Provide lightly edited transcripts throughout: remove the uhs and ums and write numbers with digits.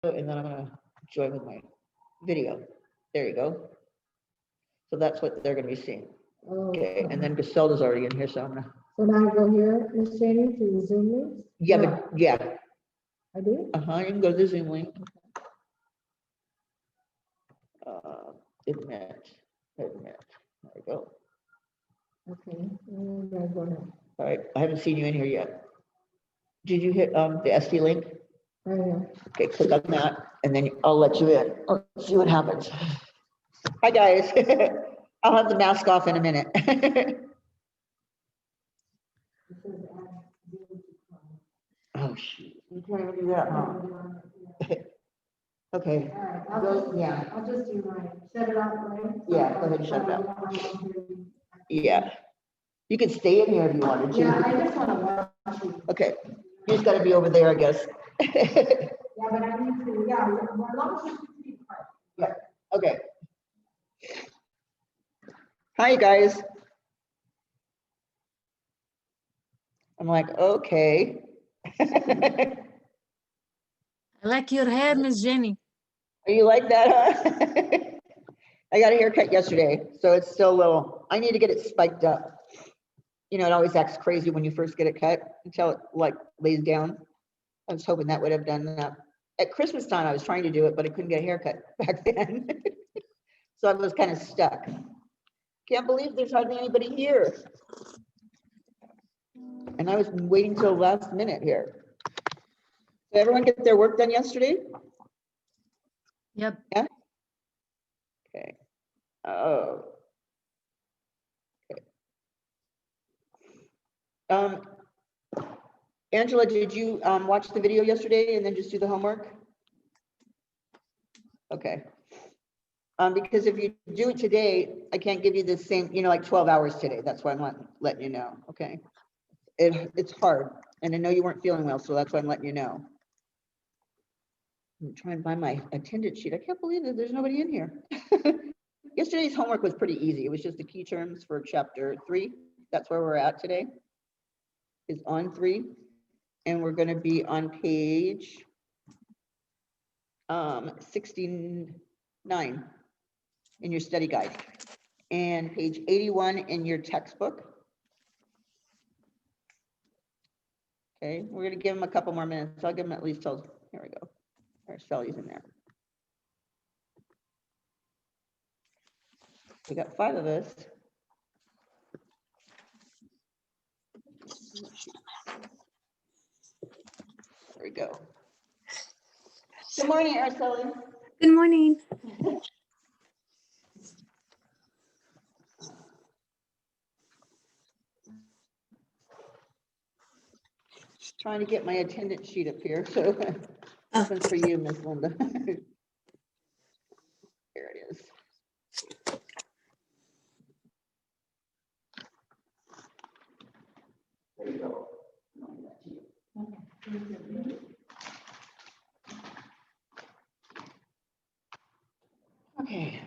and then I'm gonna join with my video. There you go. So that's what they're gonna be seeing. Okay, and then Griselda's already in here, so I'm gonna. So now I go here, Ms. Jenny, to the Zoom links? Yeah, No, but yeah, I do? you can go to the Zoom link. Admit. There you go. Okay, and I go now. All right, I haven't seen you in here yet. Did you hit the Esthi link? I am. Okay, click on that, and then I'll let you in. Let's see what happens. Hi, guys. I'll have the mask off in a minute. Oh, shoot. You can't even do that, huh? Okay. All right, Yeah. I'll just do mine. Shut it off, right? Yeah, go ahead and shut it off. Yeah. You could stay in here if you wanted to. Yeah, I just want to watch you. Okay. You just got to be over there, I guess. Yeah, but I need to, yeah, as long as you keep quiet. Yeah. Okay. Hi, guys. I'm like, okay. I like your hair, Miss Jenny. You like that, huh? I got a haircut yesterday, so it's still a little, I need to get it spiked up. You know, it always acts crazy when you first get it cut until it like lays down. I was hoping that would have done that. At Christmas time, I was trying to do it, but I couldn't get a haircut back then. So I was kind of stuck. Can't believe there's hardly anybody here. And I was waiting till the last minute here. Did everyone get their work done yesterday? Yep. Yeah. Okay. Oh. Okay. Angela, did you watch the video yesterday and then just do the homework? Okay. Because if you do it today, I can't give you the same, you know, like 12 hours today. That's why I'm letting you know. Okay. It's hard. And I know you weren't feeling well, so that's why I'm letting you know. I'm trying to find my attendance sheet. I can't believe that there's nobody in here. Yesterday's homework was pretty easy. It was just the key terms for chapter 3. That's where we're at today. Is on 3. And we're going to be on page 69 in your study guide and page 81 in your textbook. Okay, we're going to give them a couple more minutes. I'll give them at least till, here we go. There's Shelly's in there. We got 5 of us. There we go. Good morning, Araceli. Good morning. Trying to get my attendance sheet up here. So this one's for you, Miss Linda. Here it is. There you go. Okay.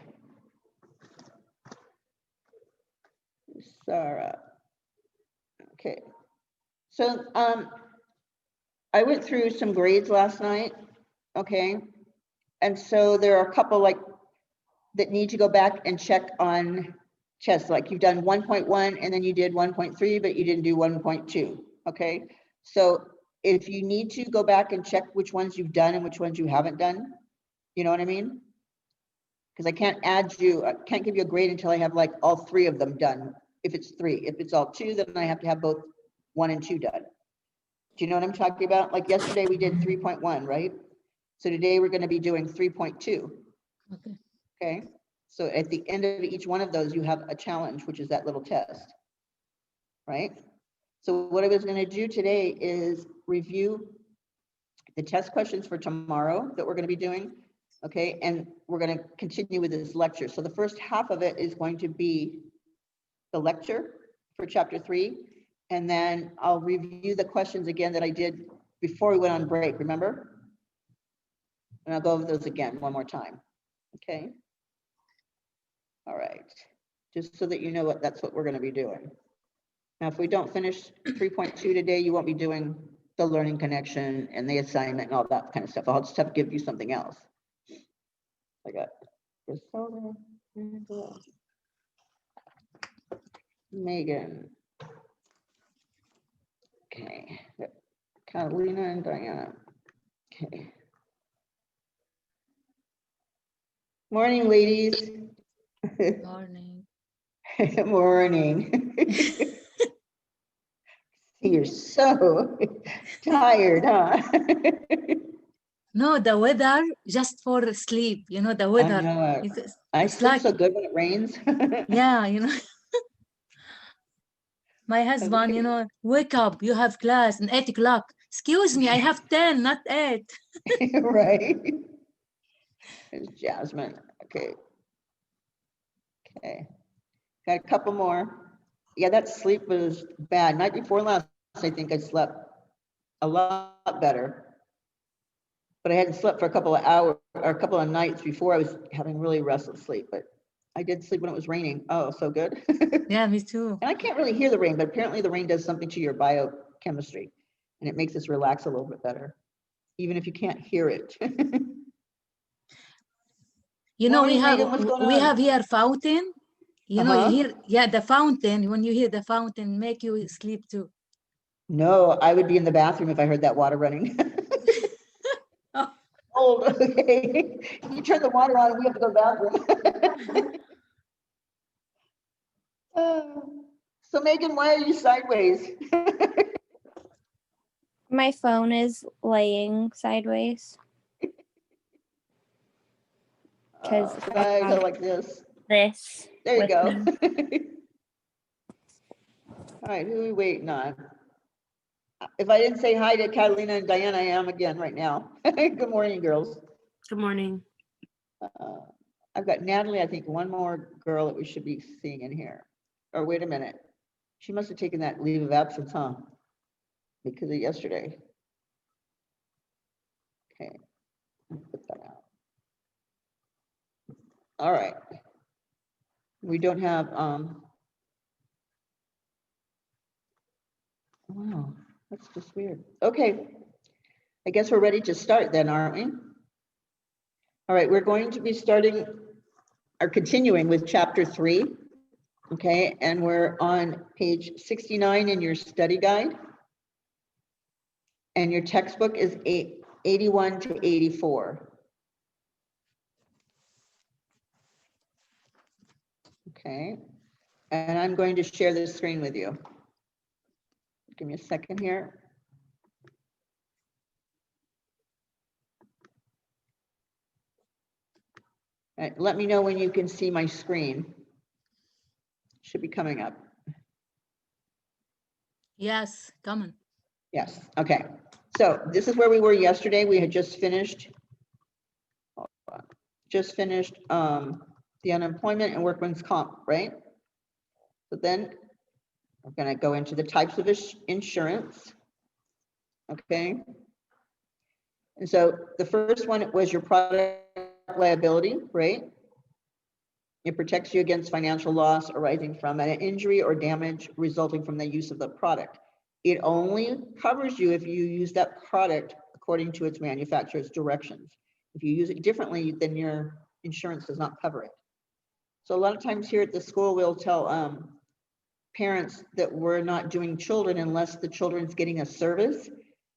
Sarah. Okay. So I went through some grades last night. Okay. And so there are a couple like that need to go back and check on tests. Like you've done 1.1 and then you did 1.3, but you didn't do 1.2. Okay. So if you need to go back and check which ones you've done and which ones you haven't done, you know what I mean? Because I can't I can't give you a grade until I have like all 3 of them done. If it's 3, if it's all 2, then I have to have both 1 and 2 done. Do you know what I'm talking about? Like yesterday we did 3.1, right? So today we're going to be doing 3.2. Okay. Okay. So at the end of each one of those, you have a challenge, which is that little test, right? So what I was going to do today is review the test questions for tomorrow that we're going to be doing. Okay. And we're going to continue with this lecture. So the first half of it is going to be the lecture for chapter 3. And then I'll review the questions again that I did before we went on break, remember? And I'll go over those again one more time. Okay. All right. Just so that you know that's what we're going to be doing. Now, if we don't finish 3.2 today, you won't be doing the learning connection and the assignment and all that kind of stuff. I'll just have to give you something else. I got Priscilla, Angela, Megan. Okay, Catalina and Diana. Okay. Morning, ladies. Morning. Morning. You're so tired, huh? No, the weather just for sleep. You know, the I weather. know. I It's sleep like, so good when it rains. yeah, you know. My husband, you know, wake up, you have class at 8 o'clock. Excuse me, I have 10, not 8. Right. There's Jasmine. Okay. Okay. Got a couple more. Yeah, that sleep was bad. Night before last, I think I slept a lot better. But I hadn't slept for a couple of hours or a couple of nights before. I was having really restless sleep, but I did sleep when it was raining. Oh, so good. Yeah, me too. And I can't really hear the rain, but apparently the rain does something to your biochemistry and it makes us relax a little bit better, even if you can't hear it. You know, Morning, Megan, what's going we on? have here fountain. You know, you Uh-huh. hear, yeah, the fountain. When you hear the fountain, make you sleep too. No, I would be in the bathroom if I heard that water running. Oh. Old, okay. You turn the water on and we have to go to the bathroom. So Megan, why are you sideways? My phone is laying sideways. Because So I go like this. this. There you with go. me. All right, who are we waiting on? If I didn't say hi to Catalina and Diana, I am again right now. Good morning, girls. Good morning. I've got Natalie, I think one more girl that we should be seeing in here. Or wait a minute. She must have taken that leave of absence, huh? Because of yesterday. Okay. Put that out. All right. We don't have, wow, that's just weird. Okay. I guess we're ready to start then, aren't we? All right, we're going to be starting or continuing with chapter 3. Okay, and we're on page 69 in your study guide. And your textbook is 81 to 84. Okay, and I'm going to share this screen with you. Give me a second here. All right, let me know when you can see my screen. Should be coming up. Yes, come on. Yes, okay. So this is where we were yesterday. We had just finished the unemployment and workman's comp, right? So then we're going to go into the types of insurance. Okay. And so the first one was your product liability, right? It protects you against financial loss arising from an injury or damage resulting from the use of the product. It only covers you if you use that product according to its manufacturer's directions. If you use it differently, then your insurance does not cover it. So a lot of times here at the school, we'll tell parents that we're not doing children unless the children's getting a service,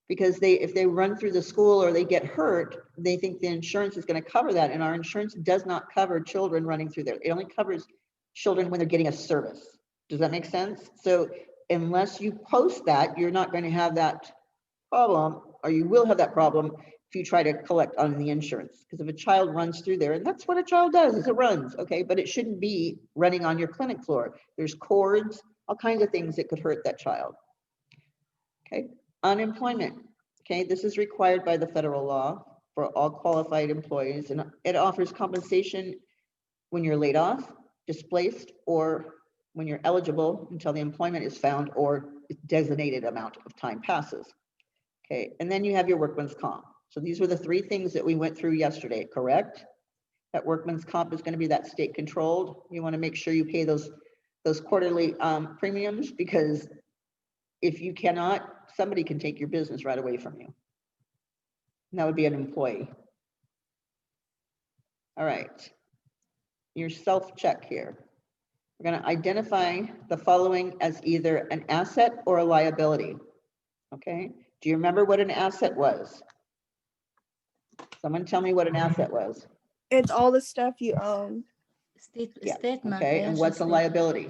because if they run through the school or they get hurt, they think the insurance is going to cover that, and our insurance does not cover children running through there. It only covers children when they're getting a service. Does that make sense? So unless you post that, you're not going to have that problem, or you will have that problem if you try to collect on the insurance. Because if a child runs through there, and that's what a child does, is it runs, okay? But it shouldn't be running on your clinic floor. There's cords, all kinds of things that could hurt that child. Okay, unemployment. Okay, this is required by the federal law for all qualified employees, and it offers compensation when you're laid off, displaced, or when you're eligible until the employment is found or designated amount of time passes. Okay, and then you have your workman's comp. So these were the 3 things that we went through yesterday, correct? That workman's comp is going to be that state controlled. You want to make sure you pay those quarterly premiums, because If you cannot, somebody can take your business right away from you. And that would be an employee. All right. Your self-check here. We're going to identify the following as either an asset or a liability. Okay. Do you remember what an asset was? Someone tell me what an asset was. It's all the stuff you own. Yeah. Statement. Okay. And financial what's a statement. liability?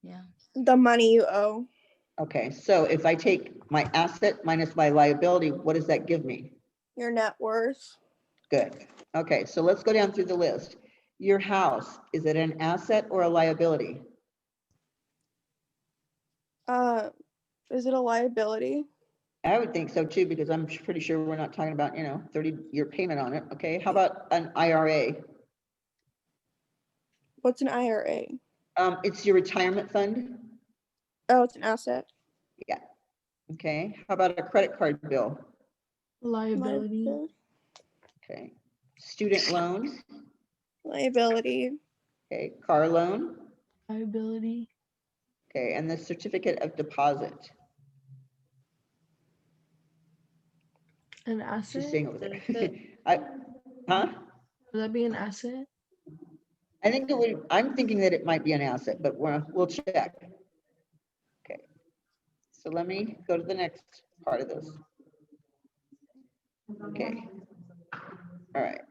Yeah. The money you owe. Okay. So if I take my asset minus my liability, what does that give me? Your net worth. Good. Okay. So let's go down through the list. Your house, is it an asset or a liability? Is it a liability? I would think so too, because I'm pretty sure we're not talking about, 30-year payment on it. Okay. How about an IRA? What's an IRA? It's your retirement fund. Oh, it's an asset. Yeah. Okay. How about a credit card bill? Liability. Okay. Student loan. Liability. Okay. Car loan. Liability. Okay. And the certificate of deposit. An She's asset. saying over there. Would Huh? that be an asset? I think it would, I'm thinking that it might be an asset, but we'll check. Okay. So let me go to the next part of this. Okay. All right.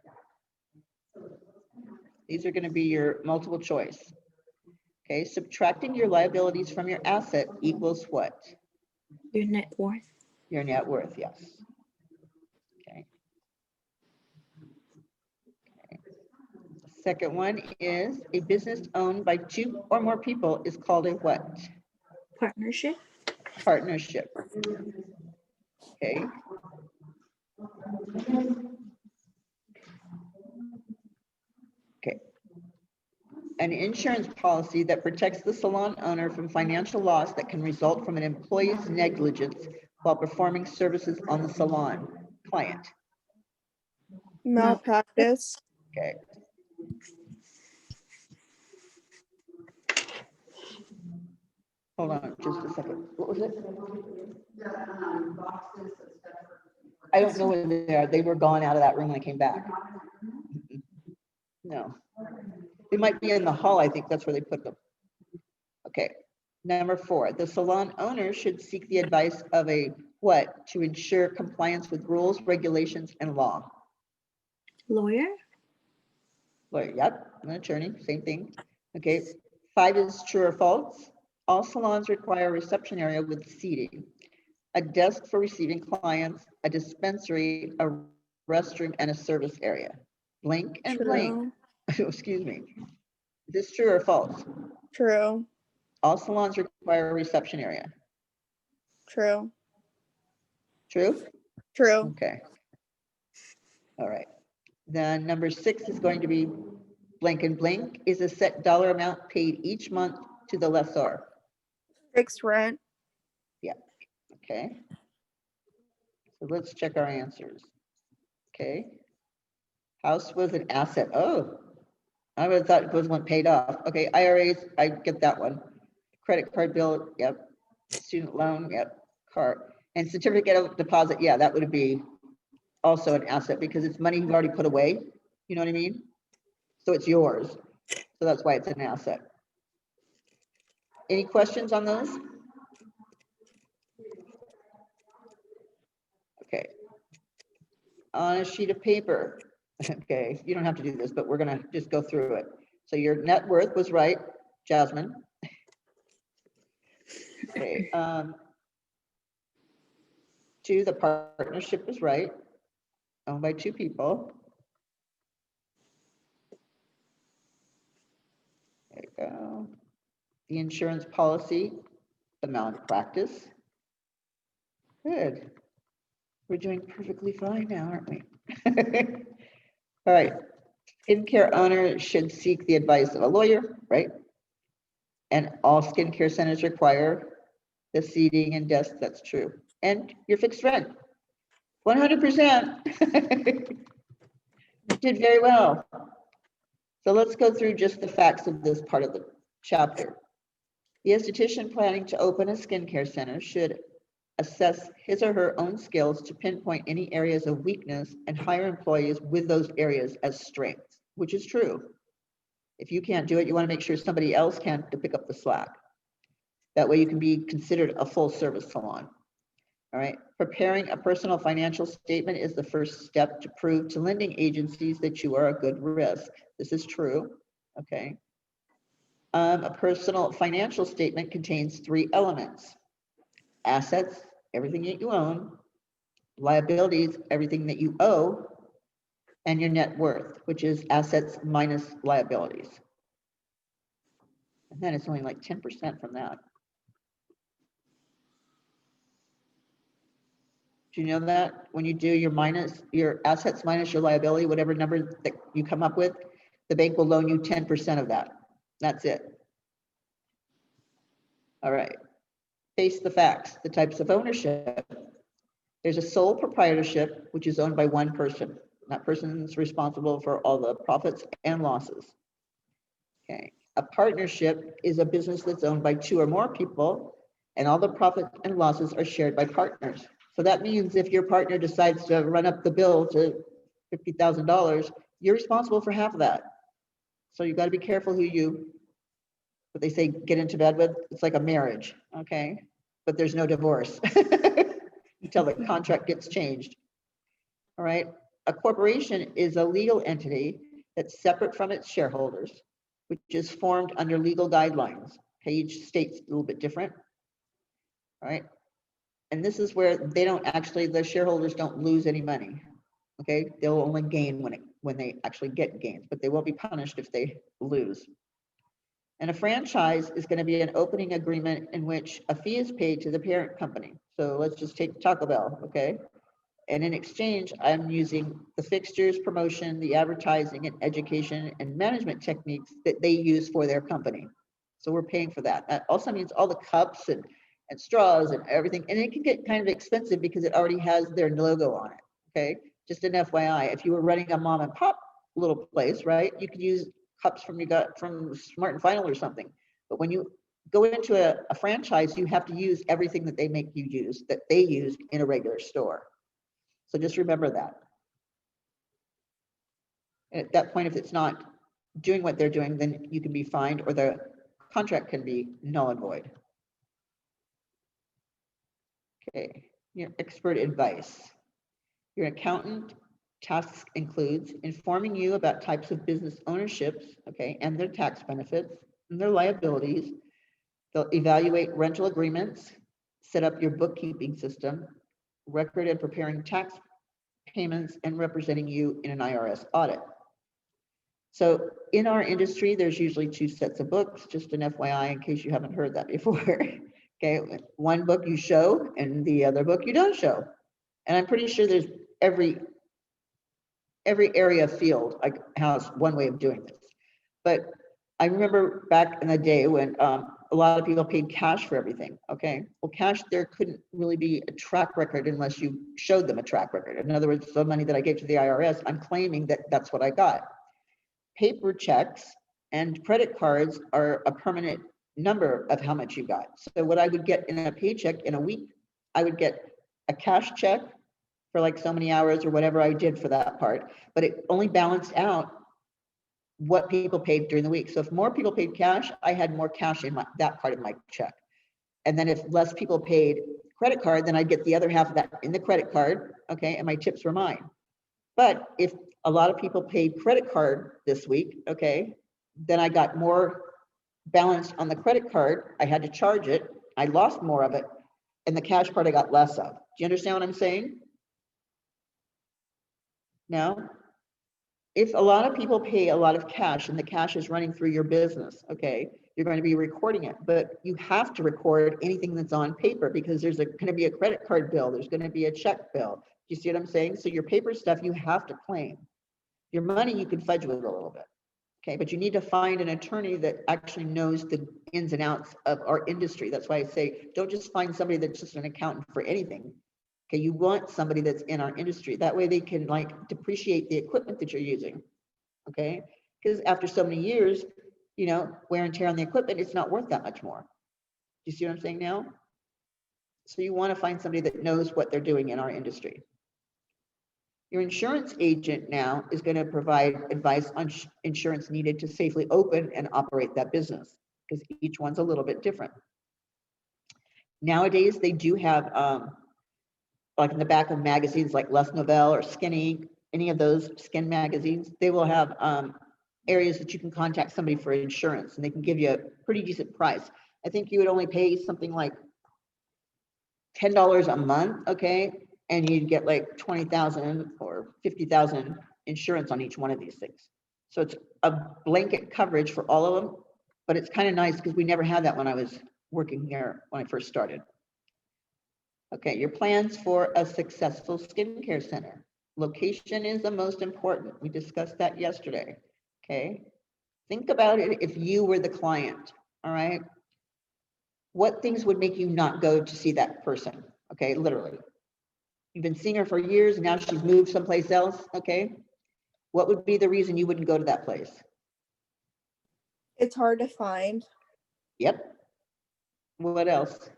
These are going to be your multiple choice. Okay. Subtracting your liabilities from your asset equals what? Your net worth. Your net worth, yes. Okay. Second one is a business owned by 2 or more people is called a what? Partnership. Partnership. Okay. Okay. An insurance policy that protects the salon owner from financial loss that can result from an employee's negligence while performing services on the salon client. Malpractice. Okay. Hold on just a second. What was it? I don't know where they are. They were gone out of that room when I came back. No. They might be in the hall. I think that's where they put them. Okay. Number 4, the salon owner should seek the advice of a what to ensure compliance with rules, regulations, and law. Lawyer. Lawyer, yep, an attorney, same thing. Okay. 5 is true or false. All salons require a reception area with seating, a desk for receiving clients, a dispensary, a restroom, and a service area. Blank and blank. Excuse me. Is this true or false? True. All salons require a reception area. True. True? True. Okay. All right. Then number 6 is going to be blank and blank is a set dollar amount paid each month to the lessor. Fixed rent. Yeah. Okay. So let's check our answers. Okay. House was an asset. Oh, I would have thought it was one paid off. Okay. IRAs, I get that one. Credit card bill. Yep. Student loan. Yep. Car and certificate of deposit. Yeah, that would be also an asset because it's money you've already put away. You know what I mean? So it's yours. So that's why it's an asset. Any questions on those? Okay. On a sheet of paper. Okay, you don't have to do this, but we're gonna just go through it. So your net worth was right, Jasmine. Okay. 2, the partnership was right, owned by 2 people. There you go. The insurance policy, the malpractice. Good. We're doing perfectly fine now, aren't we? All right. Skincare owner should seek the advice of a lawyer, right? And all skincare centers require the seating and desk. That's true. And your fixed rent, 100%. Did very well. So let's go through just the facts of this part of the chapter. The esthetician planning to open a skincare center should assess his or her own skills to pinpoint any areas of weakness and hire employees with those areas as strengths, which is true. If you can't do it, you want to make sure somebody else can to pick up the slack. That way you can be considered a full service salon. All right. Preparing a personal financial statement is the first step to prove to lending agencies that you are a good risk. This is true. Okay. A personal financial statement contains 3 elements: assets, everything that you own; liabilities, everything that you owe; and your net worth, which is assets minus liabilities. And then it's only like 10% from that. Do you know that when you do your assets minus your liability, whatever number that you come up with, the bank will loan you 10% of that. That's it. All right. Face the facts, the types of ownership. There's a sole proprietorship, which is owned by one person. That person is responsible for all the profits and losses. Okay. A partnership is a business that's owned by 2 or more people, and all the profits and losses are shared by partners. So that means if your partner decides to run up the bill to $50,000, you're responsible for half of that. So you got to be careful what they say, get into bed with. It's like a marriage, okay? But there's no divorce until the contract gets changed. All right. A corporation is a legal entity that's separate from its shareholders, which is formed under legal guidelines. Okay, each state's a little bit different. All right. And this is where the shareholders don't lose any money. Okay, they'll only gain when they actually get gains, but they won't be punished if they lose. And a franchise is going to be an opening agreement in which a fee is paid to the parent company. So let's just take Taco Bell, okay? And in exchange, I'm using the fixtures, promotion, the advertising and education and management techniques that they use for their company. So we're paying for that. That also means all the cups and straws and everything. And it can get kind of expensive because it already has their logo on it, okay? Just an FYI, if you were running a mom and pop little place, right? You could use cups from Smart and Final or something. But when you go into a franchise, you have to use everything that they make you use, that they use in a regular store. So just remember that. And at that point, if it's not doing what they're doing, then you can be fined or the contract can be null and void. Okay, your expert advice. Your accountant tasks includes informing you about types of business ownerships, okay, and their tax benefits and their liabilities. They'll evaluate rental agreements, set up your bookkeeping system, record and preparing tax payments, and representing you in an IRS audit. So in our industry, there's usually 2 sets of books, just an FYI in case you haven't heard that before. Okay, one book you show and the other book you don't show. And I'm pretty sure there's every area field like has one way of doing this. But I remember back in the day when a lot of people paid cash for everything. Okay, well, cash, there couldn't really be a track record unless you showed them a track record. In other words, the money that I gave to the IRS, I'm claiming that that's what I got. Paper checks and credit cards are a permanent number of how much you got. So what I would get in a paycheck in a week, I would get a cash check for like so many hours or whatever I did for that part, but it only balanced out what people paid during the week. So if more people paid cash, I had more cash in that part of my check. And then if less people paid credit card, then I'd get the other half of that in the credit card, okay, and my tips were mine. But if a lot of people paid credit card this week, okay, then I got more balanced on the credit card. I had to charge it. I lost more of it. And the cash part I got less of. Do you understand what I'm saying? Now, if a lot of people pay a lot of cash and the cash is running through your business, okay, you're going to be recording it, but you have to record anything that's on paper because there's going to be a credit card bill. There's going to be a check bill. Do you see what I'm saying? So your paper stuff, you have to claim. Your money, you can fudge with a little bit. Okay, but you need to find an attorney that actually knows the ins and outs of our industry. That's why I say, don't just find somebody that's just an accountant for anything. Okay, you want somebody that's in our industry. That way they can like depreciate the equipment that you're using. Okay, because after so many years, you know, wear and tear on the equipment, it's not worth that much more. you see what I'm saying now? So you want to find somebody that knows what they're doing in our industry. Your insurance agent now is going to provide advice on insurance needed to safely open and operate that business, because each one's a little bit different. Nowadays, they do have, like in the back of magazines like Les Nouvelle or Skinny, any of those skin magazines, they will have areas that you can contact somebody for insurance, and they can give you a pretty decent price. I think you would only pay something like $10 a month, okay? And you'd get like 20,000 or 50,000 insurance on each one of these things. So it's a blanket coverage for all of them, but it's kind of nice because we never had that when I was working here when I first started. Okay, your plans for a successful skincare center. Location is the most important. We discussed that yesterday, okay? Think about it if you were the client, all right? What things would make you not go to see that person, okay, literally? You've been seeing her for years, and now she's moved someplace else, okay? What would be the reason you wouldn't go to that place? It's hard to find. Yep. What else?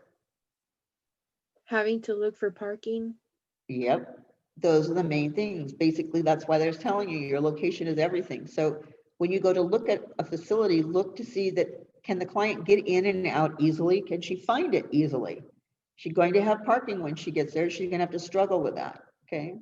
Having to look for parking. Yep. Those are the main things. Basically, that's why they're telling you your location is everything. So when you go to look at a facility, look to see that, can the client get in and out easily? Can she find it easily? She's going to have parking when she gets there. She's going to have to struggle with that, okay?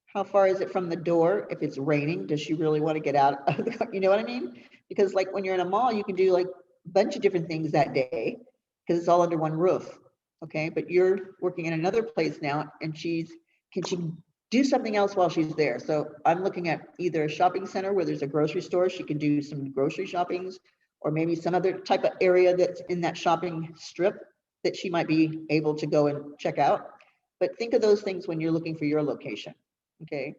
How far is it from the door? If it's raining, does she really want to get out of the, you know what I mean? Because like when you're in a mall, you can do like a bunch of different things that day because it's all under one roof, okay? But you're working in another place now, and can she do something else while she's there? So I'm looking at either a shopping center where there's a grocery store, she can do some grocery shoppings, or maybe some other type of area that's in that shopping strip that she might be able to go and check out. But think of those things when you're looking for your location, okay?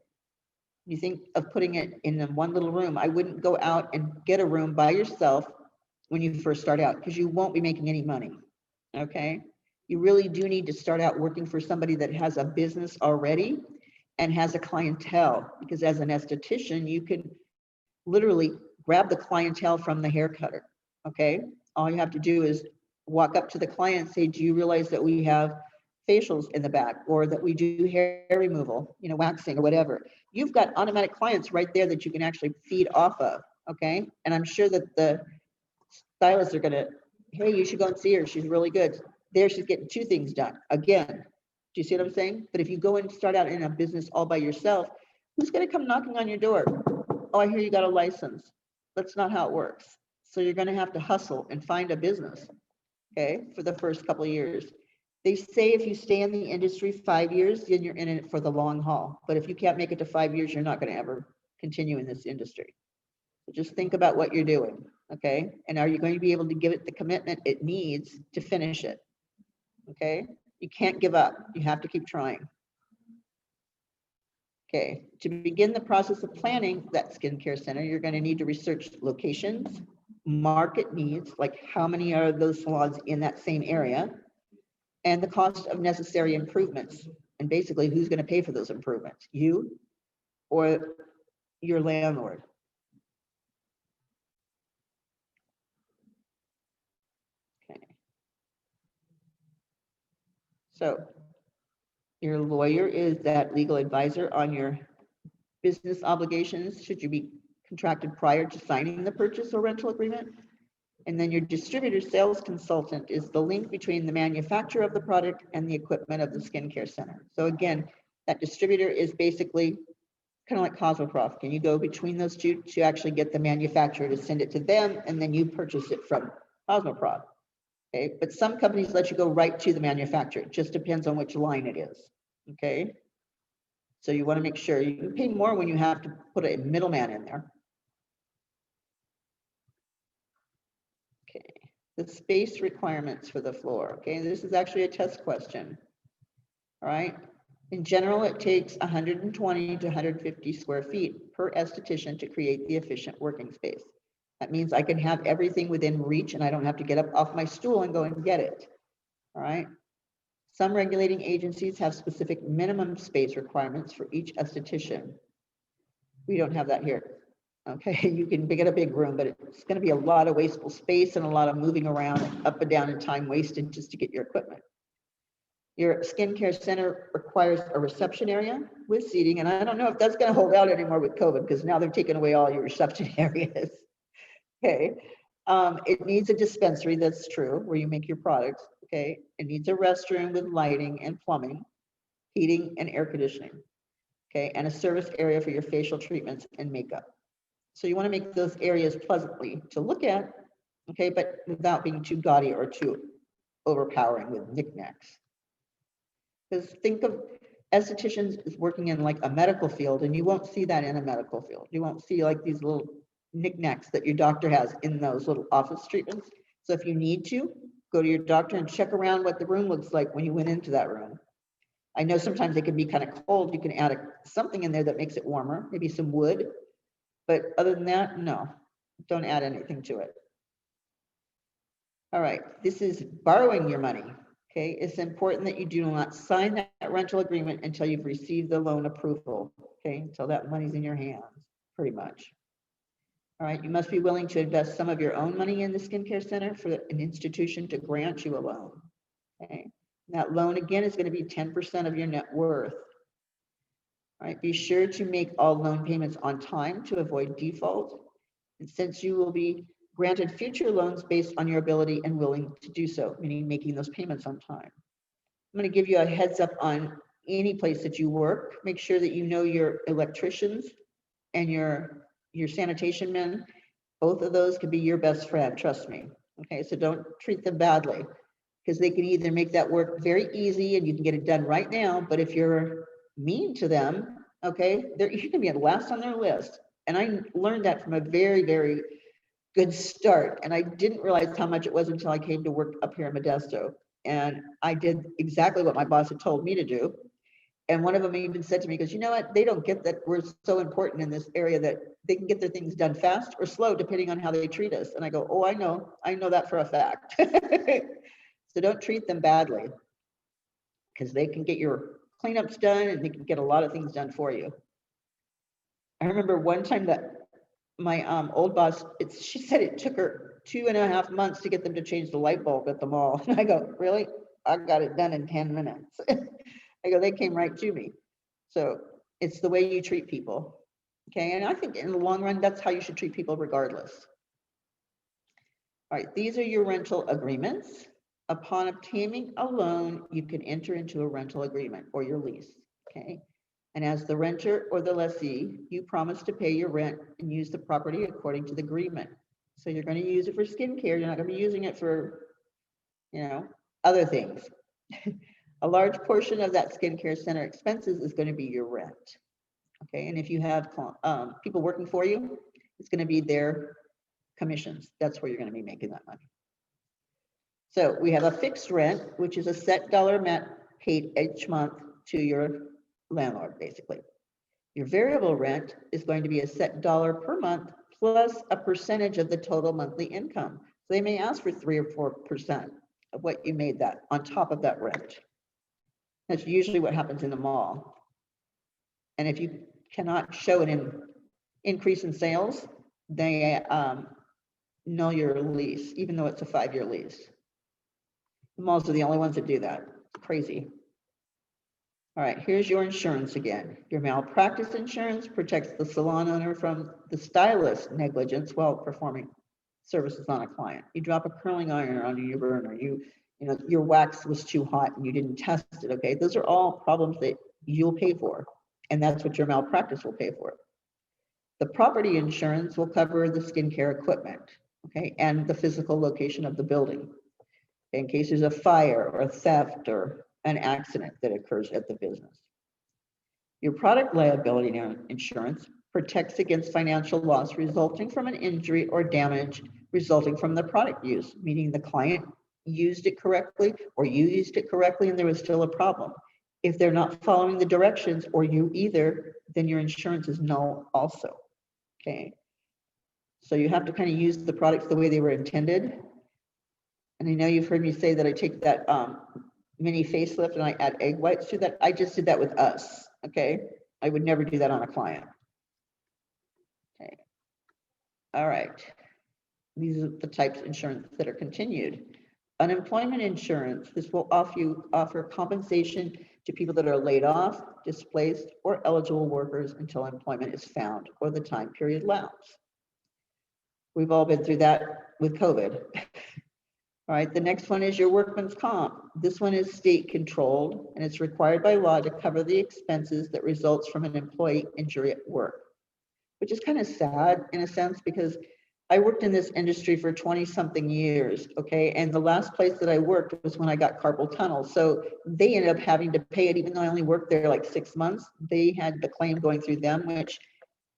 You think of putting it in one little room. I wouldn't go out and get a room by yourself when you first start out, because you won't be making any money, okay? You really do need to start out working for somebody that has a business already and has a clientele, because as an esthetician, you can literally grab the clientele from the hair cutter, okay? All you have to do is walk up to the client and say, do you realize that we have facials in the back, or that we do hair removal, you know, waxing or whatever? You've got automatic clients right there that you can actually feed off of, okay? And I'm sure that the stylists are gonna, hey, you should go and see her, she's really good. There, she's getting two things done. Again, do you see what I'm saying? But if you go and start out in a business all by yourself, who's gonna come knocking on your door? Oh, I hear you got a license. That's not how it works. So you're gonna have to hustle and find a business, okay, for the first couple of years. They say if you stay in the industry 5 years, then you're in it for the long haul. But if you can't make it to 5 years, you're not gonna ever continue in this industry. So just think about what you're doing, okay? And are you going to be able to give it the commitment it needs to finish it, okay? You can't give up. You have to keep trying. Okay, to begin the process of planning that skincare center, you're going to need to research locations, market needs, like how many are those salons in that same area, and the cost of necessary improvements. And basically, who's going to pay for those improvements? You or your landlord? Okay. So your lawyer is that legal advisor on your business obligations, should you be contracted prior to signing the purchase or rental agreement. And then your distributor sales consultant is the link between the manufacturer of the product and the equipment of the skincare center. So again, that distributor is basically kind of like Cosmoprof. Can you go between those two to actually get the manufacturer to send it to them, and then you purchase it from Cosmoprof? Okay, but some companies let you go right to the manufacturer. It just depends on which line it is, okay? So you want to make sure you can pay more when you have to put a middleman in there. Okay, the space requirements for the floor. Okay, this is actually a test question. All right, in general, it takes 120 to 150 square feet per esthetician to create the efficient working space. That means I can have everything within reach and I don't have to get up off my stool and go and get it. All right. Some regulating agencies have specific minimum space requirements for each esthetician. We don't have that here. Okay, you can get a big room, but it's going to be a lot of wasteful space and a lot of moving around and up and down and time wasted just to get your equipment. Your skincare center requires a reception area with seating, and I don't know if that's going to hold out anymore with COVID because now they've taken away all your reception areas. Okay, it needs a dispensary, that's true, where you make your products. Okay, it needs a restroom with lighting and plumbing, heating and air conditioning. Okay, and a service area for your facial treatments and makeup. So you want to make those areas pleasantly to look at, okay, but without being too gaudy or too overpowering with knickknacks. Because think of estheticians as working in like a medical field, and you won't see that in a medical field. You won't see like these little knickknacks that your doctor has in those little office treatments. So if you need to, go to your doctor and check around what the room looks like when you went into that room. I know sometimes it can be kind of cold. You can add something in there that makes it warmer, maybe some wood. But other than that, no, don't add anything to it. All right, this is borrowing your money. Okay, it's important that you do not sign that rental agreement until you've received the loan approval. Okay, until that money's in your hands, pretty much. All right, you must be willing to invest some of your own money in the skincare center for an institution to grant you a loan. Okay, that loan again is going to be 10% of your net worth. All right, be sure to make all loan payments on time to avoid default. And since you will be granted future loans based on your ability and willing to do so, meaning making those payments on time. I'm going to give you a heads up on any place that you work. Make sure that you know your electricians and your sanitation men. Both of those could be your best friend, trust me. Okay, so don't treat them badly because they can either make that work very easy and you can get it done right now, but if you're mean to them, okay, you can be last on their list. And I learned that from a very, very good start. And I didn't realize how much it was until I came to work up here in Modesto. And I did exactly what my boss had told me to do. And one of them even said to me, because you know what, they don't get that we're so important in this area that they can get their things done fast or slow depending on how they treat us. And I go, oh, I know that for a fact. So don't treat them badly because they can get your cleanups done and they can get a lot of things done for you. I remember one time that my old boss, she said it took her 2.5 months to get them to change the light bulb at the mall. And I go, really? I got it done in 10 minutes. I go, they came right to me. So it's the way you treat people. Okay, and I think in the long run, that's how you should treat people regardless. All right, these are your rental agreements. Upon obtaining a loan, you can enter into a rental agreement or your lease, okay? And as the renter or the lessee, you promise to pay your rent and use the property according to the agreement. So you're going to use it for skincare. You're not going to be using it for, other things. A large portion of that skincare center expenses is going to be your rent. Okay, and if you have people working for you, it's going to be their commissions. That's where you're going to be making that money. So we have a fixed rent, which is a set dollar amount paid each month to your landlord, basically. Your variable rent is going to be a set dollar per month plus a percentage of the total monthly income. So they may ask for 3 or 4% of what you made that on top of that rent. That's usually what happens in the mall. And if you cannot show an increase in sales, they null your lease, even though it's a 5-year lease. The malls are the only ones that do that. It's crazy. All right, here's your insurance again. Your malpractice insurance protects the salon owner from the stylist's negligence while performing services on a client. You drop a curling iron onto your burner, your wax was too hot and you didn't test it, okay? Those are all problems that you'll pay for, and that's what your malpractice will pay for. The property insurance will cover the skincare equipment, okay, and the physical location of the building in case there's a fire or a theft or an accident that occurs at the business. Your product liability insurance protects against financial loss resulting from an injury or damage resulting from the product use, meaning the client used it correctly or you used it correctly and there was still a problem. If they're not following the directions or you either, then your insurance is null also, okay? So you have to kind of use the products the way they were intended. And I know you've heard me say that I take that mini facelift and I add egg whites to that. I just did that with us, okay? I would never do that on a client. Okay. All right. These are the types of insurance that are continued. Unemployment insurance. This will offer compensation to people that are laid off, displaced, or eligible workers until employment is found or the time period lapses. We've all been through that with COVID. All right, the next one is your workman's comp. This one is state controlled and it's required by law to cover the expenses that results from an employee injury at work, which is kind of sad in a sense because I worked in this industry for 20 something years, okay? And the last place that I worked was when I got carpal tunnel. So they ended up having to pay it, even though I only worked there like 6 months. They had the claim going through them, which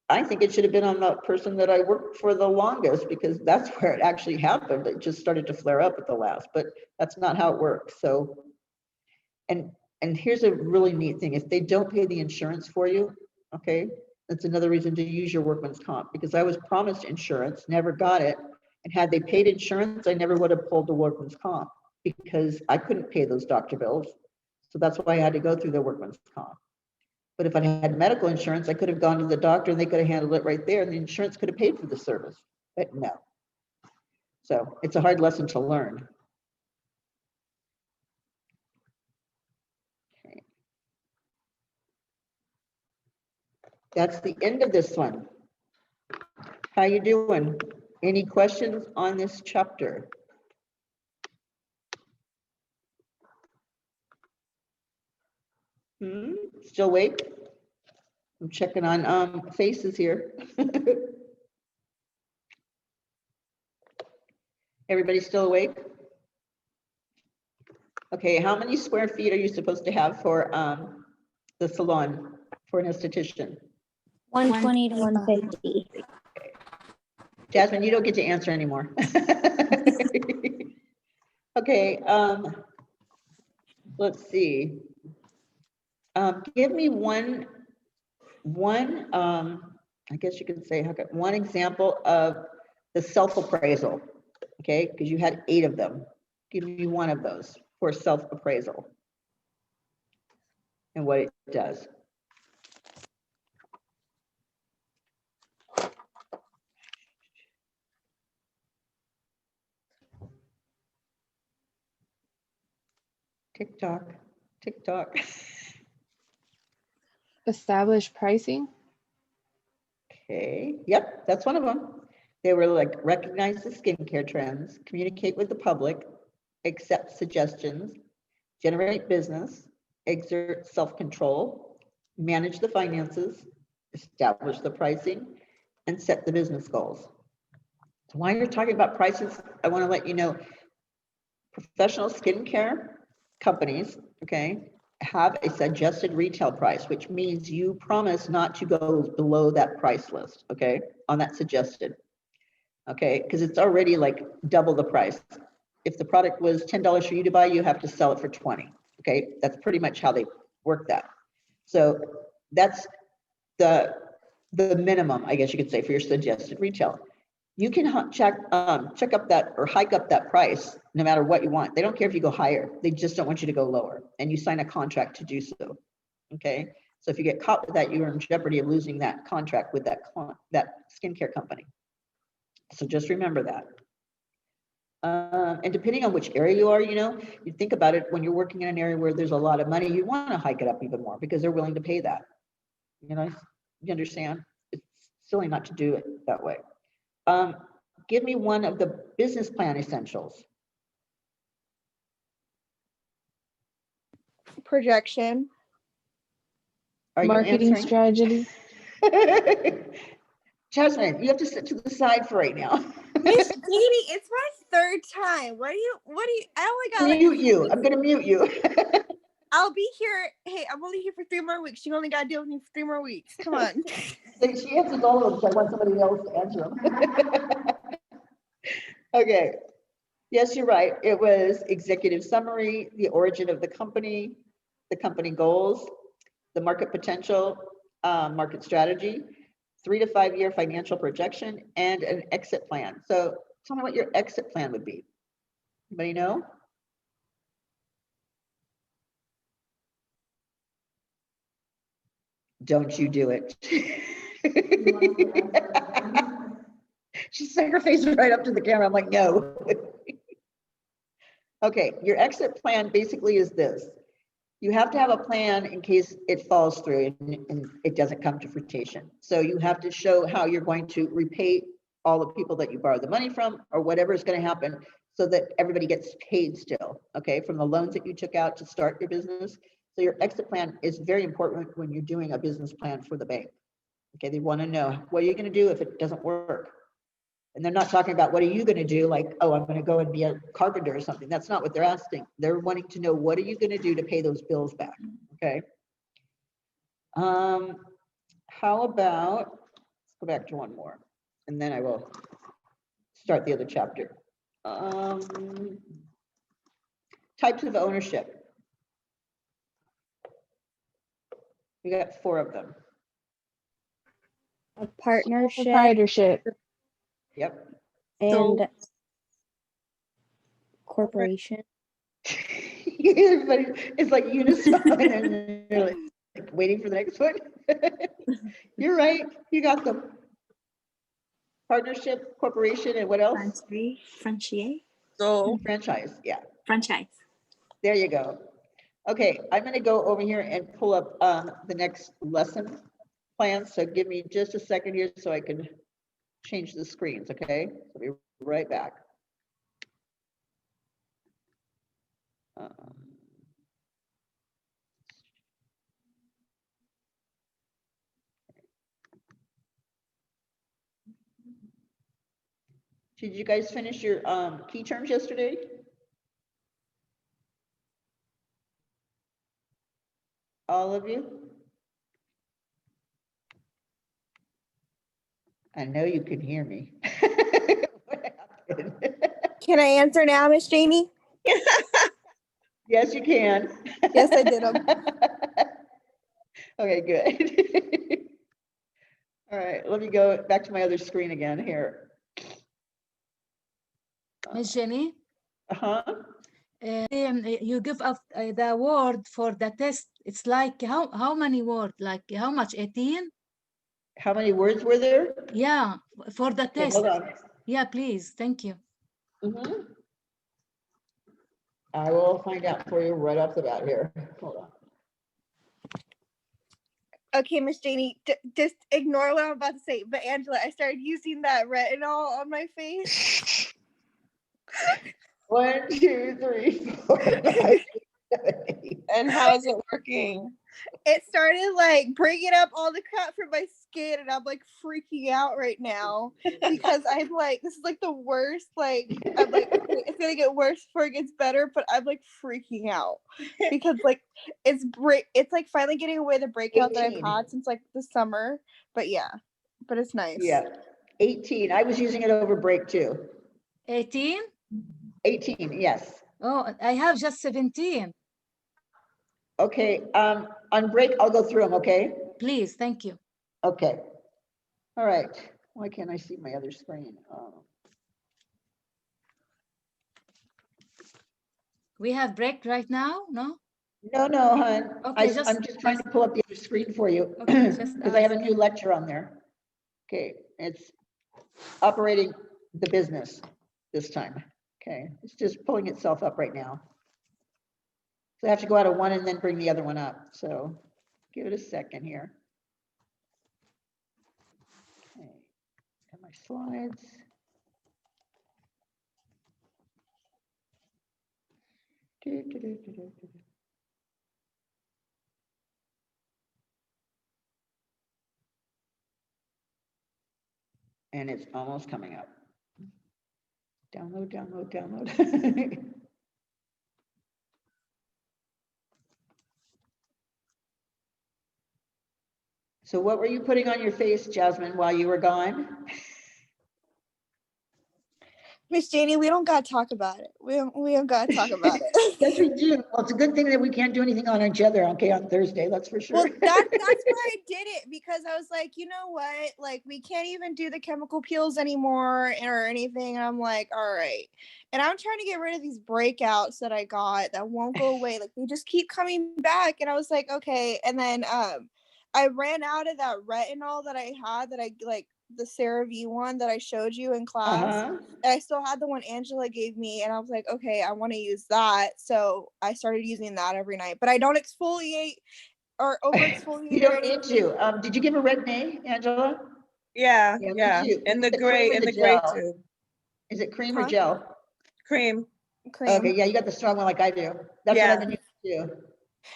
I think it should have been on the person that I worked for the longest because that's where it actually happened. It just started to flare up at the last, but that's not how it works. So, and here's a really neat thing. If they don't pay the insurance for you, okay, that's another reason to use your workman's comp because I was promised insurance, never got it. And had they paid insurance, I never would have pulled the workman's comp because I couldn't pay those doctor bills. So that's why I had to go through the workman's comp. But if I had medical insurance, I could have gone to the doctor and they could have handled it right there and the insurance could have paid for the service, but no. So it's a hard lesson to learn. Okay. That's the end of this one. How you doing? Any questions on this chapter? Still awake? I'm checking on faces here. Everybody still awake? Okay, how many square feet are you supposed to have for the salon for an esthetician? 120 to 150. Jasmine, you don't get to answer anymore. Okay, let's see. Give me one, I guess you can say, one example of the self-appraisal, okay? Because you had 8 of them. Give me one of those for self-appraisal and what it does. TikTok, TikTok. Establish pricing. Okay, yep, that's one of them. They were like, recognize the skincare trends, communicate with the public, accept suggestions, generate business, exert self-control, manage the finances, establish the pricing, and set the business goals. So while you're talking about prices, I want to let you know, professional skincare companies, okay, have a suggested retail price, which means you promise not to go below that price list, okay, on that suggested, okay, because it's already like double the price. If the product was $10 for you to buy, you have to sell it for 20, okay? That's pretty much how they work that. So that's the minimum, I guess you could say, for your suggested retail. You can check up that or hike up that price no matter what you want. They don't care if you go higher. They just don't want you to go lower. And you sign a contract to do so. Okay. So if you get caught with that, you're in jeopardy of losing that contract with that skincare company. So just remember that. And depending on which area you are, you know, you think about it when you're working in an area where there's a lot of money, you want to hike it up even more because they're willing to pay that. You know, you understand? It's silly not to do it that way. Give me one of the business plan essentials. Projection. Are you Marketing answering? strategy. Jasmine, you have to sit to the side for right now. Miss Katie, it's my 3rd time. What do you, I only got Mute you. I'm gonna mute you. I'll be here. Hey, I'm only here for 3 more weeks. You only got to deal with me for 3 more weeks. Come on. She answers all of them, so I want somebody else to answer them. Okay. Yes, you're right. It was executive summary, the origin of the company goals, the market potential, market strategy, 3 to 5 year financial projection, and an exit plan. So tell me what your exit plan would be. Anybody know? Don't you do it. She stuck her face right up to the camera. I'm like, no. Okay, your exit plan basically is this. You have to have a plan in case it falls through and it doesn't come to fruition. So you have to show how you're going to repay all the people that you borrowed the money from or whatever is going to happen so that everybody gets paid still, okay, from the loans that you took out to start your business. So your exit plan is very important when you're doing a business plan for the bank. Okay, they want to know, what are you going to do if it doesn't work? And they're not talking about what are you going to do, like, oh, I'm going to go and be a carpenter or something. That's not what they're asking. They're wanting to know, what are you going to do to pay those bills back? Okay. How about, let's go back to one more, and then I will start the other chapter. Types of ownership. We got 4 of them. A partnership Proprietorship. Yep. and corporation. Everybody, it's like unison, and you're like waiting for the next one. You're right. You got them. Partnership, corporation, and what else? Franchise. Yeah. Franchise. There you go. Okay, I'm going to go over here and pull up the next lesson plan. So give me just a second here so I can change the screens. Okay, I'll be right back. Did you guys finish your key terms yesterday? All of you? I know you can hear me. What happened? Can I answer now, Miss Janie? Yes, you can. Yes, I did 'em. Okay, good. All right, let me go back to my other screen again here. Miss Jenny, Uh-huh. you give up the word for the test. It's like how many words? Like how much? 18? How many words were there? Yeah, for the Okay, test. hold on. Yeah, please. Thank you. Mhm. I will find out for you right off the bat here. Hold on. Okay, Miss Janie, just ignore what I'm about to say. But Angela, I started using that retinol on my face. 1, 2, 3, 4, 5, 6, 7, 8. And how is it working? It started like bringing up all the crap from my skin, and I'm like freaking out right now because I'm like, this is like the worst. Like, I'm like, okay, it's gonna get worse before it gets better, but I'm like freaking out because like it's like finally getting away the breakout that I've 18. had since like the summer. But yeah, but it's nice. Yeah, 18. I was using it over break too. 18? 18, yes. Oh, I have just 17. Okay, on break, I'll go through them, okay? Please, thank you. Okay. All right. Why can't I see my other screen? We have break right now, no? No, hon. Okay, I'm just trying to pull up the other screen for you Okay, just because I have a new lecture on there. Okay, it's operating the business this time. Okay, it's just pulling itself up right now. So I have to go out of one and then bring the other one up. So give it a second here. Okay, got my slides. And it's almost coming up. Download, download, download. So what were you putting on your face, Jasmine, while you were gone? Miss Janie, we don't gotta talk about it. We don't gotta talk about it. Yes, we do. Well, it's a good thing that we can't do anything on each other, okay, on Thursday, that's for sure. Well, that's why I did it, because I was like, you know what? Like, we can't even do the chemical peels anymore or anything. And I'm like, all right. And I'm trying to get rid of these breakouts that I got that won't go away. Like, they just keep coming back. And I was like, okay. And then I ran out of that retinol that I had that I like the CeraVe one that I showed you in class. And I still had the one Angela gave me, and I was like, okay, I want to use that. So I started using that every night, but I don't exfoliate or over exfoliate. You don't need to. Did you give a Retin-A, Angela? Yeah, Yeah, me yeah. too. In the The gray, cream or in the the gray gel? tube. Is it cream or Huh? gel? Cream. Cream. Okay, yeah, you got the strong one like I do. That's Yeah. what I've been using too.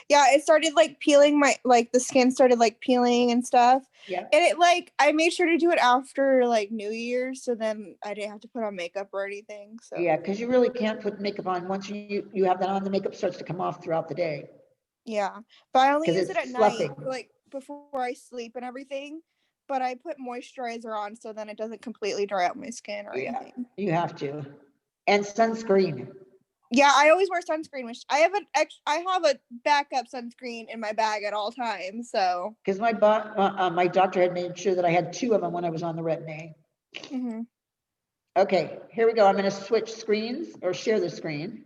Yeah, it started like peeling the skin started like peeling and stuff. Yeah. And it like, I made sure to do it after like New Year's, so then I didn't have to put on makeup or anything. So Yeah, because you really can't put makeup on. Once you have that on, the makeup starts to come off throughout the day. yeah, but I only 'Cause use it's it at fluffing. night, like before I sleep and everything. But I put moisturizer on so then it doesn't completely dry out my skin or Yeah, anything. you have to. And sunscreen. Yeah, I always wear sunscreen, which I have a backup sunscreen in my bag at all times. So Because my doctor had made sure that I had 2 of them when I was on the Retin-A. mhm. Okay, here we go. I'm going to switch screens or share the screen.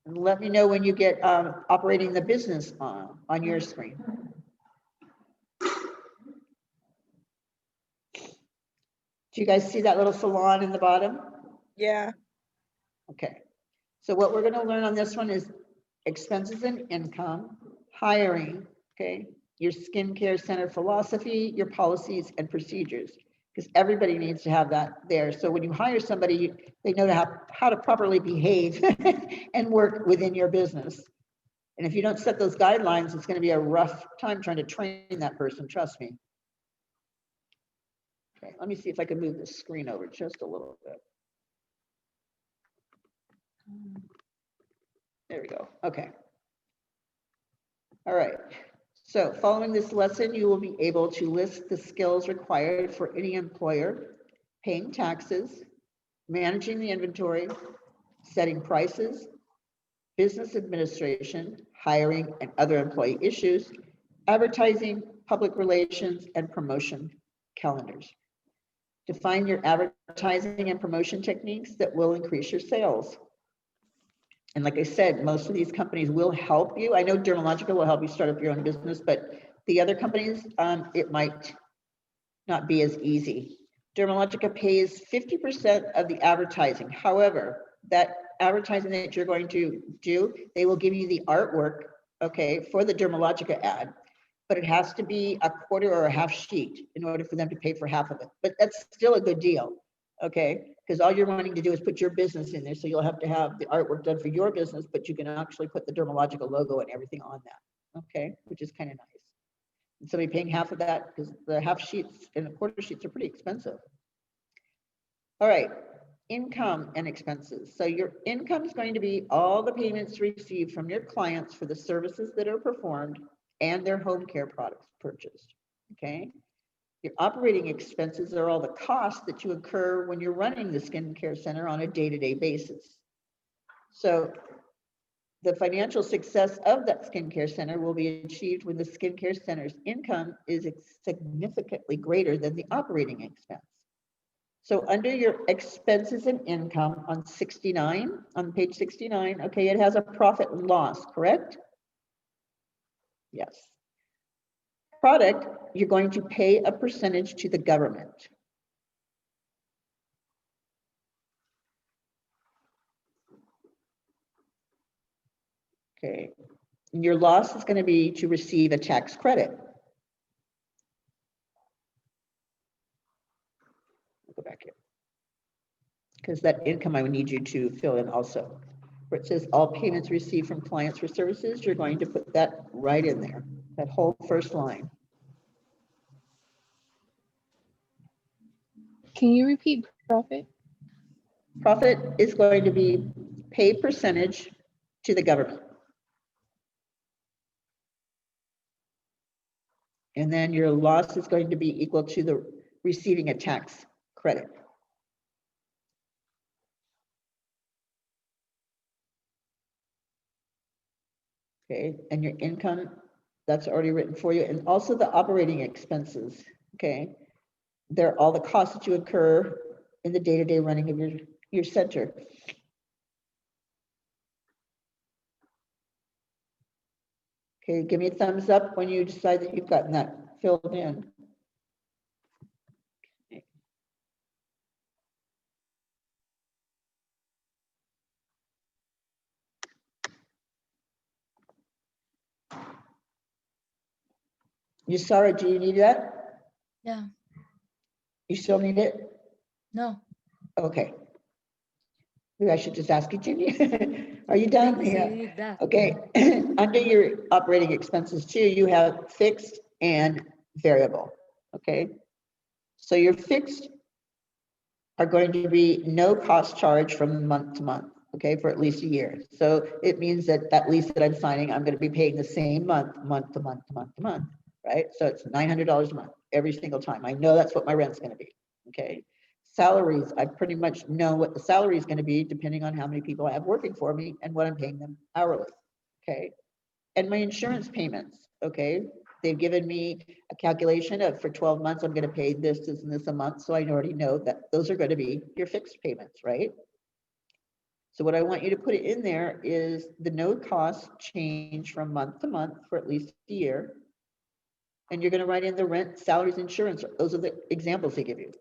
And let me know when you get operating the business on your screen. Do you guys see that little salon in the bottom? Yeah. Okay. So what we're going to learn on this one is expenses and income, hiring, okay, your skincare center philosophy, your policies and procedures, because everybody needs to have that there. So when you hire somebody, they know how to properly behave and work within your business. And if you don't set those guidelines, it's going to be a rough time trying to train that person, trust me. Okay, let me see if I can move this screen over just a little bit. There we go. Okay. All right. So following this lesson, you will be able to list the skills required for any employer, paying taxes, managing the inventory, setting prices, business administration, hiring and other employee issues, advertising, public relations, and promotion calendars. Define your advertising and promotion techniques that will increase your sales. And like I said, most of these companies will help you. I know Dermalogica will help you start up your own business, but the other companies, it might not be as easy. Dermalogica pays 50% of the advertising. However, that advertising that you're going to do, they will give you the artwork, okay, for the Dermalogica ad, but it has to be a quarter or a half sheet in order for them to pay for half of it. But that's still a good deal, okay? Because all you're wanting to do is put your business in there. So you'll have to have the artwork done for your business, but you can actually put the Dermalogica logo and everything on that, okay? Which is kind of nice. And somebody paying half of that, because the half sheets and the quarter sheets are pretty expensive. All right, income and expenses. So your income is going to be all the payments received from your clients for the services that are performed and their home care products purchased, okay? Your operating expenses are all the costs that you incur when you're running the skincare center on a day-to-day basis. So the financial success of that skincare center will be achieved when the skincare center's income is significantly greater than the operating expense. So under your expenses and income on 69, on page 69, okay, it has a profit and loss, correct? Yes. Product, you're going to pay a percentage to the government. Okay, and your loss is going to be to receive a tax credit. Go back here. Because that income I would need you to fill in also. Where it says all payments received from clients for services, you're going to put that right in there, that whole first line. Can you repeat profit? Profit is going to be pay percentage to the government. And then your loss is going to be equal to the receiving a tax credit. Okay, and your income, that's already written for you. And also the operating expenses, okay? They're all the costs that you incur in the day-to-day running of your center. Okay, give me a thumbs up when you decide that you've gotten that filled in. Okay. You saw it, do you need that? Yeah. You still need it? No. Okay. Maybe I should just ask you, Ginny. Are you done? Thanks, Yeah. you need that. Okay. Under your operating expenses too, you have fixed and variable. Okay. So your fixed are going to be no cost charge from month to month, okay, for at least a year. So it means that that lease that I'm signing, I'm going to be paying the same month to month to month, right? So it's $900 a month every single time. I know that's what my rent's going to be, okay? Salaries, I pretty much know what the salary is going to be depending on how many people I have working for me and what I'm paying them hourly, okay? And my insurance payments, okay? They've given me a calculation of for 12 months, I'm going to pay this, this, and this a month. So I already know that those are going to be your fixed payments, right? So what I want you to put in there is the no cost change from month to month for at least a year. And you're going to write in the rent, salaries, insurance. Those are the examples they give you.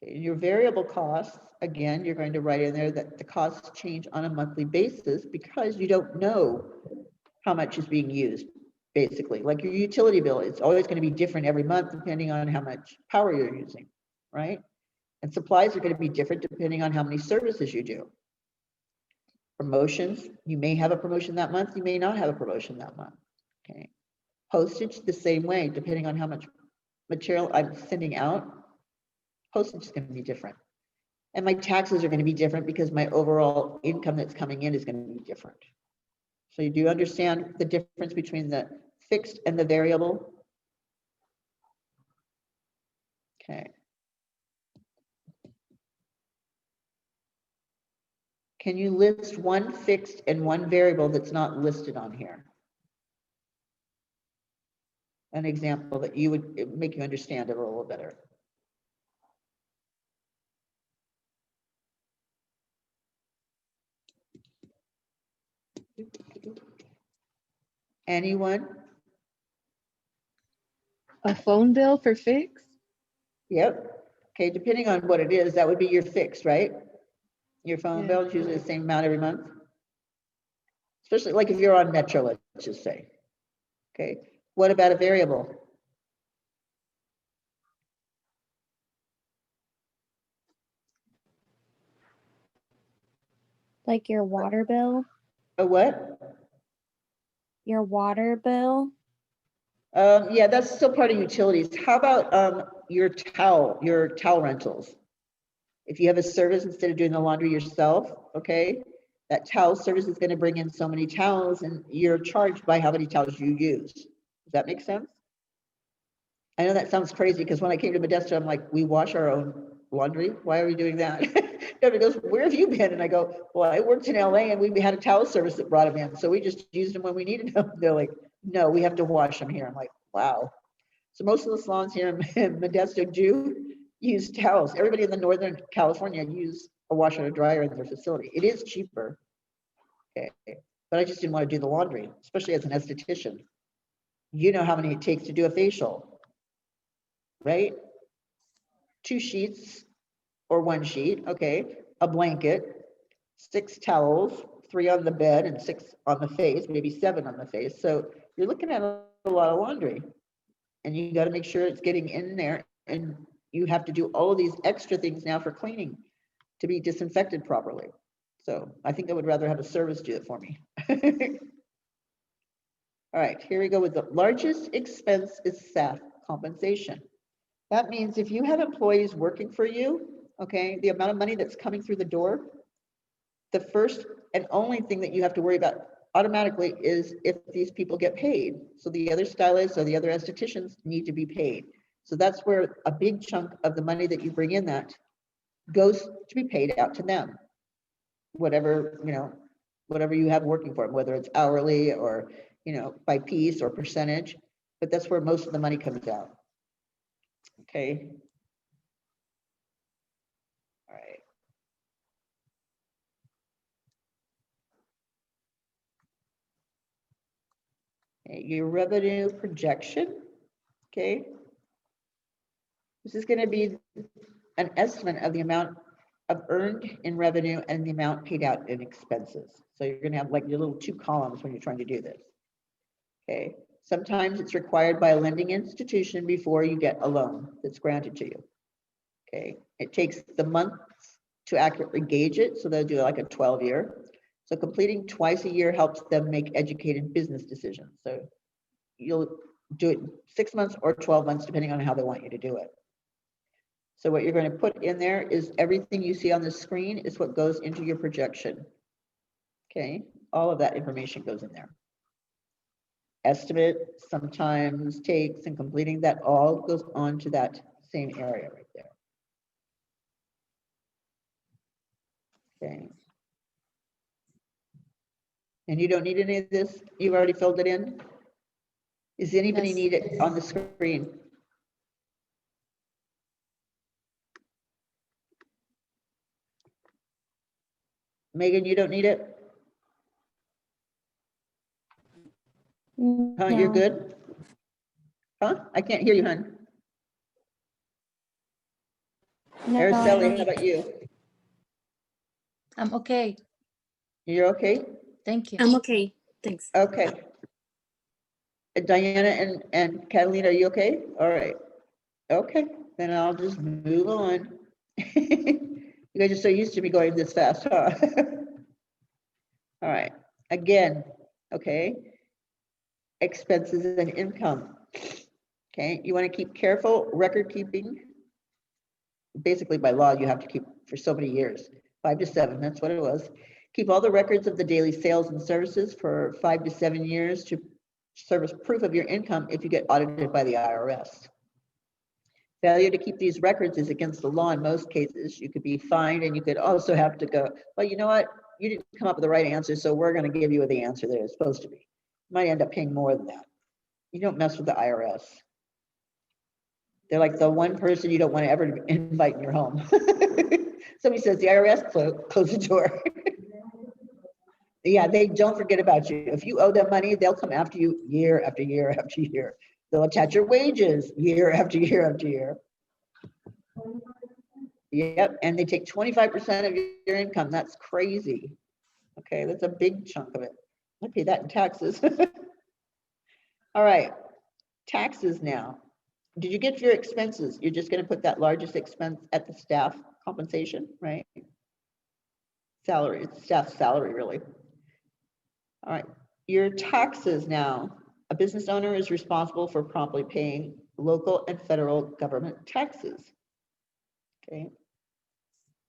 Okay, your variable costs, again, you're going to write in there that the costs change on a monthly basis because you don't know how much is being used, basically. Like your utility bill, it's always going to be different every month depending on how much power you're using, right? And supplies are going to be different depending on how many services you do. Promotions, you may have a promotion that month, you may not have a promotion that month, okay? Postage, the same way, depending on how much material I'm sending out, postage is going to be different. And my taxes are going to be different because my overall income that's coming in is going to be different. So you do understand the difference between the fixed and the variable? Okay. Can you list one fixed and one variable that's not listed on here? An example that you would make you understand it a little better. Anyone? A phone bill for fix? Yep. Okay, depending on what it is, that would be your fixed, right? Your phone Yeah. bill is usually the same amount every month. Especially like if you're on Metro, let's just say. Okay, what about a variable? Like your water bill? A what? Your water bill? Yeah, that's still part of utilities. How about your towel rentals? If you have a service, instead of doing the laundry yourself, okay, that towel service is going to bring in so many towels and you're charged by how many towels you use. Does that make sense? I know that sounds crazy because when I came to Modesto, I'm like, we wash our own laundry. Why are we doing that? Everybody goes, where have you been? And I go, well, I worked in LA and we had a towel service that brought them in. So we just used them when we needed them. They're like, no, we have to wash them here. I'm like, wow. So most of the salons here in Modesto do use towels. Everybody in the Northern California use a washer and a dryer in their facility. It is cheaper. Okay. But I just didn't want to do the laundry, especially as an esthetician. You know how many it takes to do a facial, right? 2 sheets or 1 sheet, okay, a blanket, 6 towels, 3 on the bed and 6 on the face, maybe 7 on the face. So you're looking at a lot of laundry and you got to make sure it's getting in there, and you have to do all of these extra things now for cleaning to be disinfected properly. So I think I would rather have a service do it for me. All right, here we go with the largest expense is staff compensation. That means if you have employees working for you, okay, the amount of money that's coming through the door, the first and only thing that you have to worry about automatically is if these people get paid. So the other stylists or the other estheticians need to be paid. So that's where a big chunk of the money that you bring in that goes to be paid out to them. Whatever, whatever you have working for them, whether it's hourly or, by piece or percentage, but that's where most of the money comes out. Okay. All right. Okay, your revenue projection, okay? This is going to be an estimate of the amount of earned in revenue and the amount paid out in expenses. So you're going to have like your little 2 columns when you're trying to do this. Okay, sometimes it's required by a lending institution before you get a loan that's granted to you. Okay, it takes the months to accurately gauge it, so they'll do like a 12-year. So completing twice a year helps them make educated business decisions. So you'll do it 6 months or 12 months, depending on how they want you to do it. So what you're going to put in there is everything you see on the screen is what goes into your projection. Okay, all of that information goes in there. Estimate, sometimes takes, and completing, that all goes on to that same area right there. Okay. And you don't need any of this? You've already filled it in? Does anybody Yes. need it on the screen? Megan, you don't need it? Huh, you're No. good? Huh? I can't hear you, hon. No, I Araceli, don't how need about you? I'm okay. You're okay? Thank you. I'm okay. Thanks. Okay. Diana and Catalina, are you okay? All right. Okay, then I'll just move on. You guys are so used to me going this fast, huh? All right, again, okay. Expenses and income. Okay, you want to keep careful record keeping. Basically, by law, you have to keep for so many years, 5 to 7, that's what it was. Keep all the records of the daily sales and services for 5 to 7 years to serve as proof of your income if you get audited by the IRS. Failure to keep these records is against the law in most cases. You could be fined, and you could also have to go, well, you know what? You didn't come up with the right answer, so we're going to give you the answer that it's supposed to be. You might end up paying more than that. You don't mess with the IRS. They're like the one person you don't want to ever invite in your home. Somebody says the IRS, close the door. Yeah, they don't forget about you. If you owe them money, they'll come after you year after year after year. They'll attach your wages year after year after year. Yep, and they take 25% of your income. That's crazy. Okay, that's a big chunk of it. I pay that in taxes. All right, taxes now. Did you get your expenses? You're just going to put that largest expense at the staff compensation, right? Salary, it's staff salary, really. All right, your taxes now. A business owner is responsible for promptly paying local and federal government taxes. Okay.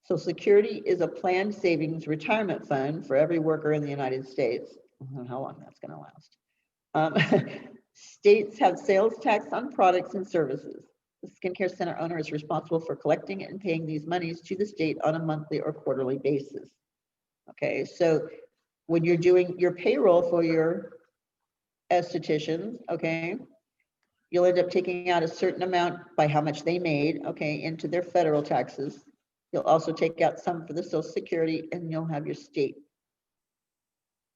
Social Security is a planned savings retirement fund for every worker in the United States. I don't know how long that's going to last. States have sales tax on products and services. The skincare center owner is responsible for collecting and paying these monies to the state on a monthly or quarterly basis. Okay, so when you're doing your payroll for your estheticians, okay, you'll end up taking out a certain amount by how much they made, okay, into their federal taxes. You'll also take out some for the Social Security, and you'll have your state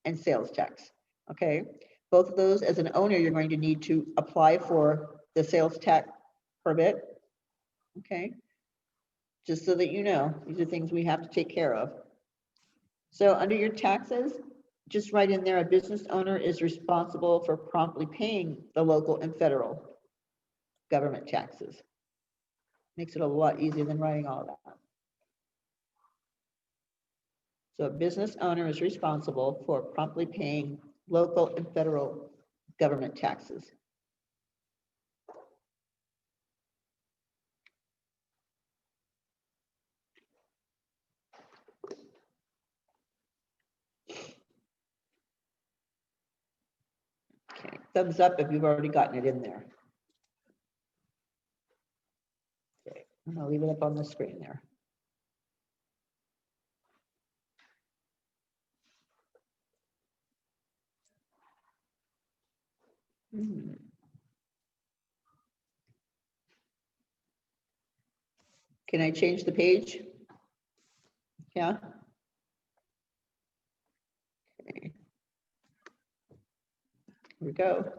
and sales tax, okay? Both of those, as an owner, you're going to need to apply for the sales tax permit, okay? Just so that you know, these are things we have to take care of. So under your taxes, just write in there, a business owner is responsible for promptly paying the local and federal government taxes. Makes it a lot easier than writing all of that. So a business owner is responsible for promptly paying local and federal government taxes. Okay, thumbs up if you've already gotten it in there. Okay, I'm gonna leave it up on the screen there. Can I change the page? Yeah. Okay. Here we go.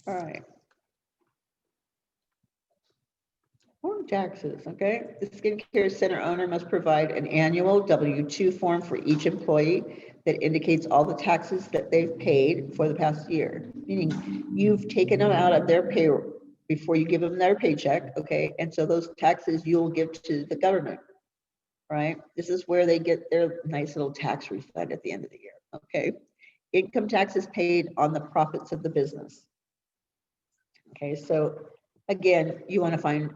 All right. Form taxes, okay? The skincare center owner must provide an annual W-2 form for each employee that indicates all the taxes that they've paid for the past year, meaning you've taken them out of their payroll before you give them their paycheck, okay? And so those taxes you'll give to the government, right? This is where they get their nice little tax refund at the end of the year, okay? Income tax is paid on the profits of the business. Okay, so again, you want to find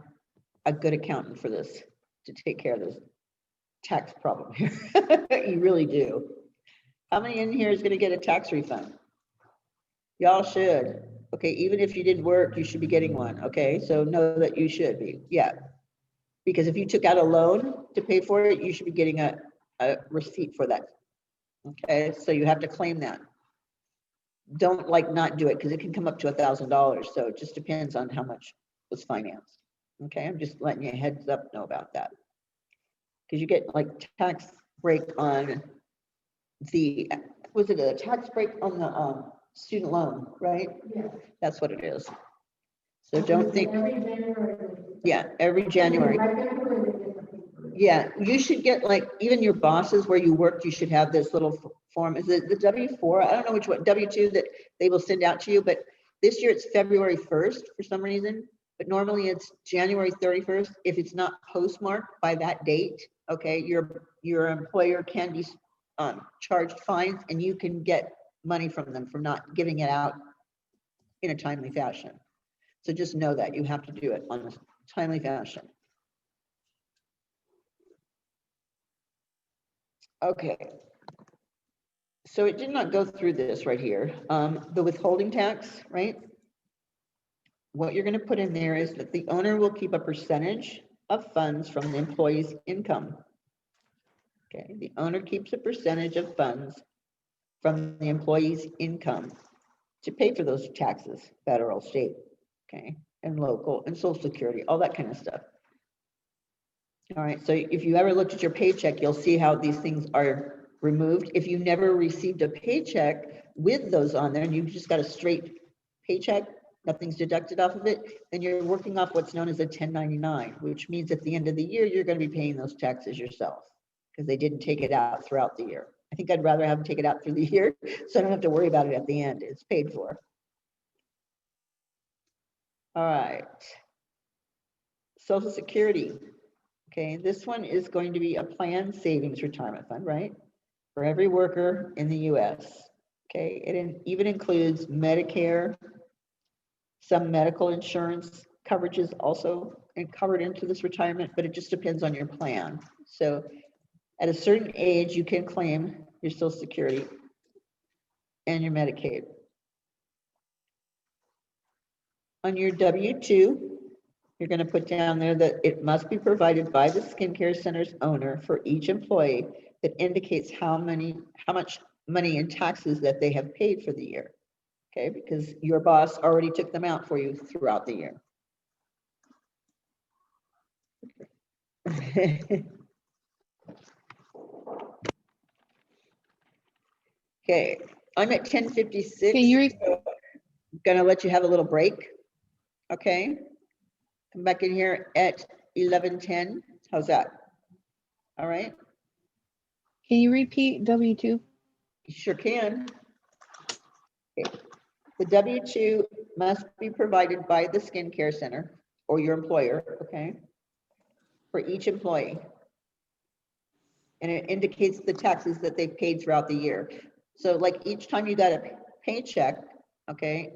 a good accountant for this to take care of this tax problem here. You really do. How many in here is going to get a tax refund? Y'all should. Okay, even if you didn't work, you should be getting one. Okay, so know that you should be. Yeah. Because if you took out a loan to pay for it, you should be getting a receipt for that. Okay, so you have to claim that. Don't like not do it because it can come up to $1,000. So it just depends on how much was financed. Okay, I'm just letting you heads up know about that. Because you get like tax break on the, was it a tax break on the student loan, right? Yeah. That's what it is. So don't think, Every January. yeah, every January. Right there, where they get the paper. Yeah, you should get like, even your bosses where you worked, you should have this little form. Is it the W-4? I don't know which one, W-2 that they will send out to you, but this year it's February 1st for some reason, but normally it's January 31st. If it's not postmarked by that date, okay, your employer can be charged fines and you can get money from them for not giving it out in a timely fashion. So just know that you have to do it on a timely fashion. Okay. So it did not go through this right here. The withholding tax, right? What you're going to put in there is that the owner will keep a percentage of funds from the employee's income. Okay, the owner keeps a percentage of funds from the employee's income to pay for those taxes, federal, state, okay, and local, and Social Security, all that kind of stuff. All right, so if you ever looked at your paycheck, you'll see how these things are removed. If you never received a paycheck with those on there and you just got a straight paycheck, nothing's deducted off of it, then you're working off what's known as a 1099, which means at the end of the year, you're going to be paying those taxes yourself because they didn't take it out throughout the year. I think I'd rather have them take it out through the year so I don't have to worry about it at the end. It's paid for. All right. Social Security. Okay, this one is going to be a planned savings retirement fund, right? For every worker in the US. Okay, it even includes Medicare, some medical insurance coverages also covered into this retirement, but it just depends on your plan. So at a certain age, you can claim your Social Security and your Medicaid. On your W-2, you're going to put down there that it must be provided by the skincare center's owner for each employee that indicates how much money in taxes that they have paid for the year. Okay, because your boss already took them out for you throughout the year. Okay, I'm at 10:56. Can you So I'm gonna let you have a little break. Okay, come back in here at 11:10. How's that? All right, can you repeat W-2? you sure can. Okay. The W-2 must be provided by the skincare center or your employer, okay, for each employee. And it indicates the taxes that they've paid throughout the year. So like each time you got a paycheck, okay,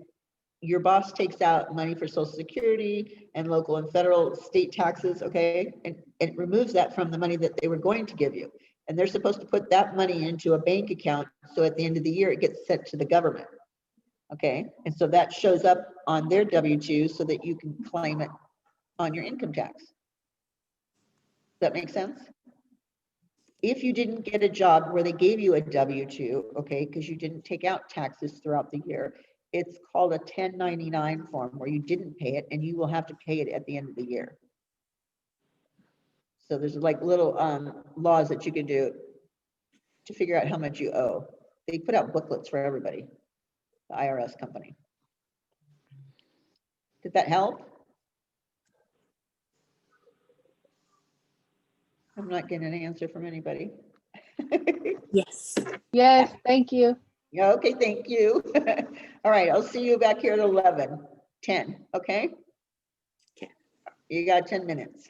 your boss takes out money for Social Security and local and federal state taxes, okay, and it removes that from the money that they were going to give you. And they're supposed to put that money into a bank account. So at the end of the year, it gets sent to the government. Okay, and so that shows up on their W-2 so that you can claim it on your income tax. Does that make sense? If you didn't get a job where they gave you a W-2, okay, because you didn't take out taxes throughout the year, it's called a 1099 form where you didn't pay it and you will have to pay it at the end of the year. So there's like little laws that you can do to figure out how much you owe. They put out booklets for everybody, the IRS company. Did that help? I'm not getting an answer from anybody. Yes. Yes, thank you. Yeah, okay, thank you. All right, I'll see you back here at 11:10, okay? Okay. You got 10 minutes.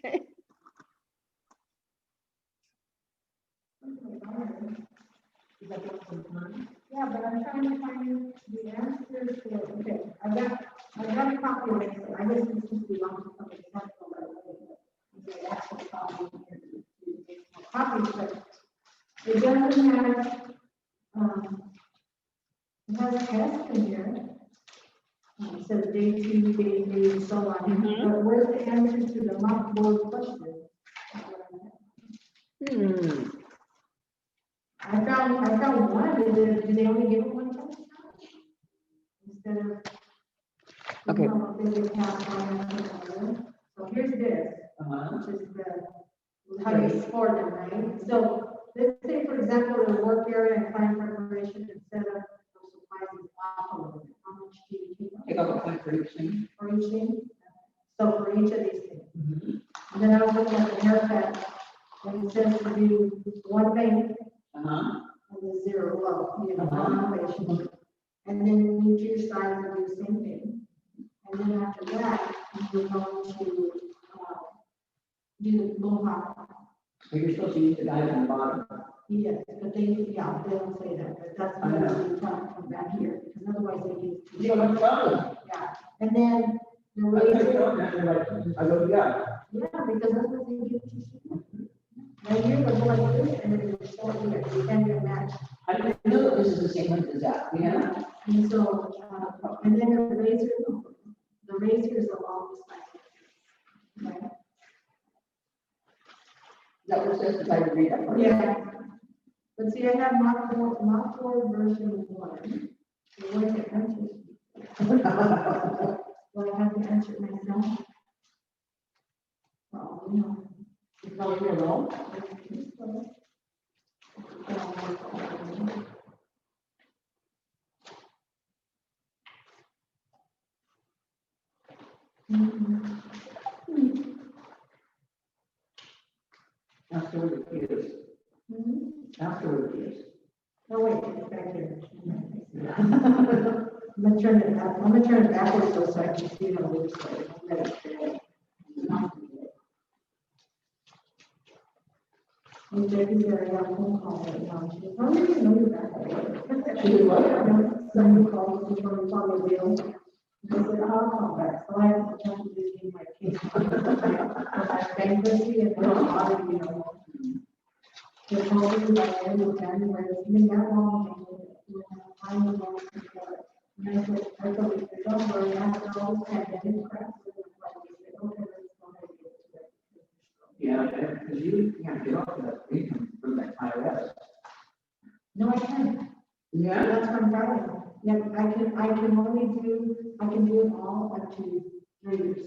Yeah, but I'm trying to find the answers to, okay, I got a copy of it, so I guess this just belongs to somebody else. The actual copy here to make more copies, but it doesn't have, it has tests in here. It says day 2, day 3, and so on, Mhm. but where's the answer to the mock board question? I found one, do they only give it one test? Instead of. Okay. They would have one after another. So here's this, which is the, how you score them, right? So let's say, for example, the work area and client preparation and setup of supplies is off a little bit. How much do you take? Take off a point for each thing. For each thing? So for each of these things. And then I was looking at the haircut, and it says to do one thing. And the 0, well, you know, elevation. And then each your side will do the same thing. And then after that, you're going to do the mohawk. But you're supposed to use the guide on the bottom. Yes, but they don't say that, but that's what we talk from back here, because otherwise they use. Yeah, no problem. Yeah, and then the I tell you razor. what, man, they're like, I go, yeah. Yeah, because that's what they give you. Right here, they go like this, and then it's short here, you can't even match. I didn't know that this is the same length as that, yeah? And so, and then the razor is along the side. Right? Is that what it says, because I didn't read that part? Yeah. But see, I have Mach 4 version 1. So where's the answer? Well, I have to answer it myself. Well, you know. It's not here at all? After the years. After the years. Oh, wait, it's back here. I'm gonna turn it back, I'm gonna turn it backwards so I can see how it looks like. And Jackie's very on phone call right now. She goes, "How do you know you're back there?" She was somebody called, she told me, "Tell me real." I said, "I'll call back." So I have to talk to this in my case. My bankruptcy and my audit, you know. They're probably by the end of January, it's been that long. And I said, don't worry, after all this pandemic crap. Yeah, because you can't get off of that income from that IRS. No, I can't. Yeah. That's what I'm telling. Yeah, I can do it all up to 3 years.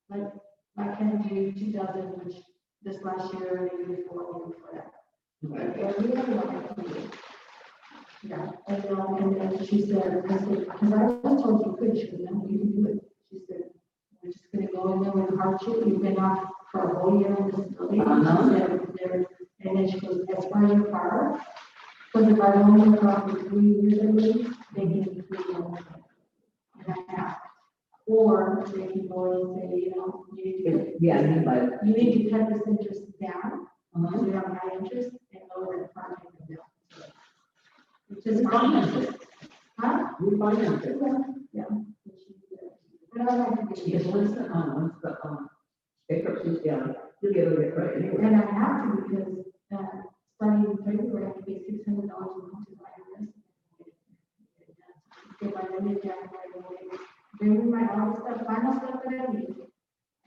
Like, I can do 2000, which this last year, and the year before that. Like, every other one I can do. Yeah, and then she said, I said, because I was told you could, she goes, no, you can do it. She said, we're just gonna go in there with hardship, you've been off for a whole year on disability. She said, and then she goes, as far as your car, because if I own your car for 3 years at least, they give me 3 months. And I have. Or they can go and say, you know, you need to cut this interest down, because we have high interest, and lower the car payment down. Which is fine. Huh? We finance it. Yeah. But I like to Yes, be. once the bankruptcy's down, you'll be able to get credit anyway. And I have to because, starting in February, I have to pay $600 a month to the IRS. If I don't get January, bring me my all the stuff, final stuff that I need.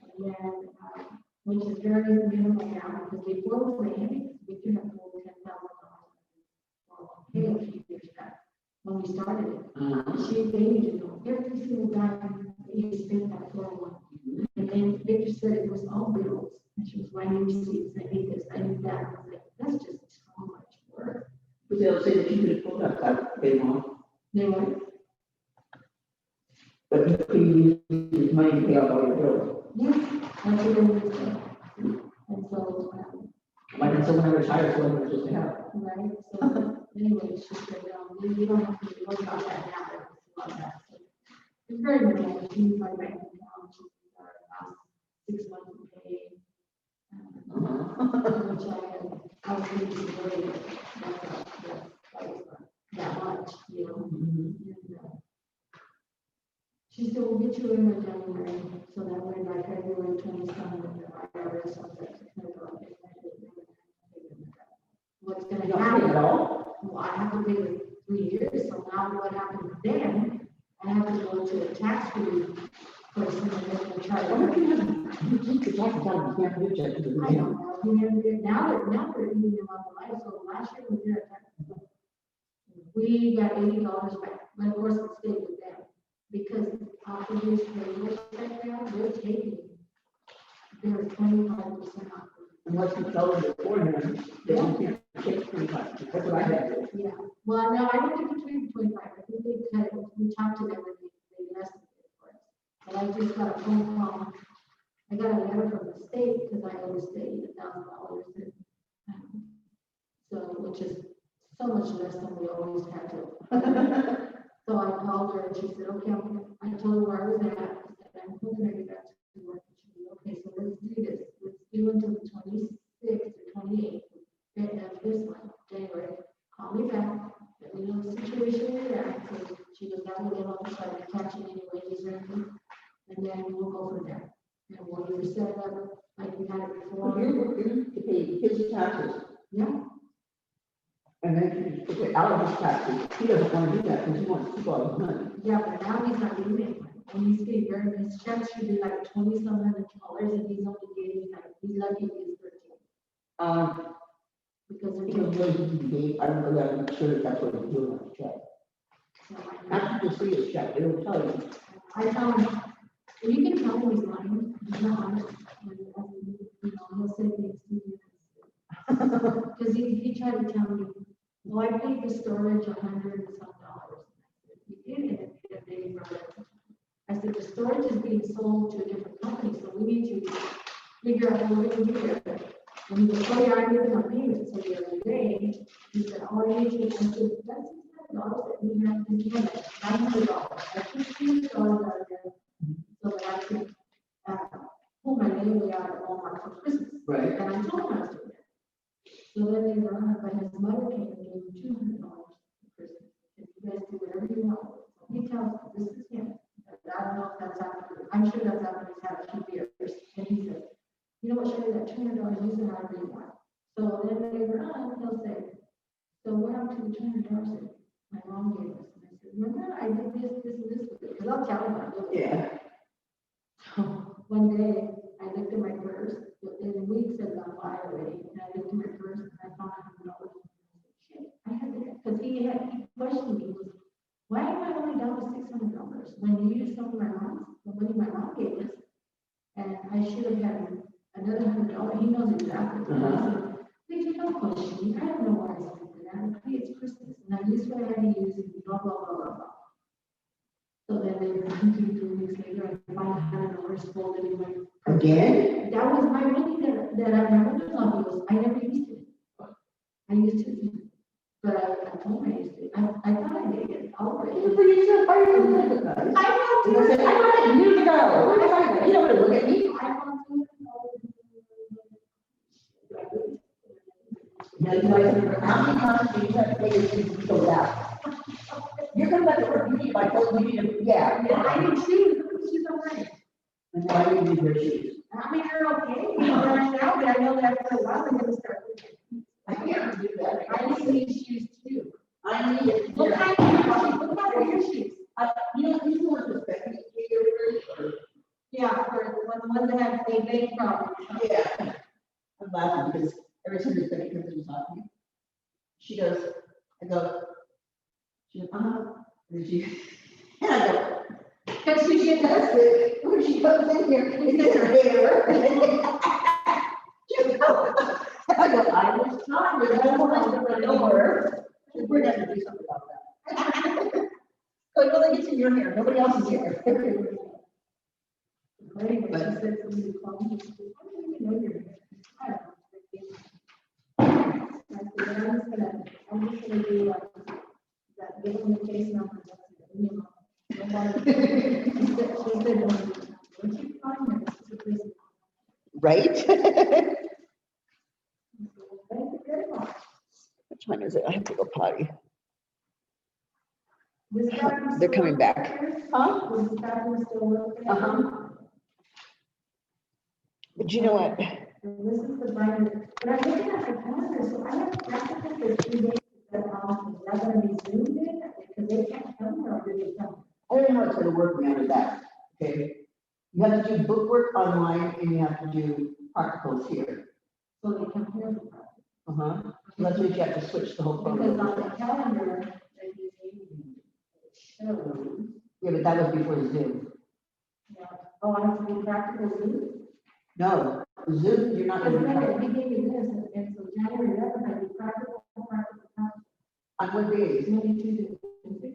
And then, which is very minimal now, because before it was raining, we could have pulled $10,000. Hey, a few years back, when we started it, they needed to know every single dime that you spent that 401. And then Victor said it was all bills, and she was writing receipts, I need this, I need that, and I was like, that's just so much work. Because they'll say that you could have pulled up, like, they won't. They were, But you can use this money to pay off all your bills. yeah, that's what they would say. And so, Like when someone retires, someone was supposed to have. right, so anyway, she said, you don't have to worry about that now, it's about that. So it's very minimal, she needs my bank account, she's last 6 months of pay. Which I was really worried that much, you know. And, she said, we'll get you in by January, so that way by February 27th, the IRS will get what's gonna You don't pay happen? at all? Well, I have to pay it 3 years, so now what happens then? I have to go to a tax relief person and then we'll try Why don't to. you keep the tax account, you can't do check to the I don't know, we never did, now they're eating them on the life, so last year we did a tax. We got $80 back, but of course it stayed with them, because after this, they're taking their 25% off. Unless you tell them beforehand that you can't take 25, that's what I had to do. Yeah, well, no, I don't think it's really 25, I think they cut it, we talked to them and they estimated for us. But I just got a phone call, I got a letter from the state, because I owe the state $1,000, so, which is so much less than we always had to. So I called her and she said, okay, I told her where I was at, I said, I'm hoping I get back to work. And she said, okay, so let's do this, let's do until the 26th or 28th, of this month, January, call me back, let me know the situation you're at, so she goes, that way they don't try to catch you any wages or anything, and then we'll go from there. And we'll either set it up like we had it before. You're to pay his taxes, Yeah, and then you put out of his taxes, he doesn't want to do that, because he wants to keep all his money. yeah, but now he's not doing it, and he's getting very, his checks should be like $2,700, and he's only getting like, he's lucky to get 13. Because they're Because taking. really, I don't know, I'm sure that that's what he's doing on the check. After you see his check, it'll tell you. I tell him, and you can tell him he's lying, he's not honest, and, you know, he'll say things to you. Because he tried to tell me, well, I paid the storage $100 and some. You did it, and they brought it. I said, the storage is being sold to a different company, so we need to figure out how we're gonna do that. And he goes, oh, yeah, I did my payment, so the other day, he said, oh, I need to, I said, that's $600 that we have to do, $900. I took $200 out of there, so that I could, pull my daily out at Walmart for Christmas. Right. And I told him I was doing that. So then they were on, but his mother came and gave him $200 for Christmas. If you guys do whatever you want. He tells me, this is him. But I don't know if that's after, I'm sure that's after he's had a few years. And he says, you know what, Sherry, that $200, use it however you want. So then they were on, he'll say, so what happened to the $200 that my mom gave us? And I said, remember, I did this, and this, because I'll tell him I did it. Yeah. So one day, I looked at my purse, and weeks had gone by already, and I looked at my purse, and I found $100. Shit, I had that, because he questioned me, was, why am I only down to $600 when you used some of my mom's, the money my mom gave us? And I should have had another $100. He knows exactly. I said, please don't question me. I don't know why I spent that. Hey, it's Christmas, and I used what I had to use, and blah, blah, blah, blah, blah. So then they were 2 weeks later, I finally had $100 folded in my. Again? That was my money that I remember on bills. I never used it. I used it, but I told him I used it. I thought I did it already. You said, why are you doing this, guys? I want And I said, I got it years ago. What are you talking about? You don't want to look at me. I want to. Now, you guys remember how many times do you have to pay your fees to go out? You're coming back to work, you need, I told you, you need to, yeah. Yeah, I did too. She's all right. And now you need your shoes. I mean, you're okay. You're right now, but I know that after a while, I'm gonna start. I can't do that. I just need shoes too. I need it. What kind of shoes? What kind of your shoes? You know, these ones are special. Yeah, for the ones that have a big problem. Yeah. I'm laughing because every time you're thinking of this talking, she goes, I go, she goes, and then she, and I go, Because she did that's that. it. When she comes in here, it's in her hair. She goes, I go, I was trying, but I don't want to run over. We're gonna do something about that. So it only gets in your hair, nobody else's hair. Right, but she said to me, "Call me." She said, "How do you know your hair?" I don't know. I said, I'm just gonna do like that, give them the case number. That's it, you know. Nobody- She said, "Don't you find her?" She said, "Please." Right? Thank you very much. What time is it? I have to go potty. This bathroom They're still coming working? back. Huh? Is this bathroom still working? But you know what? And this is the binder, but I'm looking at the calendar, so I have practical for 2 days, that, is that gonna be zoomed in? Because they can't come or do they come? I don't know how it's gonna work beyond that, okay? You have to do bookwork online and you have to do practicals here. So they come here. for practice. So that's what you have to switch the whole Because program. on the calendar, they shows, Yeah, but that was before Zoom. yeah, oh, I have to do practical Zoom? No, Zoom, you're not Because gonna do remember, he gave me this, and so January 11th, I do practical. on what days? Maybe Tuesday, Wednesday.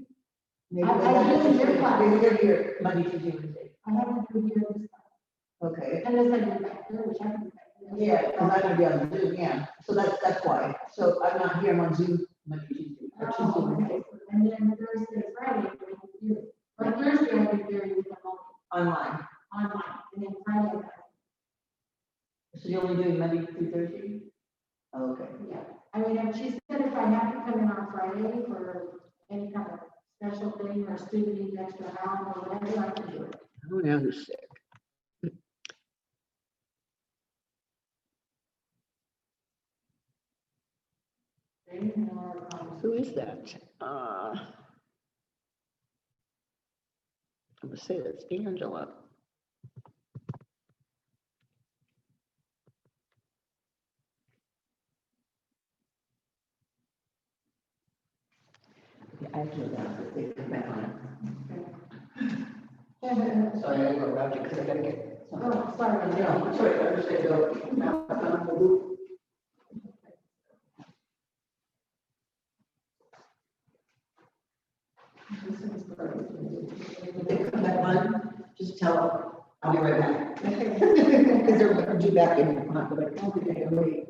Maybe I they're do in your class. maybe they're here Monday, Tuesday, Wednesday. I have to do here this time, Okay. unless I do back there, which I can do back there. Yeah, because I'm gonna be on Zoom, yeah. So that's why. So I'm not here, I'm on Zoom Monday, Tuesday, or Tuesday, Oh, Wednesday, okay. And then Thursday, Friday, we can do it. Like Thursday, I can do it with them all online. online, and then Friday, So you're only doing Monday through Thursday? Okay. yeah. I mean, and she said if I have to come in on Friday for any kind of special thing or student needs extra help or whatever, I can do it. Oh, now who's sick? Who is that? I'm gonna say that's Angela. Yeah, I have to go down, but they come back on. Sorry, I go around you because I gotta get. Oh, sorry. No, sorry, I'm just gonna go. If they come back on, just tell them, I'll be right back. Because they're due back in, I'm not gonna, okay, wait.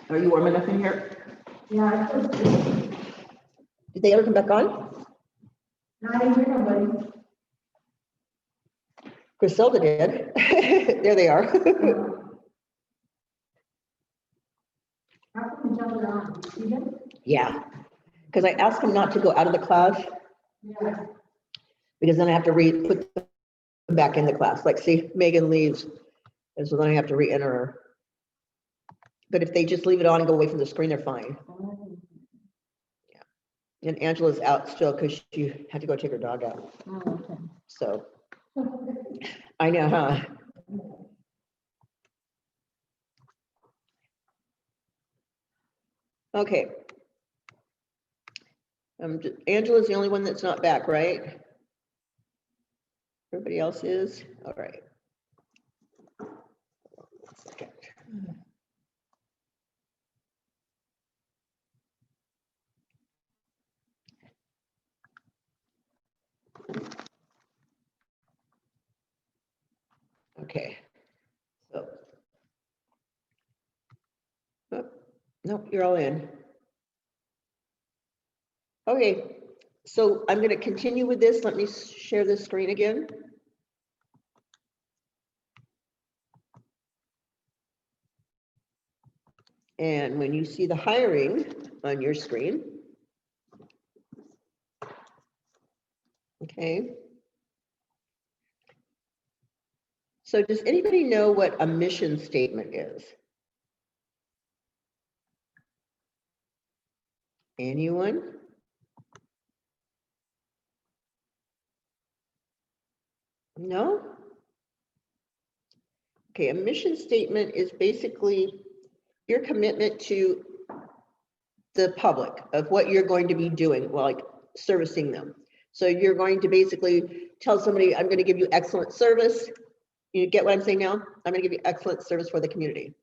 Are you warm enough in here? Yeah, I feel good. Did they ever come back on? Not even nobody. Griselda did. There they are. How come you jump around? You see them? Yeah, because I asked them not to go out of the class, Yeah. because then I have to put them back in the class. Like, see, Megan leaves, and so then I have to re-enter her. But if they just leave it on and go away from the screen, they're fine. And Angela's out still because she had to go take her dog out. Oh, okay. So, I know, huh? Okay. Angela's the only one that's not back, right? Everybody else is? All right. Second. Okay. So. Oh, nope, you're all in. Okay, so I'm going to continue with this. Let me share this screen again. And when you see the hiring on your screen, okay. So does anybody know what a mission statement is? Anyone? No? Okay, a mission statement is basically your commitment to the public of what you're going to be doing, like servicing them. So you're going to basically tell somebody, I'm going to give you excellent service. You get what I'm saying now? I'm going to give you excellent service for the community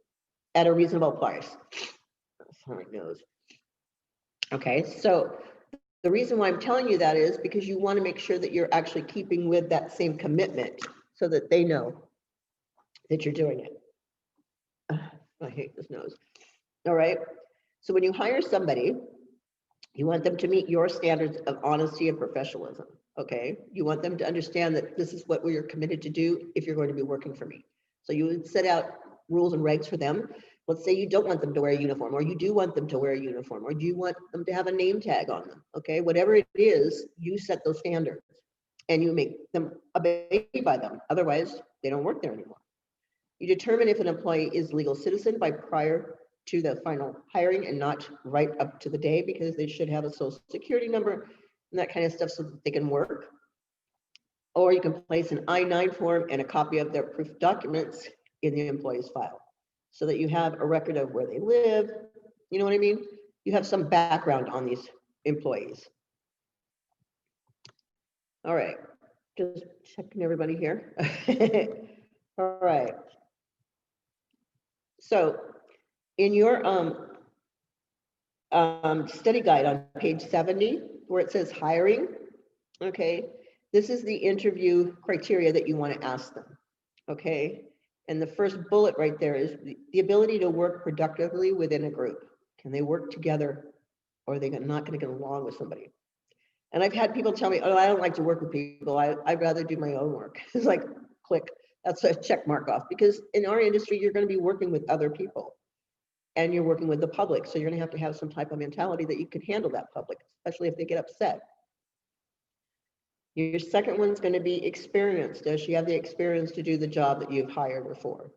at a reasonable price. That's how it goes. Okay, so the reason why I'm telling you that is because you want to make sure that you're actually keeping with that same commitment so that they know that you're doing it. I hate this nose. All right, so when you hire somebody, you want them to meet your standards of honesty and professionalism, okay? You want them to understand that this is what we're committed to do if you're going to be working for me. So you would set out rules and regs for them. Let's say you don't want them to wear a uniform, or you do want them to wear a uniform, or do you want them to have a name tag on them, okay? Whatever it is, you set those standards and you make them obey by them. Otherwise, they don't work there anymore. You determine if an employee is legal citizen by prior to the final hiring and not right up to the day, because they should have a social security number and that kind of stuff so that they can work. Or you can place an I-9 form and a copy of their proof of documents in the employee's file so that you have a record of where they live. You know what I mean? You have some background on these employees. All right, just checking everybody here. All right. So in your study guide on page 70, where it says hiring, okay, this is the interview criteria that you want to ask them, okay? And the first bullet right there is the ability to work productively within a group. Can they work together, or are they not going to get along with somebody? And I've had people tell me, oh, I don't like to work with people. I'd rather do my own work. It's like, click, that's a check mark off, because in our industry, you're going to be working with other people. And you're working with the public. So you're going to have some type of mentality that you can handle that public, especially if they get upset. Your second one's going to be experience. Does she have the experience to do the job that you've hired her for?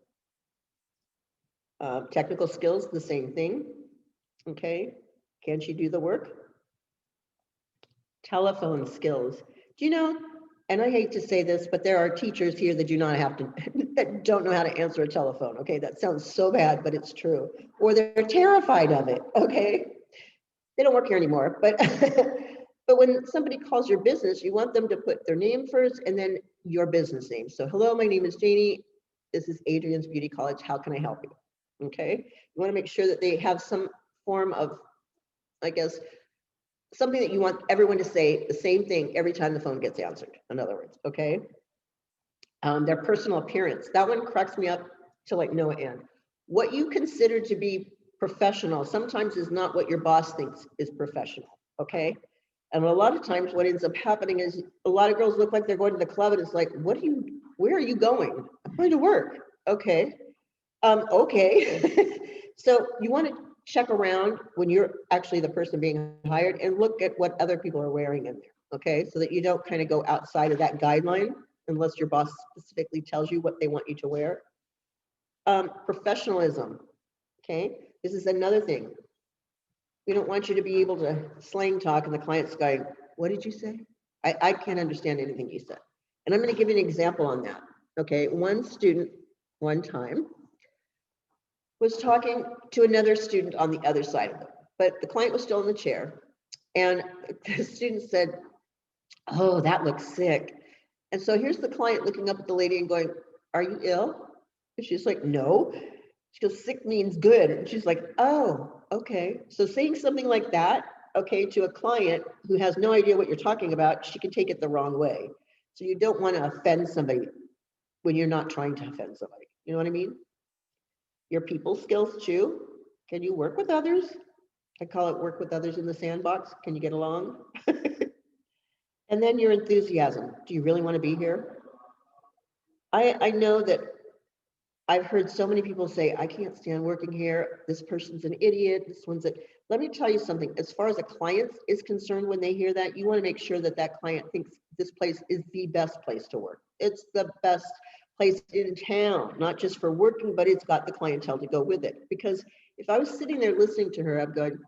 Technical skills, the same thing. Okay. Can she do the work? Telephone skills. Do you know, and I hate to say this, but there are teachers here that do not have to, that don't know how to answer a telephone. Okay, that sounds so bad, but it's true. Or they're terrified of it. Okay, they don't work here anymore, but But when somebody calls your business, you want them to put their name first and then your business name. So hello, my name is Janie. This is Adrian's Beauty College. How can I help you? Okay. You want to make sure that they have some form of, I guess, something that you want everyone to say the same thing every time the phone gets answered. In other words, okay. Their personal appearance. That one cracks me up to like no end. What you consider to be professional sometimes is not what your boss thinks is professional. Okay. And a lot of times what ends up happening is a lot of girls look like they're going to the club and it's like, where are you going? I'm going to work. Okay. Okay. So you want to check around when you're actually the person being hired and look at what other people are wearing in there. Okay. So that you don't kind of go outside of that guideline unless your boss specifically tells you what they want you to wear. Professionalism. Okay. This is another thing. We don't want you to be able to slang talk and the client's going, what did you say? I can't understand anything you said. And I'm going to give you an example on that. Okay, one student one time was talking to another student on the other side of them, but the client was still in the chair. And the student said, oh, that looks sick. And so here's the client looking up at the lady and going, are you ill? And she's like, no. She goes, sick means good. And she's like, oh, okay. So saying something like that, okay, to a client who has no idea what you're talking about, she can take it the wrong way. So you don't want to offend somebody when you're not trying to offend somebody. You know what I mean? Your people skills too. Can you work with others? I call it work with others in the sandbox. Can you get along? And then your enthusiasm. Do you really want to be here? I know that I've heard so many people say, I can't stand working here. This person's an idiot. This one's a, let me tell you something. As far as a client is concerned, when they hear that, you want to make sure that that client thinks this place is the best place to work. It's the best place in town, not just for working, but it's got the clientele to go with it. Because if I was sitting there listening to her, I'm going,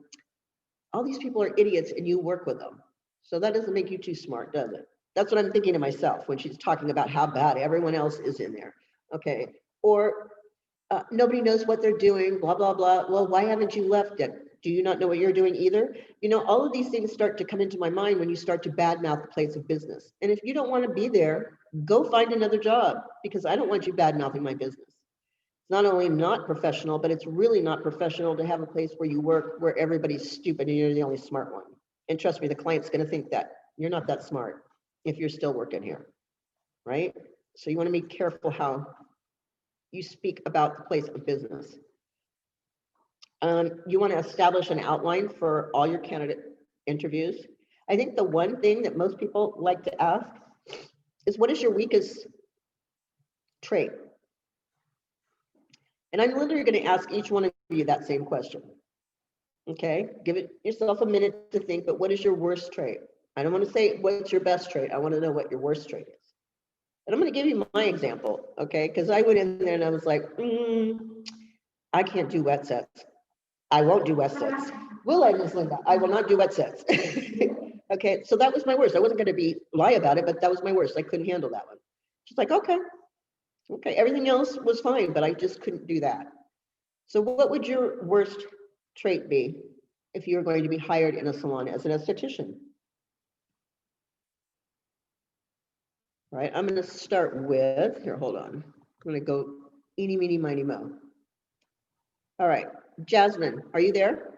all these people are idiots and you work with them. So that doesn't make you too smart, does it? That's what I'm thinking to myself when she's talking about how bad everyone else is in there. Okay. Or nobody knows what they're doing, blah, blah, blah. Well, why haven't you left yet? Do you not know what you're doing either? You know, all of these things start to come into my mind when you start to badmouth the place of business. And if you don't want to be there, go find another job, because I don't want you badmouthing my business. It's not only not professional, but it's really not professional to have a place where you work where everybody's stupid and you're the only smart one. And trust me, the client's going to think that you're not that smart if you're still working here, right? So you want to be careful how you speak about the place of business. You want to establish an outline for all your candidate interviews. I think the one thing that most people like to ask is, what is your weakest trait? And I'm literally going to ask each one of you that same question. Okay, give it yourself a minute to think, but what is your worst trait? I don't want to say what's your best trait. I want to know what your worst trait is. And I'm going to give you my example, okay? Because I went in there and I was like, I can't do wet sets. I won't do wet sets. Will I, Ms. Linda? I will not do wet sets. Okay, so that was my worst. I wasn't going to lie about it, but that was my worst. I couldn't handle that one. She's like, okay. Okay, everything else was fine, but I just couldn't do that. So what would your worst trait be if you were going to be hired in a salon as an esthetician? All right, I'm going to start with, here, hold on. I'm going to go eeny, meeny, miny, mo. All right, Jasmine, are you there?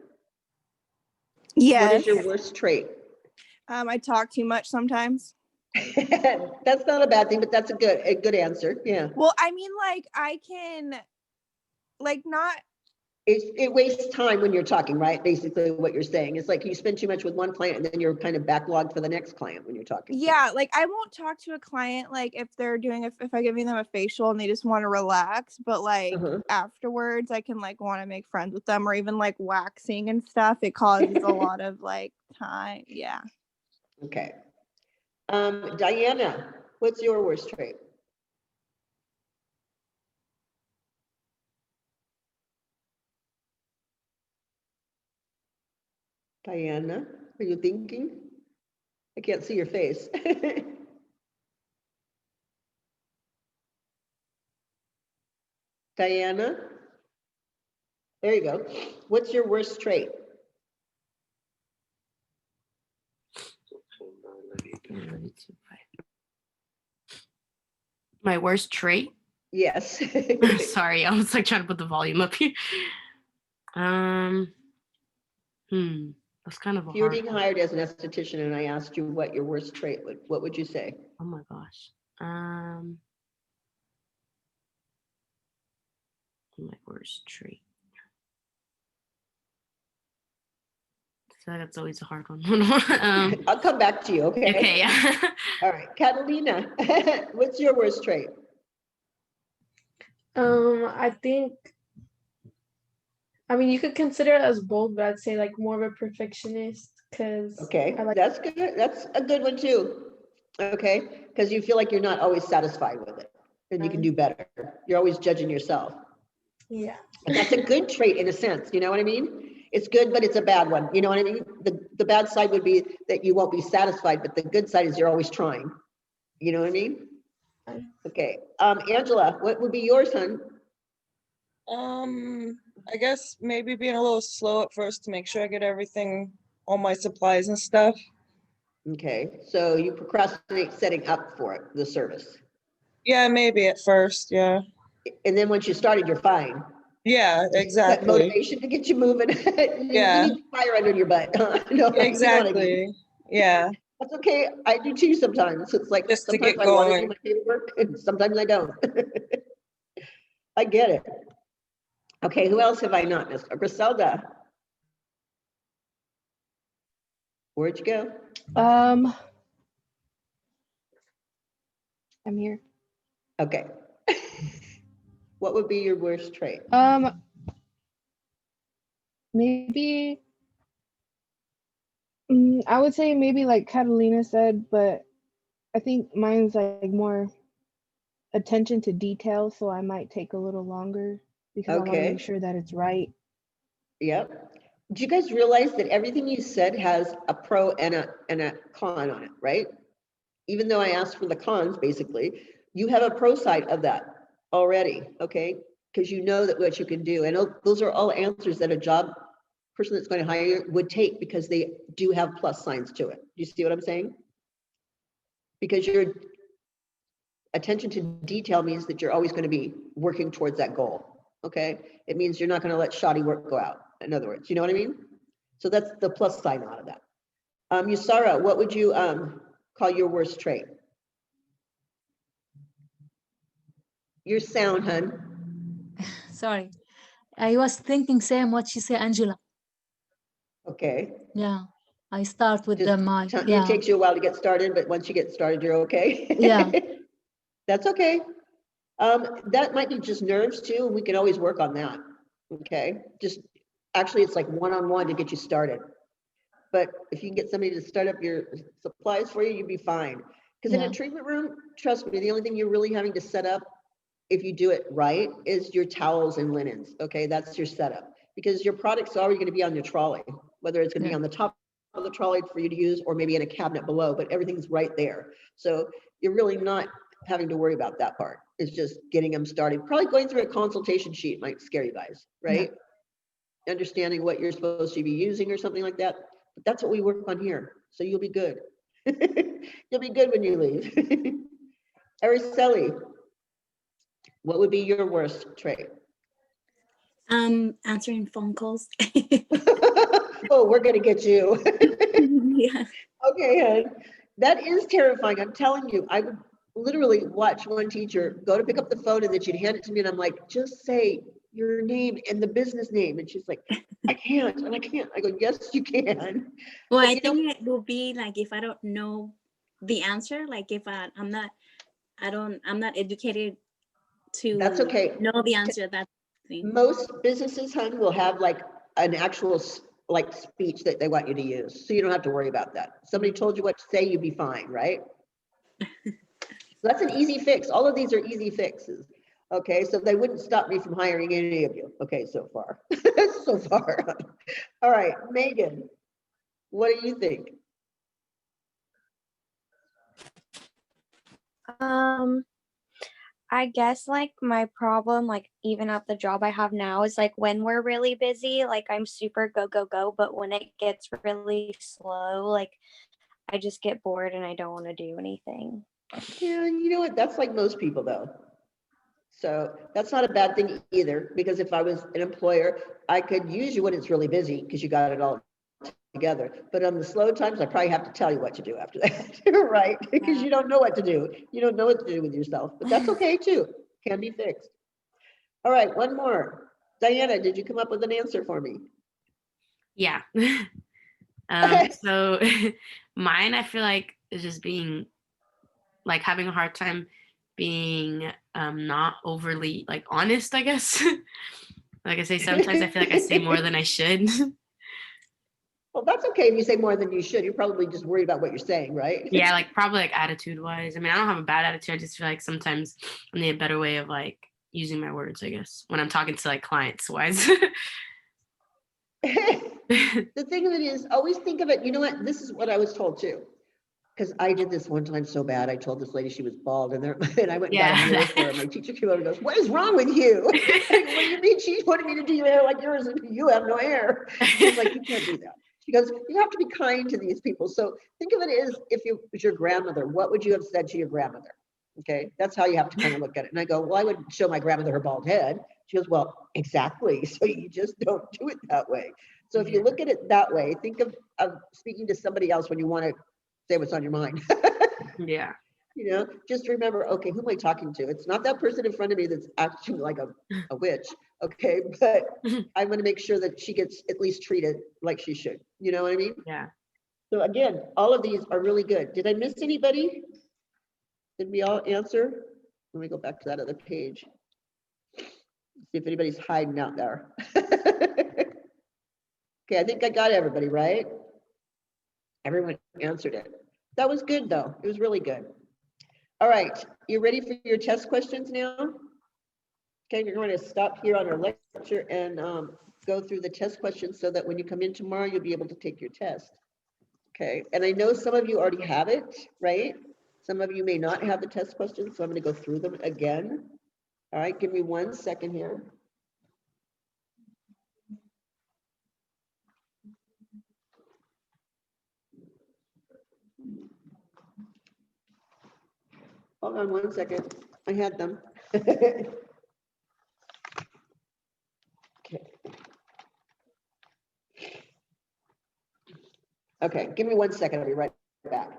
What Yes. is your worst trait? I talk too much sometimes. That's not a bad thing, but that's a good answer. Yeah. Well, I mean, like, I can, like, not. It wastes time when you're talking, right? Basically what you're saying is like you spend too much with one client and then you're kind of backlogged for the next client when you're talking. Yeah, like I won't talk to a client like if they're doing if I'm giving them a facial and they just want to relax, but like afterwards I can like want to make friends with them, or even like waxing and stuff. It causes a lot of like time. Yeah. Okay. Diana, what's your worst trait? Diana, are you thinking? I can't see your face. Diana, there you go. What's your worst trait? 2, 5. My worst trait? Yes. Sorry, I was like trying to put the volume up here. That's kind of a If you were hard being one. hired as an esthetician and I asked you what your worst trait would, what would you say? Oh my gosh. My worst trait. So that's always a hard one. I'll come back to you, okay? Okay, yeah. All right, Catalina, what's your worst trait? I think, I mean, you could consider it as both, but I'd say like more of a perfectionist because Okay, I like, that's good. That's a good one too. Okay, because you feel like you're not always satisfied with it and you can do better. You're always judging yourself. yeah. But that's a good trait in a sense, you know what I mean? It's good, but it's a bad one. You know what I mean? The bad side would be that you won't be satisfied, but the good side is you're always trying. You know what I mean? Okay, Angela, what would be yours, hon? I guess maybe being a little slow at first to make sure I get everything, all my supplies and stuff. Okay, so you procrastinate setting up for it, the service. Yeah, maybe at first, yeah. And then once you started, you're fine. Yeah, That exactly. motivation to get you moving. Yeah. You need fire under your butt. No, you know what I mean? Exactly. Yeah. That's okay. I do too sometimes. It's like Just to sometimes get I want to do going. my paperwork and sometimes I don't. I get it. Okay, who else have I not missed? Griselda. Where'd you go? I'm here. Okay. What would be your worst trait? Maybe I would say maybe like Catalina said, but I think mine's like more attention to detail, so I might take a little longer because I want to Okay. make sure that it's right. Yep. Do you guys realize that everything you said has a pro and a con on it, right? Even though I asked for the cons, basically, you have a pro side of that already, okay? Because you know that what you can do. And those are all answers that a job person that's going to hire you would take because they do have plus signs to it. You see what I'm saying? Because your attention to detail means that you're always going to be working towards that goal, okay? It means you're not going to let shoddy work go out, in other words, you know what I mean? So that's the plus sign out of that. Yusara, what would you call your worst trait? Your sound, hun. Sorry. I was thinking same what she said, Angela. Okay. Yeah. I start with Just the mic. it Yeah. takes you a while to get started, but once you get started, you're okay. Yeah. That's okay. That might be just nerves too, and we can always work on that. Okay. Just actually, it's like one-on-one to get you started. But if you can get somebody to start up your supplies for you, you'd be fine. Because in Yeah. a treatment room, trust me, the only thing you're really having to set up, if you do it right, is your towels and linens. Okay, that's your setup. Because your product's already going to be on your trolley, whether it's going to be Yeah. on the top of the trolley for you to use or maybe in a cabinet below, but everything's right there. So you're really not having to worry about that part. It's just getting them started. Probably going through a consultation sheet might scare you guys, right? Understanding what you're supposed to be using or something like that. But that's what we work on here. So you'll be good. You'll be good when you leave. Araceli, what would be your worst trait? Answering phone calls. Oh, we're gonna get you. Yeah. Okay, hon. That is terrifying. I'm telling you, I would literally watch one teacher go to pick up the phone and then she'd hand it to me and I'm like, just say your name and the business name. And she's like, I can't, and I can't. I go, yes, you can. Well, But I you know- think it will be like if I don't know the answer, like if I'm not educated to That's okay. know the answer. That's the thing. Most businesses, hun, will have like an actual like speech that they want you to use. So you don't have to worry about that. Somebody told you what to say, you'd be fine, right? So that's an easy fix. All of these are easy fixes. Okay, so they wouldn't stop me from hiring any of you. Okay, so far. So far. All right, Megan, what do you think? I guess like my problem, like even at the job I have now, is like when we're really busy, like I'm super go, go, go, but when it gets really slow, like I just get bored and I don't want to do anything. Yeah, you know what? That's like most people though. So that's not a bad thing either, because if I was an employer, I could use you when it's really busy because you got it all together. But on the slow times, I probably have to tell you what to do after that, right? Because you don't know what to do. You don't know what to do with yourself, but that's okay too. Can be fixed. All right, one more. Diana, did you come up with an answer for me? Yeah. So mine, I feel like, is just being like having a hard time being not overly like honest, I guess. Like I say, sometimes I feel like I say more than I should. Well, that's okay if you say more than you should. You're probably just worried about what you're saying, right? Yeah, like probably like attitude wise. I mean, I don't have a bad attitude. I just feel like sometimes I need a better way of like using my words, I guess, when I'm talking to like clients wise. The thing of it is, always think of it, you know what, this is what I was told too. Because I did this one time so bad. I told this lady she was bald, and I went and got a mirror for her. My teacher came over and goes, "What is wrong with you?" I go, "What do you mean? She wanted me to do your hair like yours, and you have no hair." She's like, "You can't do that." She goes, "You have to be kind to these people." So think of it as if you was your grandmother. What would you have said to your grandmother? Okay, that's how you have to kind of look at it. And I go, "Well, I would show my grandmother her bald head." She goes, "Well, exactly. So you just don't do it that way." So if you look at it that way, think of speaking to somebody else when you want to say what's on your mind. Yeah. You know, just remember, okay, who am I talking to? It's not that person in front of me that's acting like a witch, okay? But I'm going to make sure that she gets at least treated like she should. You know what I mean? Yeah. So again, all of these are really good. Did I miss anybody? Did we all answer? Let me go back to that other page. See if anybody's hiding out there. Okay, I think I got everybody, right? Everyone answered it. That was good though. It was really good. All right, you ready for your test questions now? Okay, you're going to stop here on our lecture and go through the test questions so that when you come in tomorrow, you'll be able to take your test. Okay, and I know some of you already have it, right? Some of you may not have the test questions, so I'm going to go through them again. All right, give me 1 second here. Hold on 1 second. I had them. Okay. Okay, give me 1 second. I'll be right back.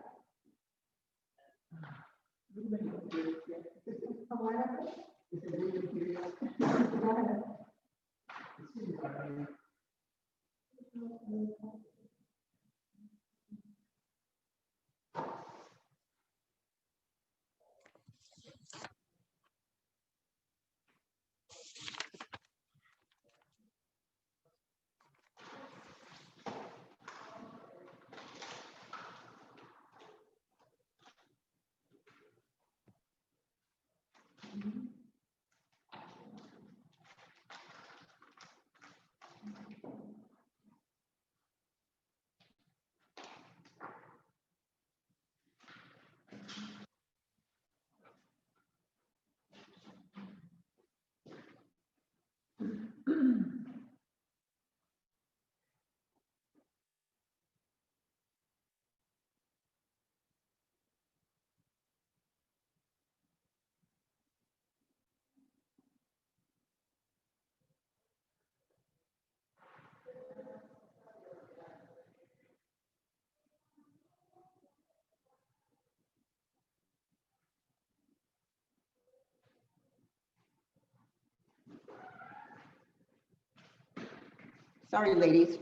Sorry, ladies.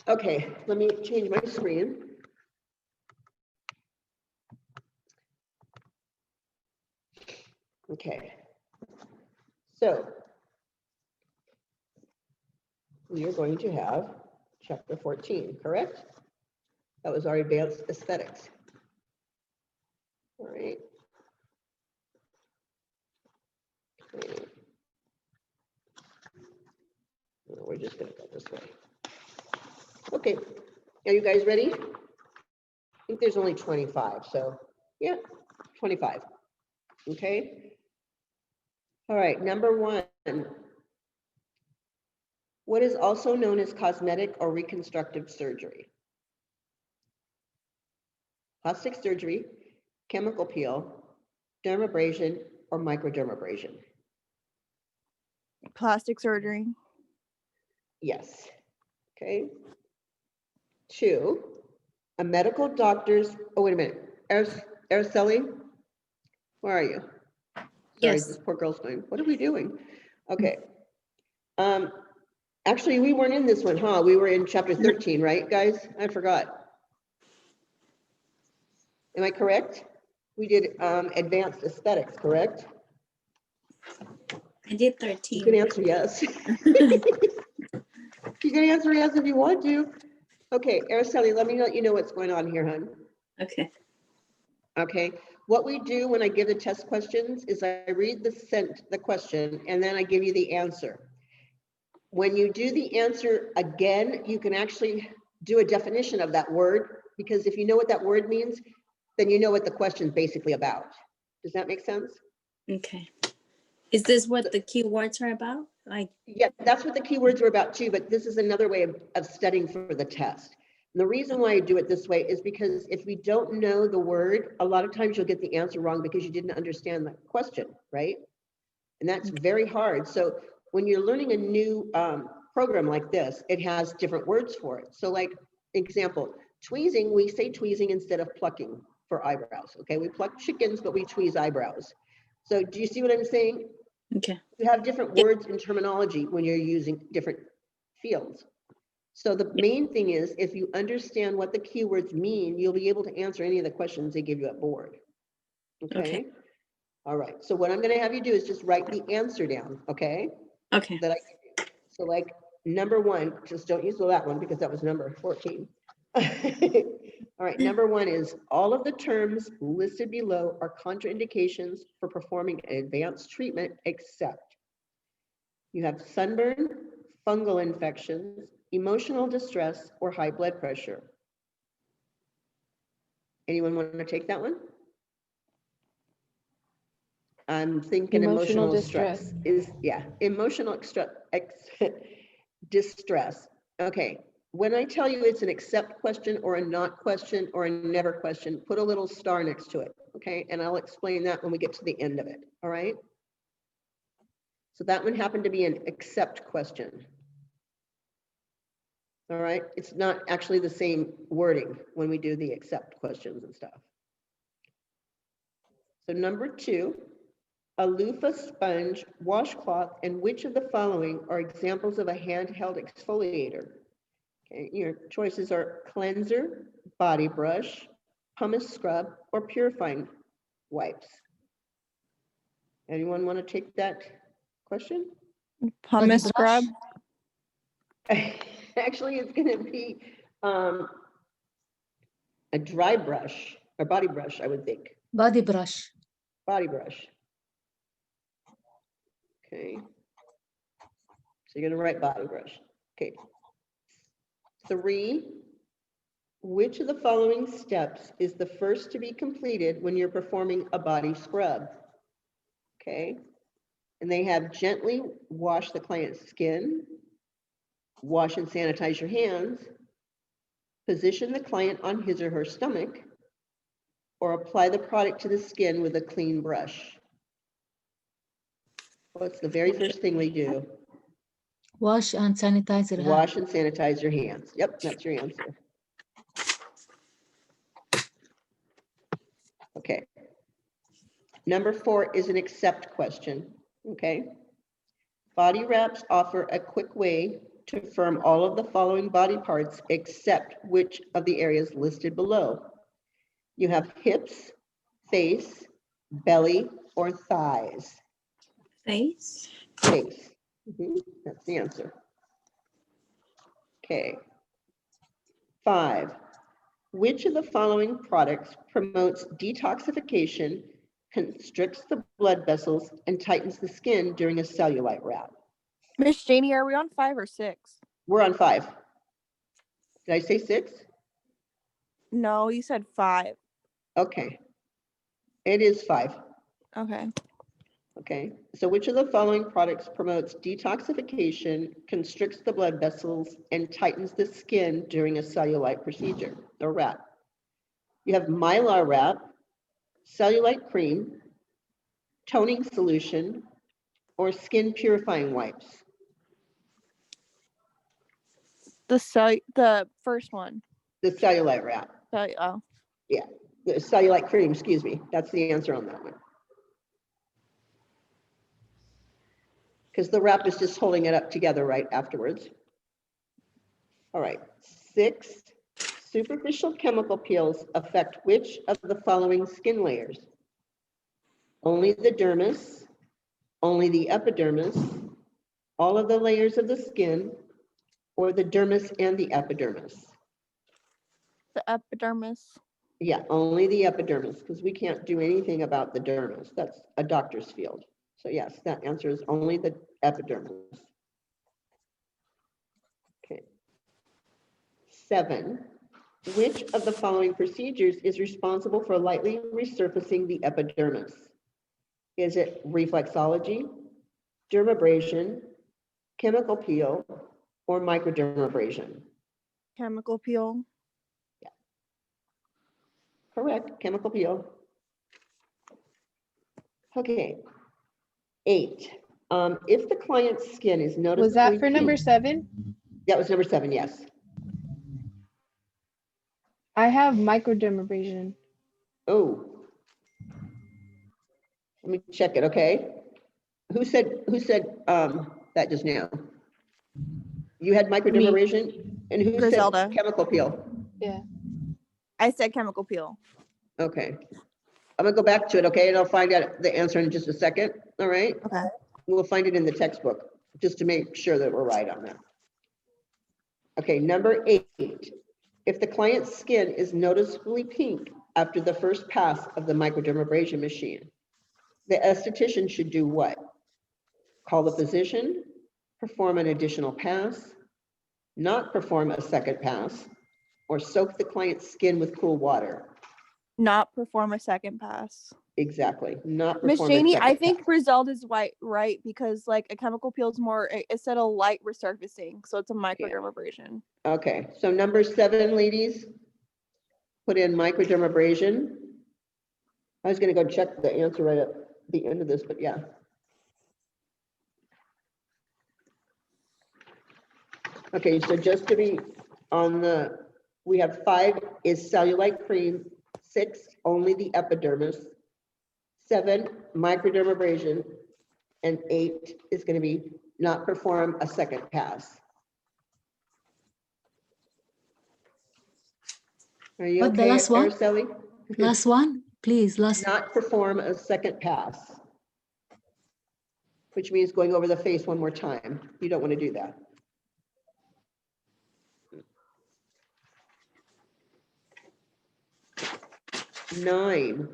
Okay, let me change my screen. Okay. So we are going to have chapter 14, correct? That was our advanced aesthetics. All right. Okay. We're just going to go this way. Okay, are you guys ready? I think there's only 25, so yeah, 25. Okay. All right, number 1. What is also known as cosmetic or reconstructive surgery? plastic surgery, chemical peel, dermabrasion, or microdermabrasion? Plastic surgery. Yes. Okay. 2, a medical doctor's, oh, wait a minute. Araceli, where are you? Sorry, Yes. this poor girl's going, what are we doing? Okay. Actually, we weren't in this one, huh? We were in chapter 13, right, guys? I forgot. Am I correct? We did advanced aesthetics, correct? I did You 13. can answer yes. You can answer yes if you want to. Okay, Araceli, let me let you know what's going on here, hon. Okay. Okay, what we do when I give the test questions is I read the question and then I give you the answer. When you do the answer again, you can actually do a definition of that word, because if you know what that word means, then you know what the question is basically about. Does that make sense? Okay. Is this what the keywords are about? Like, Yeah, that's what the keywords are about too, but this is another way of studying for the test. And the reason why I do it this way is because if we don't know the word, a lot of times you'll get the answer wrong because you didn't understand the question, right? And that's very hard. So when you're learning a new program like this, it has different words for it. So like example, tweezing, we say tweezing instead of plucking for eyebrows. Okay, we pluck chickens, but we tweeze eyebrows. So do you see what I'm saying? okay. You have different words and terminology when you're using different fields. So the main thing is, if you understand what the keywords mean, you'll be able to answer any of the questions they give you at board. Okay? All right. So what I'm going to have you do is just write the answer down, okay? Okay. That I give you. So like number 1, just don't use that one because that was number 14. All right, number 1 is all of the terms listed below are contraindications for performing an advanced treatment except you have sunburn, fungal infections, emotional distress, or high blood pressure. Anyone want to take that one? I'm thinking emotional stress is, yeah, emotional distress. Okay, when I tell you it's an accept question or a not question or a never question, put a little star next to it, okay? And I'll explain that when we get to the end of it, all right? So that one happened to be an accept question. All right, it's not actually the same wording when we do the accept questions and stuff. So number 2, a loofah, sponge, washcloth, and which of the following are examples of a handheld exfoliator? Okay, your choices are cleanser, body brush, pumice scrub, or purifying wipes. Anyone want to take that question? Pumice scrub. Actually, it's going to be a dry brush or body brush, I would think. Body brush. Body brush. Okay. So you're going to write body brush. Okay. 3, which of the following steps is the first to be completed when you're performing a body scrub? Okay. And they have gently wash the client's skin, wash and sanitize your hands, position the client on his or her stomach, or apply the product to the skin with a clean brush. What's the very first thing we do? Wash and sanitize your hands. Wash and sanitize your hands. Yep, that's your answer. Okay. Number 4 is an accept question. Okay. Body wraps offer a quick way to firm all of the following body parts except which of the areas listed below. You have hips, face, belly, or thighs. Face. Face. That's the answer. Okay. 5. Which of the following products promotes detoxification, constricts the blood vessels, and tightens the skin during a cellulite wrap? Miss Jamie, are we on 5 or 6? We're on 5. Did I say 6? No, you said 5. Okay. It is 5. Okay. Okay. So which of the following products promotes detoxification, constricts the blood vessels, and tightens the skin during a cellulite procedure or wrap? You have Mylar wrap, cellulite cream, toning solution, or skin purifying wipes. The first one. The cellulite wrap. Oh. Yeah, the cellulite cream, excuse me. That's the answer on that one. Because the wrap is just holding it up together right afterwards. All right, 6, superficial chemical peels affect which of the following skin layers? Only the dermis, only the epidermis, all of the layers of the skin, or the dermis and the epidermis? The epidermis. Yeah, only the epidermis, because we can't do anything about the dermis. That's a doctor's field. So yes, that answer is only the epidermis. Okay. 7, which of the following procedures is responsible for lightly resurfacing the epidermis? Is it reflexology, dermabrasion, chemical peel, or microdermabrasion? Chemical peel. Correct, chemical peel. Okay. 8, if the client's skin is noticeably Was that for number pink- 7? That was number 7, yes. I have microdermabrasion. Oh. Let me check it, okay? Who said that just now? You had microdermabrasion? And who Griselda. said chemical peel? Yeah. I said chemical peel. Okay. I'm gonna go back to it, okay? And I'll find out the answer in just a second, all right? Okay. We'll find it in the textbook, just to make sure that we're right on that. Okay, number 8. If the client's skin is noticeably pink after the first pass of the microdermabrasion machine, the esthetician should do what? Call the physician, perform an additional pass, not perform a second pass, or soak the client's skin with cool water. Not perform a second pass. Exactly, not Miss perform a Janie, second I think pass. Griselda's right because like a chemical peel is more, it said a light resurfacing, so it's a microdermabrasion. Okay, so number 7, ladies, put in microdermabrasion. I was gonna go check the answer right at the end of this, but yeah. Okay, so just to be on the, we have 5 is cellulite cream, 6, only the epidermis, 7, microdermabrasion, and 8 is gonna be not perform a second pass. Are you What, the okay, last one? Araceli? Last one, please, last. Not perform a second pass, which means going over the face one more time. You don't want to do that. Nine,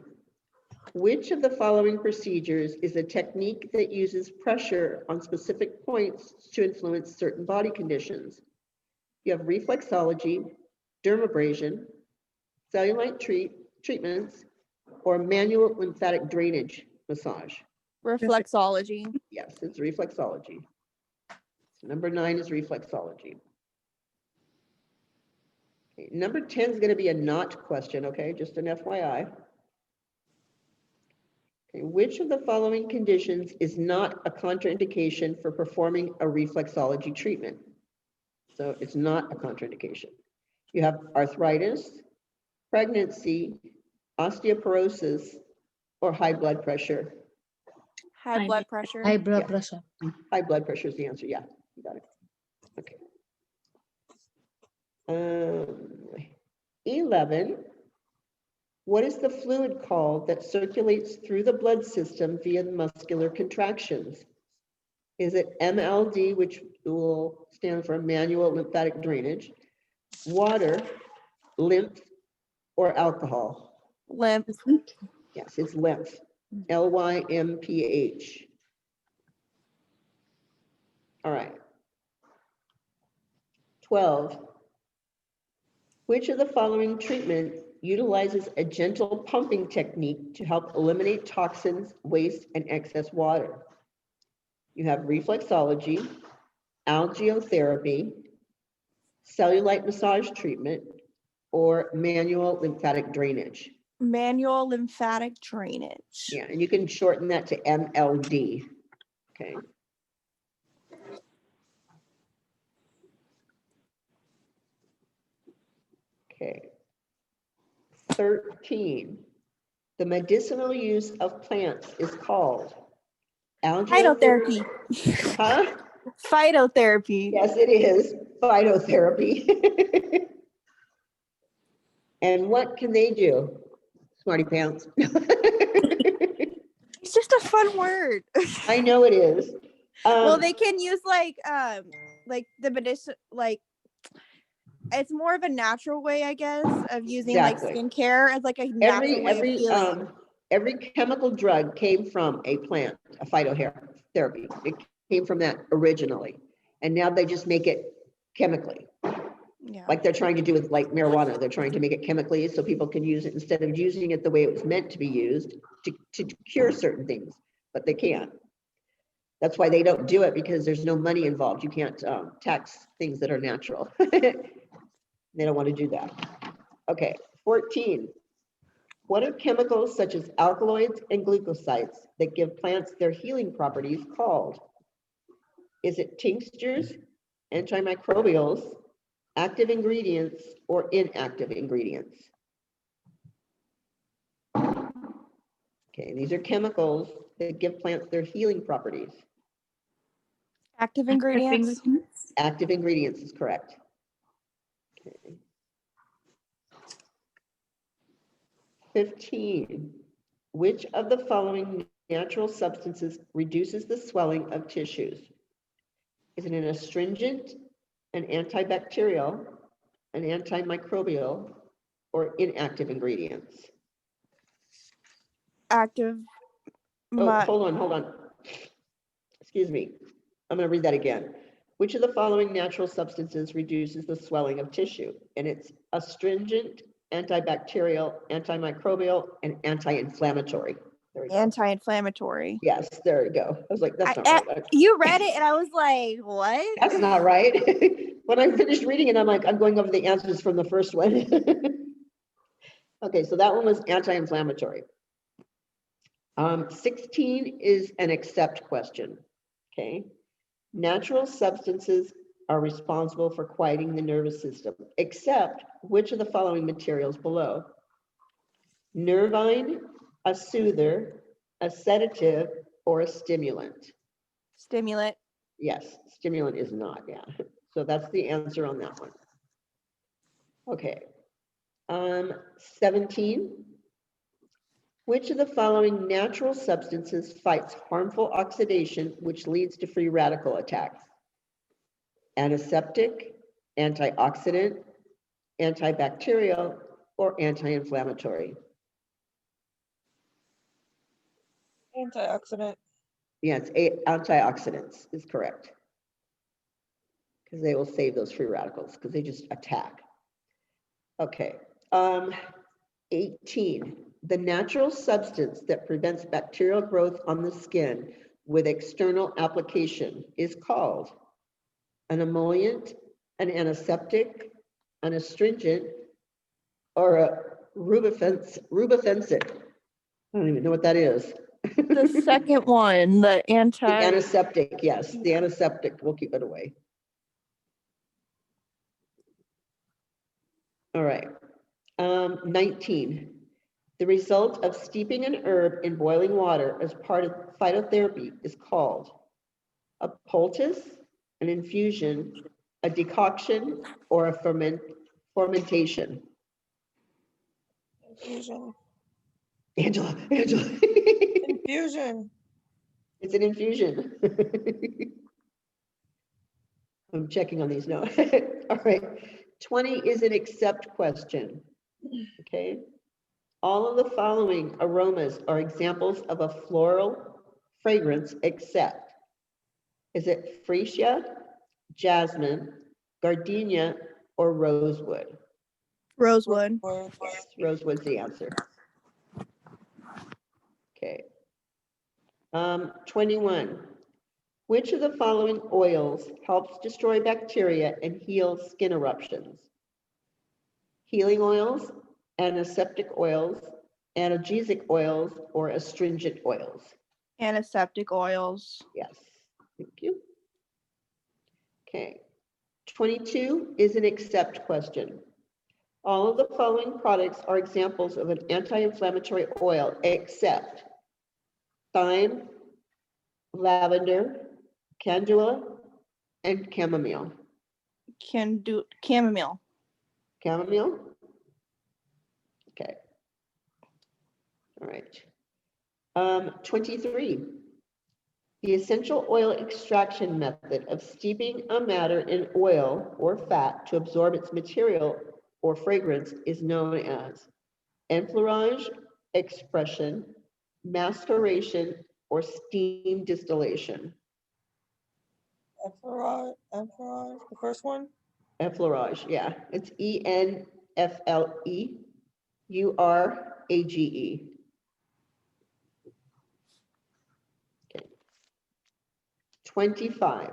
which of the following procedures is a technique that uses pressure on specific points to influence certain body conditions? You have reflexology, dermabrasion, cellulite treatments, or manual lymphatic drainage massage. Reflexology. Yes, it's reflexology. Number 9 is reflexology. Okay, number 10 is going to be a not question, okay? Just an FYI. Okay, which of the following conditions is not a contraindication for performing a reflexology treatment? So it's not a contraindication. You have arthritis, pregnancy, osteoporosis, or high blood pressure. High blood pressure. High blood Yeah. pressure. High blood pressure is the answer. Yeah, you got it. Okay. 11. What is the fluid called that circulates through the blood system via muscular contractions? Is it MLD, which will stand for manual lymphatic drainage, water, lymph, or alcohol? Lymph. Yes, it's lymph. LYMPH. All right. 12. Which of the following treatment utilizes a gentle pumping technique to help eliminate toxins, waste, and excess water? You have reflexology, algiotherapy, cellulite massage treatment, or manual lymphatic drainage? Manual lymphatic drainage. Yeah, and you can shorten that to MLD. Okay. Okay. 13. The medicinal use of plants is called Phytotherapy. Huh? Phytotherapy. Yes, it is phytotherapy. And what can they do? Smarty pants. It's just a fun word. I know it is. Well, they can use like the medicine, like it's more of a natural way, I guess, of using Exactly. like skincare as like a natural way of healing. Every chemical drug came from a plant, a phytotherapy. It came from that originally. And now they just make it chemically. Yeah. Like they're trying to do with like marijuana. They're trying to make it chemically so people can use it instead of using it the way it was meant to be used to cure certain things, but they can't. That's why they don't do it, because there's no money involved. You can't tax things that are natural. They don't want to do that. Okay, 14. What are chemicals such as alkaloids and glucosides that give plants their healing properties called? Is it tinctures, antimicrobials, active ingredients, or inactive ingredients? Okay, these are chemicals that give plants their healing properties. Active ingredients. Active ingredients is correct. Okay. 15. Which of the following natural substances reduces the swelling of tissues? Is it an astringent, an antibacterial, an antimicrobial, or inactive ingredients? Active. Oh, hold on. Excuse me. I'm going to read that again. Which of the following natural substances reduces the swelling of tissue? And it's astringent, antibacterial, antimicrobial, and anti-inflammatory. Anti-inflammatory. Yes, there you go. I was like, that's not right. You read it and I was like, what? That's not right. When I finished reading it, I'm like, I'm going over the answers from the first one. Okay, so that one was anti-inflammatory. 16 is an accept question. Okay. Natural substances are responsible for quieting the nervous system, except which of the following materials below? Nervine, a soother, a sedative, or a stimulant? Stimulant. Yes, stimulant is not, yeah. So that's the answer on that one. Okay. 17. Which of the following natural substances fights harmful oxidation, which leads to free radical attacks? Antiseptic, antioxidant, antibacterial, or anti-inflammatory? Antioxidant. Yes, antioxidants is correct. Because they will save those free radicals, because they just attack. Okay. 18. The natural substance that prevents bacterial growth on the skin with external application is called an emollient, an antiseptic, an astringent, or a rubefensine. I don't even know what that is. The second one, the The antiseptic, yes, the antiseptic, we'll keep it away. All right. 19. The result of steeping an herb in boiling water as part of phytotherapy is called a poultice, an infusion, a decoction, or a fermentation. Infusion. Angela. Infusion. It's an infusion. I'm checking on these now. All right. 20 is an accept question. Okay. All of the following aromas are examples of a floral fragrance except. Is it freesia, jasmine, gardenia, or rosewood? Rosewood. Yes, rosewood's the answer. Okay. 21. Which of the following oils helps destroy bacteria and heal skin eruptions? healing oils, antiseptic oils, analgesic oils, or astringent oils? Antiseptic oils. Yes, thank you. Okay. 22 is an accept question. All of the following products are examples of an anti-inflammatory oil except thyme, lavender, calendula, and chamomile. Can do chamomile. Chamomile? Okay. All right. 23. The essential oil extraction method of steeping a matter in oil or fat to absorb its material or fragrance is known as enfleurage, expression, maceration, or steam distillation. Enfleurage, the first one? Enfleurage, yeah. It's Enfleurage. 25.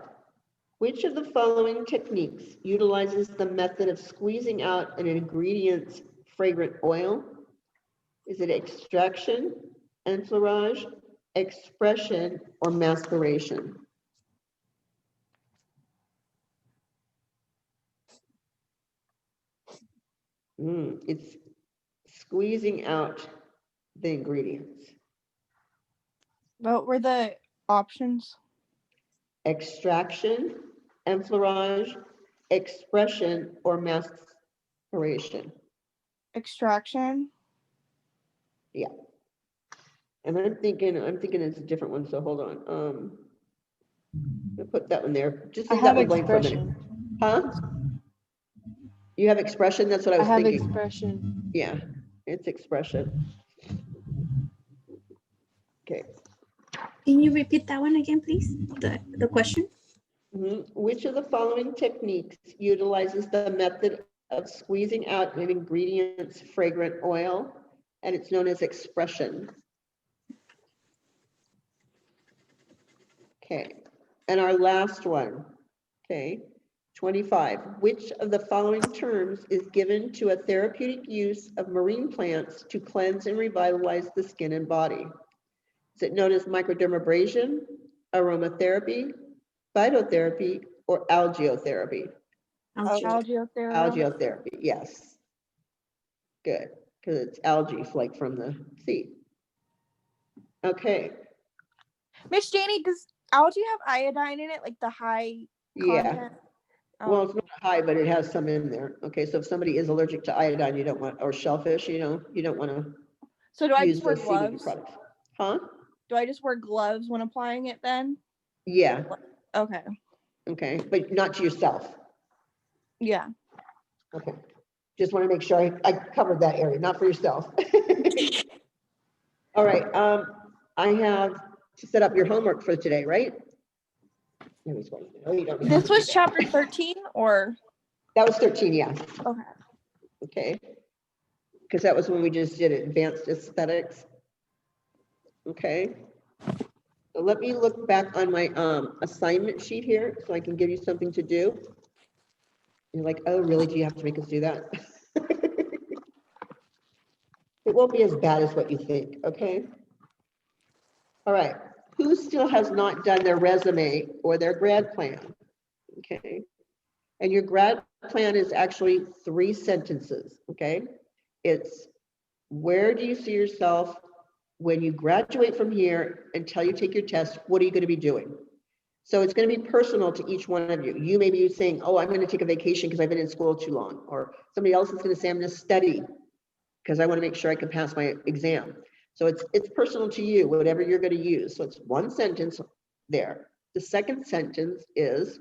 Which of the following techniques utilizes the method of squeezing out an ingredient's fragrant oil? Is it extraction, enfleurage, expression, or maceration? It's squeezing out the ingredients. What were the options? Extraction, enfleurage, expression, or maceration. Extraction. Yeah. And I'm thinking it's a different one, so hold on. I'll put that one there. Just I leave that have one blank for a minute. expression. Huh? You have expression? That's what I I was have thinking. expression. Yeah, it's expression. Okay. Can you repeat that one again, please? The question? Which of the following techniques utilizes the method of squeezing out an ingredient's fragrant oil, and it's known as expression? Okay, and our last one, okay, 25. Which of the following terms is given to a therapeutic use of marine plants to cleanse and revitalize the skin and body? Is it known as microdermabrasion, aromatherapy, phytotherapy, or algiotherapy? Algiotherapy. Algiotherapy, yes. Good, because it's algae like from the sea. Okay, Miss Janie, does algae have iodine in it, like the high yeah. content? Well, it's not high, but it has some in there. Okay, so if somebody is allergic to iodine, you don't want, or shellfish, you don't want to So do I use just wear those seafood gloves? products. Huh? Do I just wear gloves when applying it then? Yeah, Okay. okay, but not to yourself. Yeah. Okay, just want to make sure I covered that area, not for yourself. All right, I have to set up your homework for today, right? No, you don't. This was chapter 13 or? That was 13, yeah. Okay. Okay. Because that was when we just did it, advanced aesthetics. Okay. So let me look back on my assignment sheet here so I can give you something to do. You're like, oh, really? Do you have to make us do that? It won't be as bad as what you think, okay? All right. Who still has not done their resume or their grad plan? Okay. And your grad plan is actually 3 sentences, okay? It's where do you see yourself when you graduate from here until you take your test? What are you going to be doing? So it's going to be personal to each one of you. You may be saying, oh, I'm going to take a vacation because I've been in school too long. Or somebody else is going to say, I'm going to study because I want to make sure I can pass my exam. So it's personal to you, whatever you're going to use. So it's 1 sentence there. The second sentence is,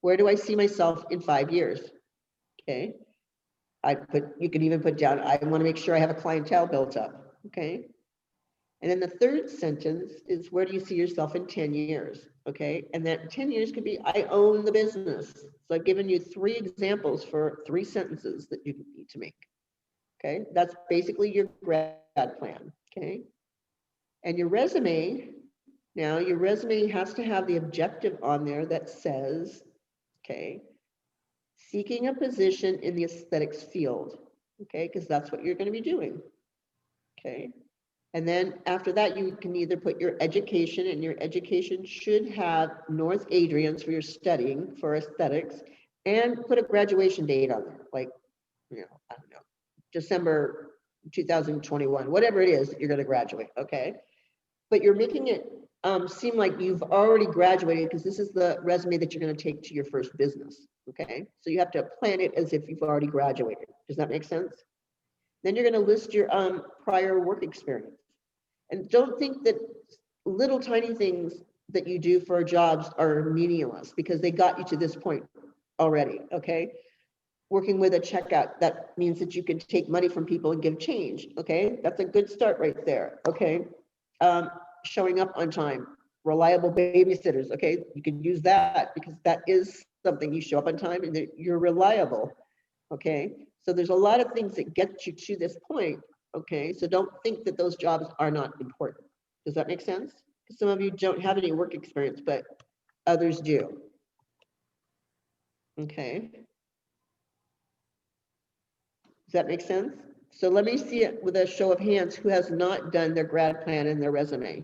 where do I see myself in 5 years? Okay. You could even put down, I want to make sure I have a clientele built up. Okay. And then the third sentence is, where do you see yourself in 10 years? Okay. And that 10 years could be, I own the business. So I've given you 3 examples for 3 sentences that you need to make. Okay. That's basically your grad plan. Okay. And your resume, now your resume has to have the objective on there that says, okay, seeking a position in the aesthetics field. okay, because that's what you're going to be doing. Okay. And then after that, you can either put your education, and your education should have North Adrian's for your studying for aesthetics, and put a graduation date on there, like, I don't know, December 2021, whatever it is that you're going to graduate. Okay. But you're making it seem like you've already graduated, because this is the resume that you're going to take to your first business. Okay. So you have to plan it as if you've already graduated. Does that make sense? Then you're going to list your prior work experience. And don't think that little tiny things that you do for jobs are meaningless, because they got you to this point already, okay? Working with a checkout, that means that you can take money from people and give change, okay? That's a good start right there, okay? Showing up on time, reliable babysitters, okay? You can use that, because that is something. You show up on time and you're reliable, okay? So there's a lot of things that get you to this point. Okay, so don't think that those jobs are not important. Does that make sense? Because some of you don't have any work experience, but others do. Okay. Does that make sense? So let me see it with a show of hands who has not done their grad plan and their resume.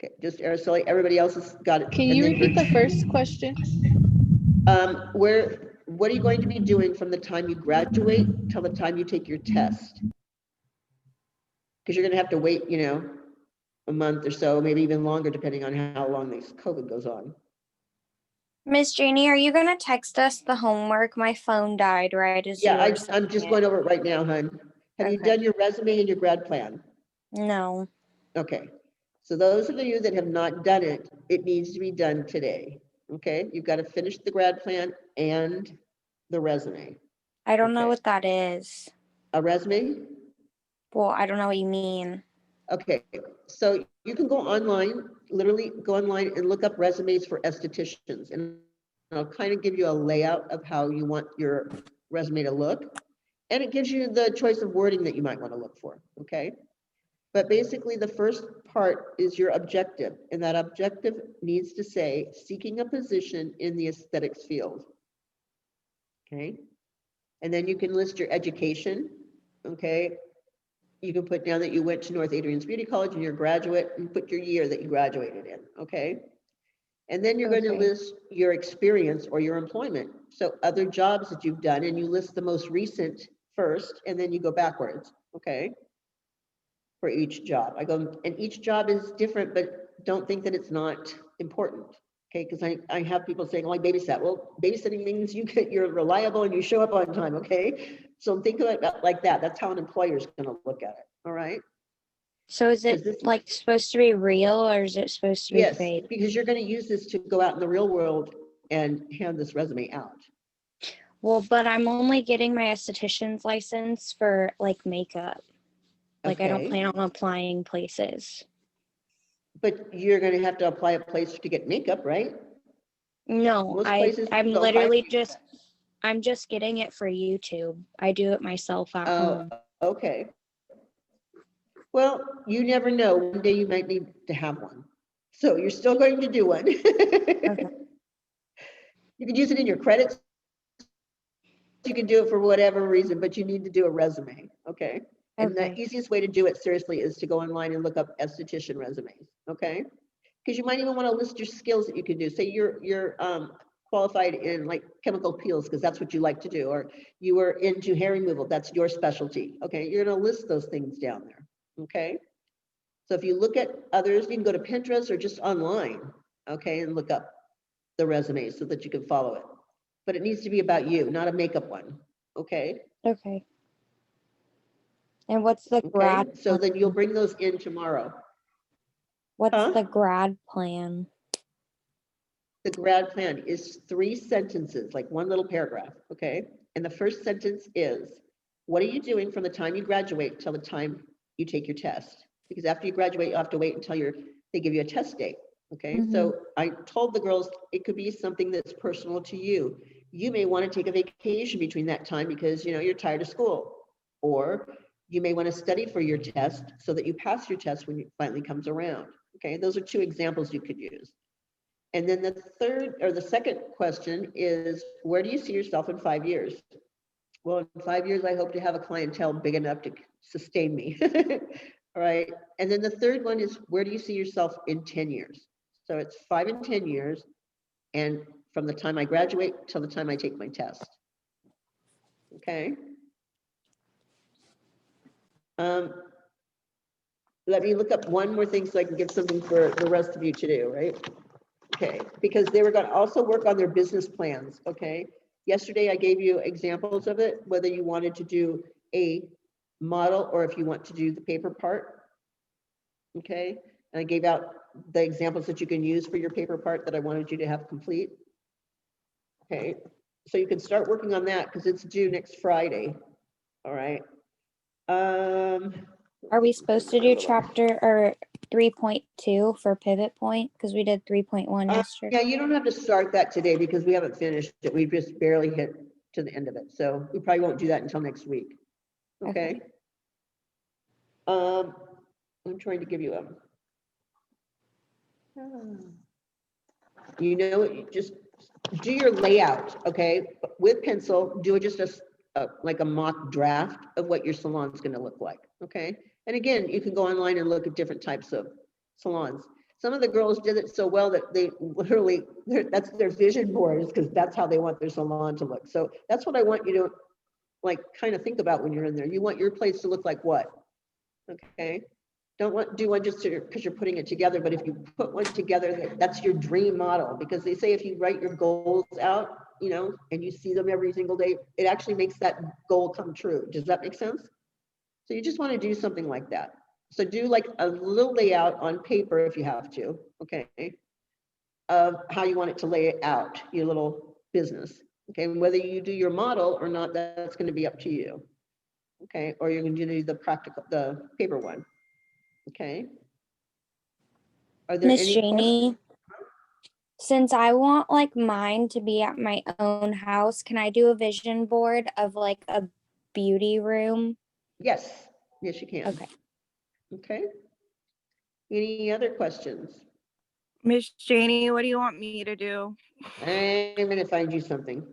Okay, just Araceli, everybody else has got it. Can you repeat the first question? What are you going to be doing from the time you graduate till the time you take your test? Because you're going to have to wait, a month or so, maybe even longer, depending on how long this COVID goes on. Miss Janie, are you gonna text us the homework? My phone died right as you Yeah, were I'm just going over it right now, hon. Have you done your resume and your grad plan? No. Okay. So those of you that have not done it, it needs to be done today. Okay, you've got to finish the grad plan and the resume. I don't know what that is. A resume? Well, I don't know what you mean. Okay, so you can go online, literally go online and look up resumes for estheticians, and I'll kind of give you a layout of how you want your resume to look. And it gives you the choice of wording that you might want to look for, okay? But basically the first part is your objective, and that objective needs to say seeking a position in the aesthetics field. Okay. And then you can list your education. Okay. You can put down that you went to North Adrian's Beauty College and you're a graduate, and put your year that you graduated in. Okay. And then you're going to list your experience or your employment. So other jobs that you've done, and you list the most recent first, and then you go backwards. Okay. For each job. And each job is different, but don't think that it's not important. Okay, because I have people saying, oh, I babysat. Well, babysitting means you're reliable and you show up on time, okay? So think of it like that. That's how an employer is going to look at it, all right? So is it like supposed to be real, or is it supposed to be fake? Yes, because you're going to use this to go out in the real world and hand this resume out. Well, but I'm only getting my esthetician's license for like makeup. Like I don't plan on applying places. But you're going to have to apply a place to get makeup, right? No, I'm literally I'm just getting it for YouTube. I do it myself at home. Okay. Well, you never know. One day you might need to have one. So you're still going to do one. Okay. You can use it in your credits. You can do it for whatever reason, but you need to do a resume, okay? And the easiest way to do it, seriously, is to go online and look up esthetician resumes, okay? Because you might even want to list your skills that you can do. Say you're qualified in like chemical peels, because that's what you like to do, or you were into hair removal, that's your specialty, okay? You're going to list those things down there, okay? So if you look at others, you can go to Pinterest or just online, okay, and look up the resumes so that you can follow it. But it needs to be about you, not a makeup one, okay? Okay. And what's the grad? So then you'll bring those in tomorrow. What's the grad plan? The grad plan is 3 sentences, like one little paragraph, okay? And the first sentence is, what are you doing from the time you graduate till the time you take your test? Because after you graduate, you have to wait until they give you a test date, okay? So I told the girls it could be something that's personal to you. You may want to take a vacation between that time because you're tired of school, or you may want to study for your test so that you pass your test when it finally comes around. Okay, those are 2 examples you could use. And then the second question is, where do you see yourself in 5 years? Well, in 5 years, I hope to have a clientele big enough to sustain me. All right. And then the third one is, where do you see yourself in 10 years? So it's 5 and 10 years. And from the time I graduate till the time I take my test. Okay. Let me look up one more thing so I can get something for the rest of you to do, right? Okay, because they were going to also work on their business plans, okay? Yesterday I gave you examples of it, whether you wanted to do a model or if you want to do the paper part, okay? And I gave out the examples that you can use for your paper part that I wanted you to have complete. Okay, so you can start working on that because it's due next Friday, all right? Are we supposed to do chapter or 3.2 for pivot point? Because we did 3.1 yesterday. Yeah, you don't have to start that today because we haven't finished it. We just barely hit to the end of it. So we probably won't do that until next week. Okay. I'm trying to give you you know, you just do your layout, okay? With pencil, do just like a mock draft of what your salon is going to look like, okay? And again, you can go online and look at different types of salons. Some of the girls did it so well that they literally, that's their vision board, because that's how they want their salon to look. So that's what I want you to like kind of think about when you're in there. You want your place to look like what? Okay. Don't do one just because you're putting it together, but if you put one together, that's your dream model, because they say if you write your goals out, you know, and you see them every single day, it actually makes that goal come true. Does that make sense? So you just want to do something like that. So do like a little layout on paper if you have to, okay, of how you want it to lay out, your little business, okay? Whether you do your model or not, that's going to be up to you, okay? Or you're going to do the paper one. Okay. Are there Miss any Janie, since I want like mine to be at my own house, can I do a vision board of like a beauty room? Yes, yes, you can. Okay. Okay. Any other questions? Miss Janie, what do you want me to do? I'm gonna find you something.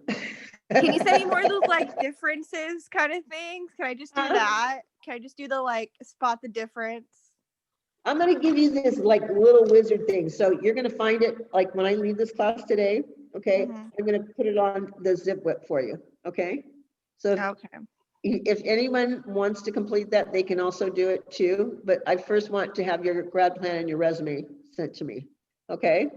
Can you send me more of those like differences kind of things? Can I just do that? Can I just do the like spot the difference? I'm gonna give you this like little wizard thing. So you're gonna find it like when I leave this class today, okay? I'm gonna put it on the zip whip for you, okay? So if anyone wants to complete that, they can also do it too, but I first want to have your grad plan and your resume sent to me, okay?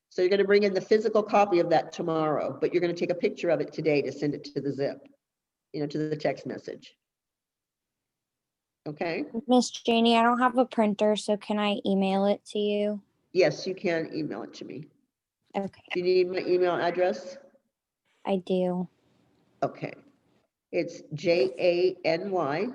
So you're gonna bring in the physical copy of that tomorrow, but you're gonna take a picture of it today to send it to the zip, you know, to the text message. Okay? Miss Janie, I don't have a printer, so can I email it to you? Yes, you can email it to me. Okay. Do you need my email address? I do. Okay. It's JANY ADRIANS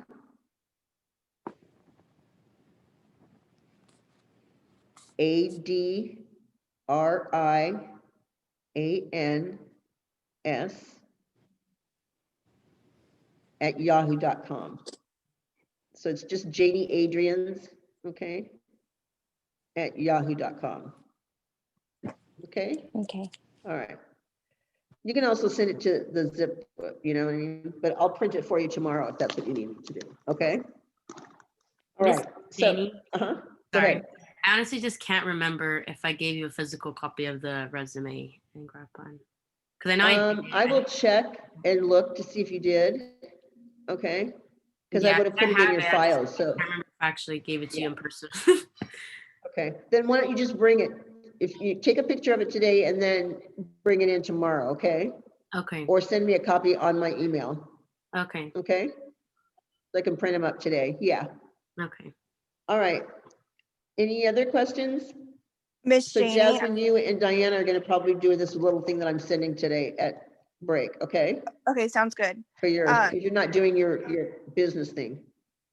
at yahoo.com. So it's just Janie Adrians, okay, at yahoo.com. Okay? Okay. All right. You can also send it to the zip, you know what I mean? But I'll print it for you tomorrow if that's what you need to do. Okay? All right. So, go Sorry. ahead. I honestly just can't remember if I gave you a physical copy of the resume and grad plan. Because I know I will check and look to see if you did. Okay? Because I would have put it in your files. So I remember if I actually gave it to you in person. okay. Then why don't you just bring it? If you take a picture of it today and then bring it in tomorrow, okay? Okay. Or send me a copy on my email. Okay. Okay? So I can print them up today. Yeah. Okay. All right. Any other questions? Miss So Janie, Jasmine, you and Diana are going to probably do this little thing that I'm sending today at break, okay? Okay, sounds good. For your, because you're not doing your business thing.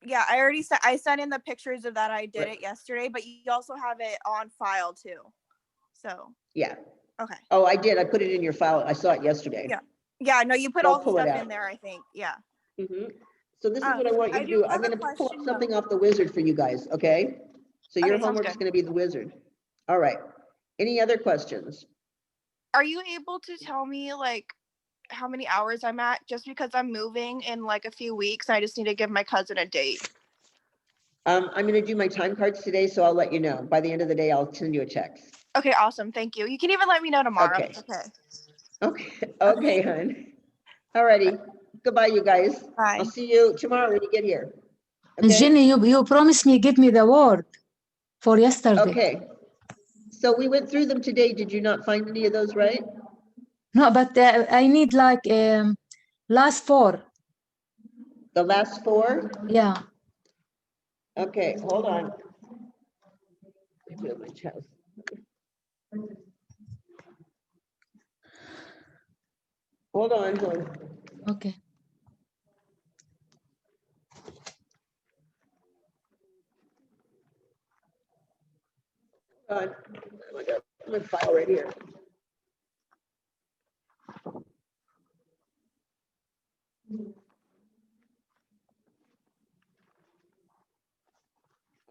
Yeah, I already sent. I sent in the pictures of that. I did it yesterday, but you also have it on file too. So. Yeah. Okay. Oh, I did. I put it in your file. I saw it yesterday. Yeah. Yeah. No, you put I'll all the pull it stuff out. in there. I think. Yeah. So this is what I want you to do. I'm going to pull up something off the wizard for you guys, okay? So your homework is going to be the wizard. All right. Any other questions? Are you able to tell me like how many hours I'm at just because I'm moving in like a few weeks. I just need to give my cousin a date. I'm gonna do my time cards today, so I'll let you know. By the end of the day, I'll send you a text. Okay, awesome. Thank you. You can even let me know tomorrow. Okay. It's okay. Okay, hon. Alrighty. Goodbye, you guys. Bye. I'll see you tomorrow when you get here. Miss Jenny, you promised me give me the word for yesterday. Okay. So we went through them today. Did you not find any of those right? No, but I need like last 4. The last 4? Yeah. Okay, hold on. Let me do my chest. Hold on. Okay. I got my file right here.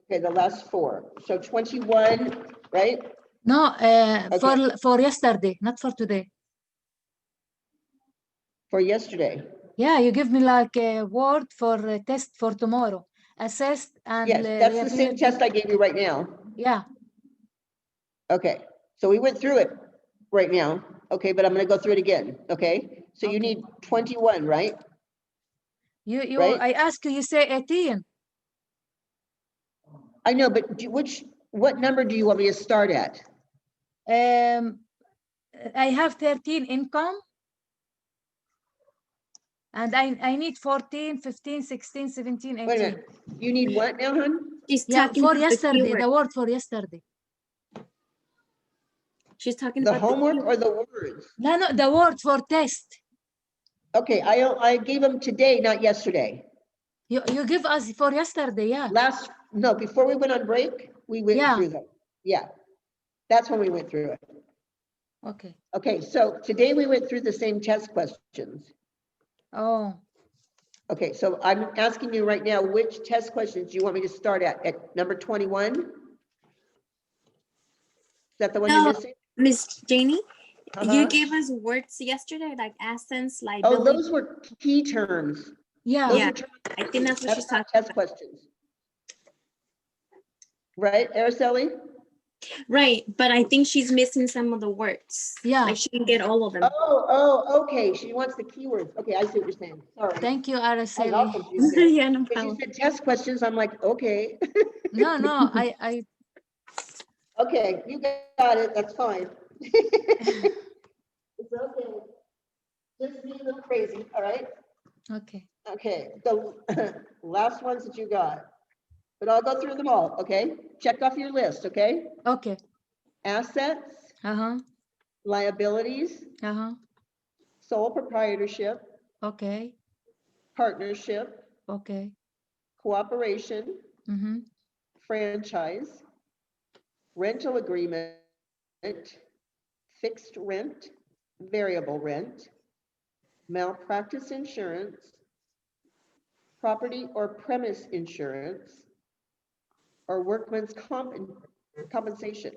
Okay, the last 4. So 21, right? No, Okay. for yesterday, not for today. For yesterday. Yeah, you give me like a word for a test for tomorrow. Assessed and Yes, that's the same liability. test I gave you right now. Yeah. Okay, so we went through it right now. Okay, but I'm gonna go through it again, okay? So you Okay. need 21, right? Right? I ask you, you say 18. I know, but what number do you want me to start at? I have 13 income. And I need 14, 15, 16, 17, 18. Wait a minute. You need what now, hon? She's Yeah, talking for about yesterday, the the word for yesterday. She's talking The about homework the or the words? No, the word for test. Okay, I gave them today, not yesterday. You give us for yesterday, yeah. No, before we went on break, we went Yeah. through them. Yeah, that's when we went through it. Okay. Okay, so today we went through the same test questions. Oh. Okay, so I'm asking you right now, which test questions do you want me to start at number 21? Is that the one you're No, missing? Miss Janie, you Uh-huh. gave us words yesterday like essence, Oh, liability. those were key terms. Yeah. Those Yeah, are terms. I think that's what she's not talking test questions. Right, Araceli? Right, but I think she's missing some of the words. Yeah. Like she didn't get all of them. Oh, okay. She wants the keywords. Okay, I see what you're saying. Sorry. Thank you, I was all Araceli. confused there. Yeah, no When you problem. said test questions, I'm like, okay. No, I Okay, you got it. That's fine. It's okay. Just be a little crazy, all right? okay. Okay, the last ones that you got. But I'll go through them all, okay? Check off your list, okay? Okay. Assets, Uh-huh. liabilities, Uh-huh. sole proprietorship, Okay. partnership, Okay. cooperation, Mm-hmm. franchise, rental agreement, fixed rent, variable rent, malpractice insurance, property or premise insurance, or workman's compensation.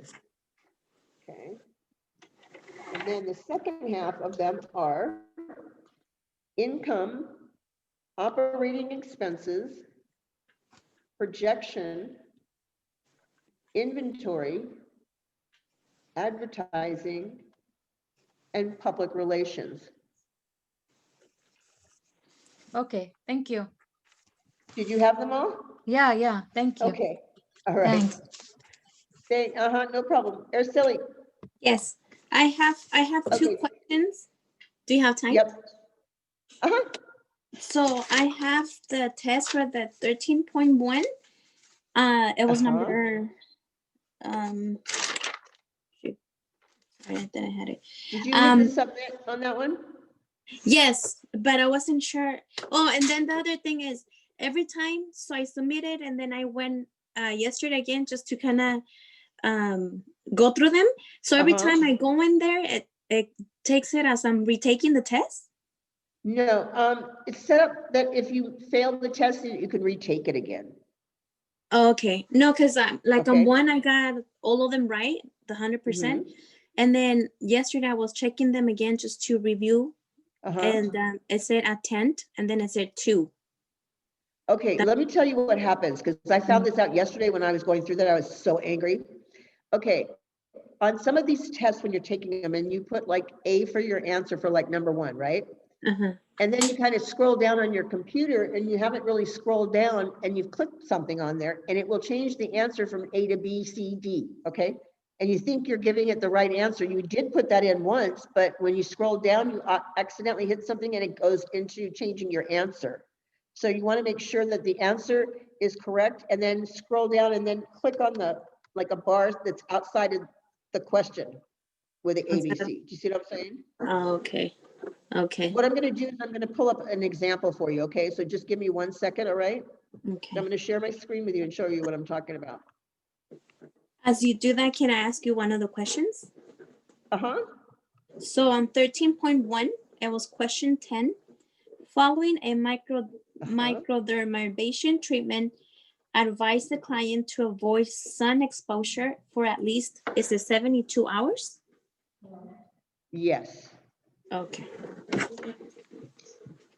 Okay. And then the second half of them are income, operating expenses, projection, inventory, advertising, and public relations. Okay. Thank you. Did you have them all? Yeah. Thank you. Okay, all right. Thanks. No problem. Araceli. Yes, I have two Okay. questions. Do you have time? Yep. Uh-huh. So I have the test for the 13.1. It was number shoot. Sorry, I thought I had it. Did you hit the submit on that one? Yes, but I wasn't sure. Oh, and then the other thing is every time, so I submitted and then I went yesterday again just to kind of go through them. So every time I go in there, it takes it as I'm retaking the test. No, it's set up that if you fail the test, you can retake it again. Oh, okay. No, because on one, I got all of them right, the 100%. And then yesterday I was checking them again just to review and it said attend, and then it said 2. Okay, let me tell you what happens, because I found this out yesterday when I was going through that. I was so angry. Okay, on some of these tests, when you're taking them and you put like A for your answer for like number 1, right? And then you kind of scroll down on your computer and you haven't really scrolled down and you've clicked something on there and it will change the answer from A to B, C, D, okay? And you think you're giving it the right answer. You did put that in once, but when you scroll down, you accidentally hit something and it goes into changing your answer. So you want to make sure that the answer is correct and then scroll down and then click on the, like a bar that's outside of the question with the ABC. Do you see what I'm saying? Okay. Okay. What I'm going to do is I'm going to pull up an example for you, okay? So just give me 1 second, all right? Okay. I'm going to share my screen with you and show you what I'm talking about. As you do that, can I ask you one of the questions? So on 13.1, it was question 10. Following a microdermabrasion treatment, advise the client to avoid sun exposure for at least, is it 72 hours? Yes. Okay.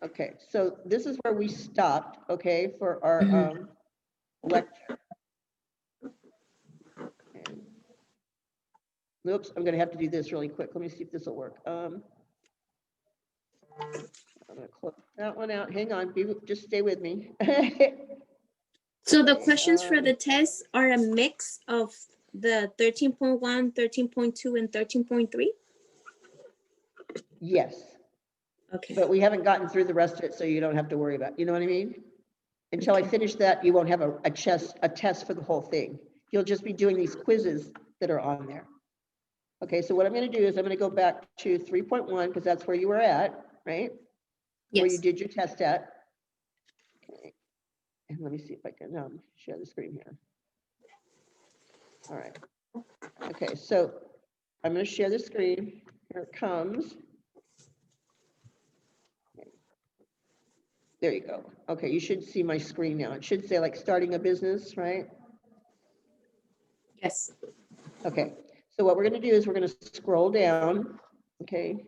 Okay, so this is where we stopped, okay, for our lecture. Okay. Oops, I'm gonna have to do this really quick. Let me see if this will work. I'm gonna close that one out. Hang on, just stay with me. So the questions for the test are a mix of the 13.1, 13.2, and 13.3? Yes. Okay. But we haven't gotten through the rest of it, so you don't have to worry about it. You know what I mean? Until I finish that, you won't have a test for the whole thing. You'll just be doing these quizzes that are on there. Okay, so what I'm going to do is I'm going to go back to 3.1 because that's where you were at, right? Yes. Where you did your test at. Okay. And let me see if I can share the screen here. All right. Okay, so I'm going to share the screen. Here it comes. There you go. Okay, you should see my screen now. It should say like starting a business, right? Yes. Okay, so what we're going to do is we're going to scroll down, okay,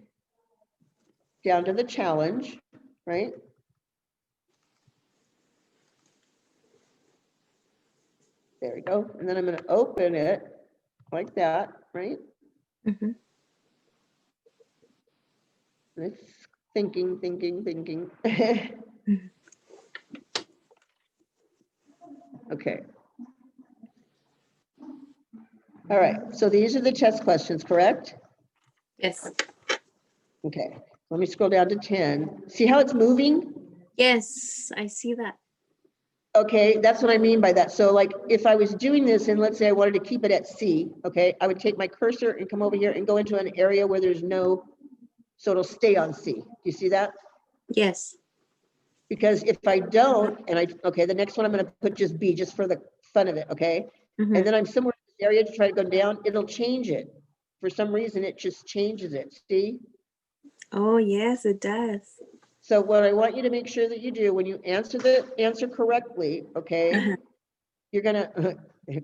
down to the challenge, right? There we go. And then I'm going to open it like that, right? Mm-hmm. And it's thinking. Okay. All right, so these are the test questions, correct? Yes. Okay, let me scroll down to 10. See how it's moving? Yes, I see that. Okay, that's what I mean by that. So like if I was doing this and let's say I wanted to keep it at C, okay, I would take my cursor and come over here and go into an area where there's no, so it'll stay on C. Do you see that? Yes. Because if I don't, and okay, the next one I'm going to put just B, just for the fun of it, okay? Mm-hmm. And then I'm somewhere in this area to try to go down, it'll change it. For some reason, it just changes it, see? Oh, yes, it does. So what I want you to make sure that you do when you answer the answer correctly, okay, you're going to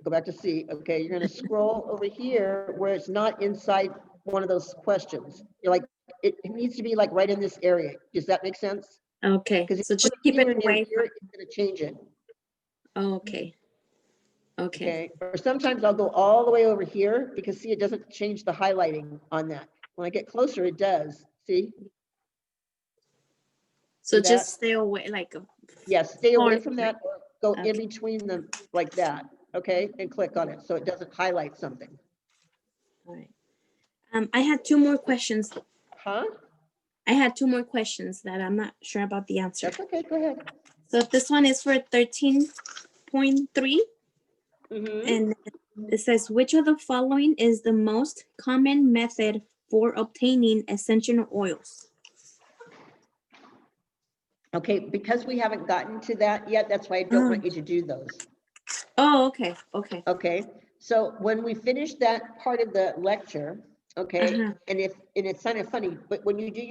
go back to C, okay, you're going to scroll over here where it's not inside one of those questions. You're like, it needs to be like right in this area. Does that make sense? Okay, Because so just keep it away. Here, it's going to change it. Okay. Okay. Okay, or sometimes I'll go all the way over here because see, it doesn't change the highlighting on that. When I get closer, it does. See? So See just that? stay away, like. Yes, stay away from Right. that. Or go Okay. in between them like that. Okay, and click on it so it doesn't highlight something. All right. I had 2 more questions. Huh? I had 2 more questions that I'm not sure about the answer. That's okay. Go ahead. So this one is for 13.3. And it says, which of the following is the most common method for obtaining essential oils? Okay, because we haven't gotten to that yet, that's why I don't want you to do those. Oh, okay. Okay. Okay, so when we finish that part of the lecture, okay, and it's kind of funny, but when you do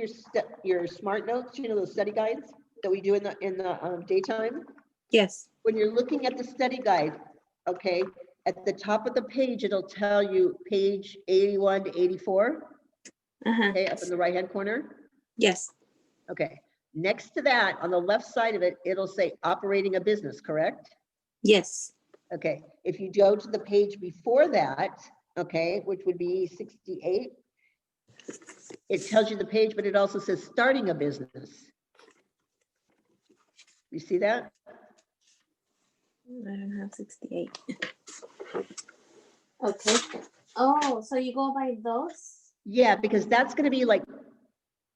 your smart notes, you know, those study guides that we do in the daytime. Yes. When you're looking at the study guide, okay, at the top of the page, it'll tell you page 81 to 84. Okay, up in the right-hand corner. Yes. Okay, next to that, on the left side of it, it'll say operating a business, correct? Yes. Okay, if you go to the page before that, okay, which would be 68, it tells you the page, but it also says starting a business. You see that? I don't have 68. Okay. Oh, so you go by those? Yeah, because that's going to be like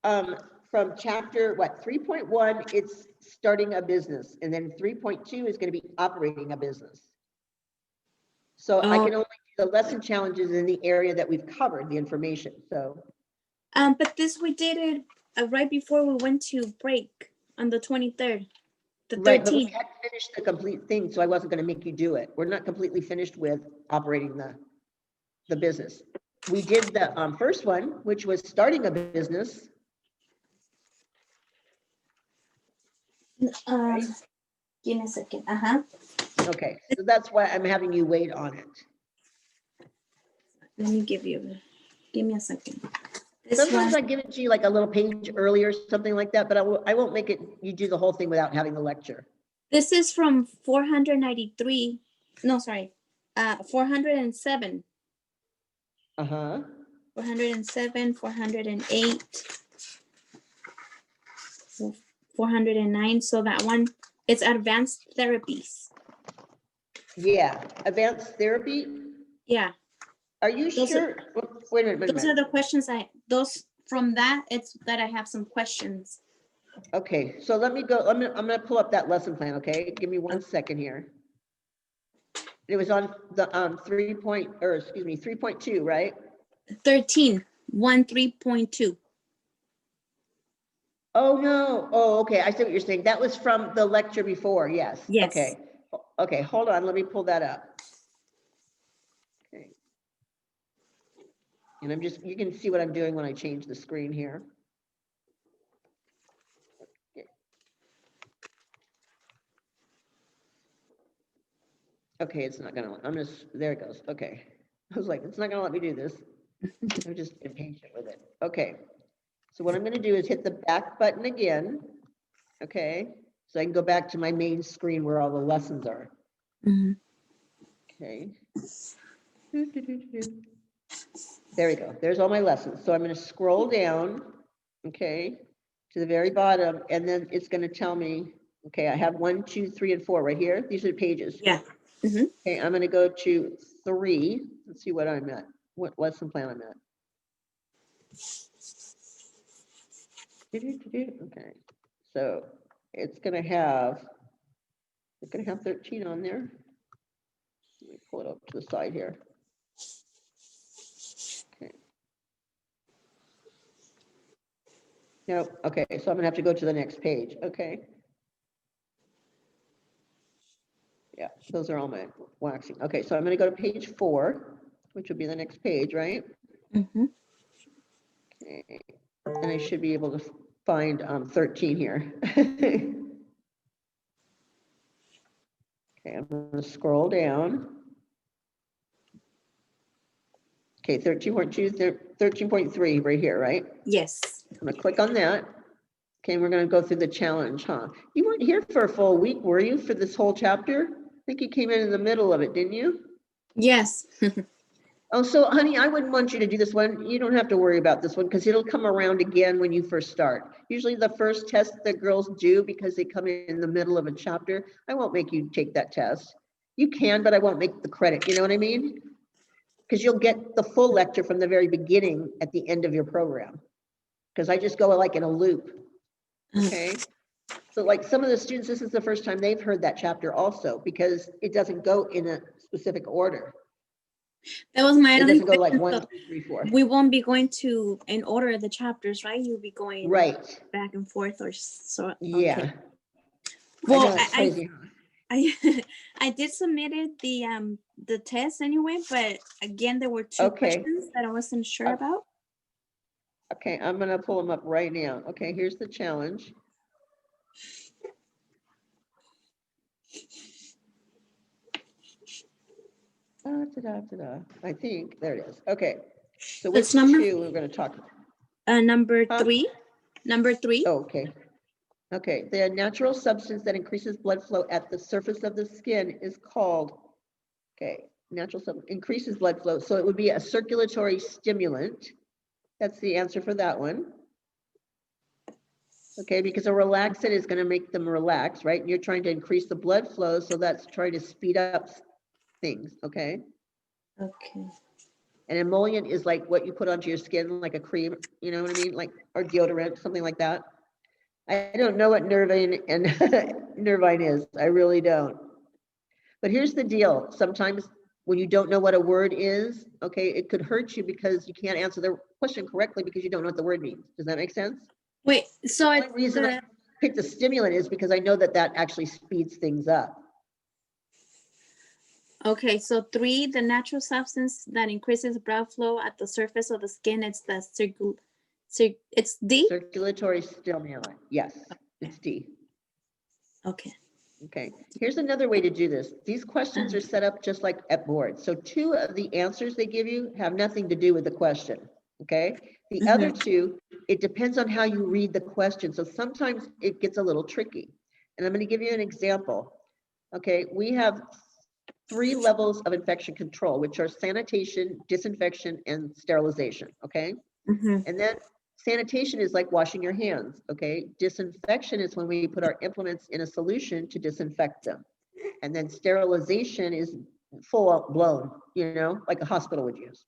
from chapter, what, 3.1, it's starting a business. And then 3.2 is going to be operating a business. So I can only do the lesson challenges in the area that we've covered the information. So. But this we did it right before we went to break on the 23rd, the 13th. Right, but we hadn't finished the complete thing, so I wasn't going to make you do it. We're not completely finished with operating the business. We did the first one, which was starting a business. Right? Give me a second. Okay, so that's why I'm having you wait on it. Let me give me a second. Sometimes I give it to you like a little page earlier, something like that, but I won't make it, you do the whole thing without having the lecture. This is from 493. No, sorry. 407. 407, 408, 409. So that one, it's advanced therapies. Yeah, advanced therapy. Yeah. Are you sure? Wait a minute. Those are the questions from that, it's that I have some questions. Okay, so let me go, I'm gonna pull up that lesson plan, okay? Give me 1 second here. It was on the 3.2, right? 3.2. Oh, no. Oh, okay. I see what you're saying. That was from the lecture before. Yes. Yes. Okay. Okay. Hold on. Let me pull that up. Okay. And you can see what I'm doing when I change the screen here. Okay. It's not gonna, there it goes. Okay. I was like, it's not gonna let me do this. I'm just impatient with it. Okay. So what I'm going to do is hit the back button again. Okay. So I can go back to my main screen where all the lessons are. Okay. There we go. There's all my lessons. So I'm going to scroll down, okay, to the very bottom, and then it's going to tell me, okay, I have 1, 2, 3, and 4 right here. These are the pages. Yeah. Okay, I'm going to go to 3. Let's see what I'm at. What lesson plan I'm at. Okay, so it's going to have 13 on there. Let me pull it up to the side here. Okay. Nope. Okay, so I'm gonna have to go to the next page. Okay. Yeah, those are all my waxing. Okay, so I'm gonna go to page 4, which would be the next page, right? Okay. And I should be able to find 13 here. Okay, I'm gonna scroll down. Okay, 13.2, 13.3 right here, right? Yes. I'm gonna click on that. Okay, we're gonna go through the challenge, huh? You weren't here for a full week, were you, for this whole chapter? I think you came in the middle of it, didn't you? Yes. Oh, so honey, I wouldn't want you to do this one. You don't have to worry about this one because it'll come around again when you first start. Usually the first test that girls do, because they come in the middle of a chapter, I won't make you take that test. You can, but I won't make the credit, you know what I mean? Because you'll get the full lecture from the very beginning at the end of your program. Because I just go like in a loop, okay? So like some of the students, this is the first time they've heard that chapter also, because it doesn't go in a specific order. That was my It only doesn't go like question. 1, 2, 3, 4. We won't be going to in order of the chapters, right? You'll be going right back and forth or so. Yeah. Okay. Well, it's crazy. I did submitted the test anyway, but again, there were 2 questions that I wasn't sure about. Okay, I'm gonna pull them up right now. Okay, here's the challenge. I think there it is. Okay, so which It's number 2 we're going to talk about? Number 3. Number 3. Oh, okay. Okay, the natural substance that increases blood flow at the surface of the skin is called, okay, natural substance increases blood flow. So it would be a circulatory stimulant. That's the answer for that one. Okay, because a relaxant is going to make them relax, right? And you're trying to increase the blood flow, so that's trying to speed up things, okay? Okay. An emollient is like what you put onto your skin, like a cream, you know what I mean? Like, or deodorant, something like that. I don't know what nervine and nervine is. I really don't. But here's the deal. Sometimes when you don't know what a word is, okay, it could hurt you because you can't answer the question correctly because you don't know what the word means. Does that make sense? Wait, so The it's only reason I picked the stimulant is because I know that that actually speeds things up. okay, so 3, the natural substance that increases blood flow at the surface of the skin, it's the it's D? Circulatory stimulant. Yes, it's D. Okay. Okay, here's another way to do this. These questions are set up just like at board. So 2 of the answers they give you have nothing to do with the question, okay? The other 2, it depends on how you read the question. So sometimes it gets a little tricky. And I'm going to give you an example. Okay, we have 3 levels of infection control, which are sanitation, disinfection, and sterilization, okay? And then sanitation is like washing your hands, okay? Disinfection is when we put our implements in a solution to disinfect them. And then sterilization is full blown, you know, like a hospital would use.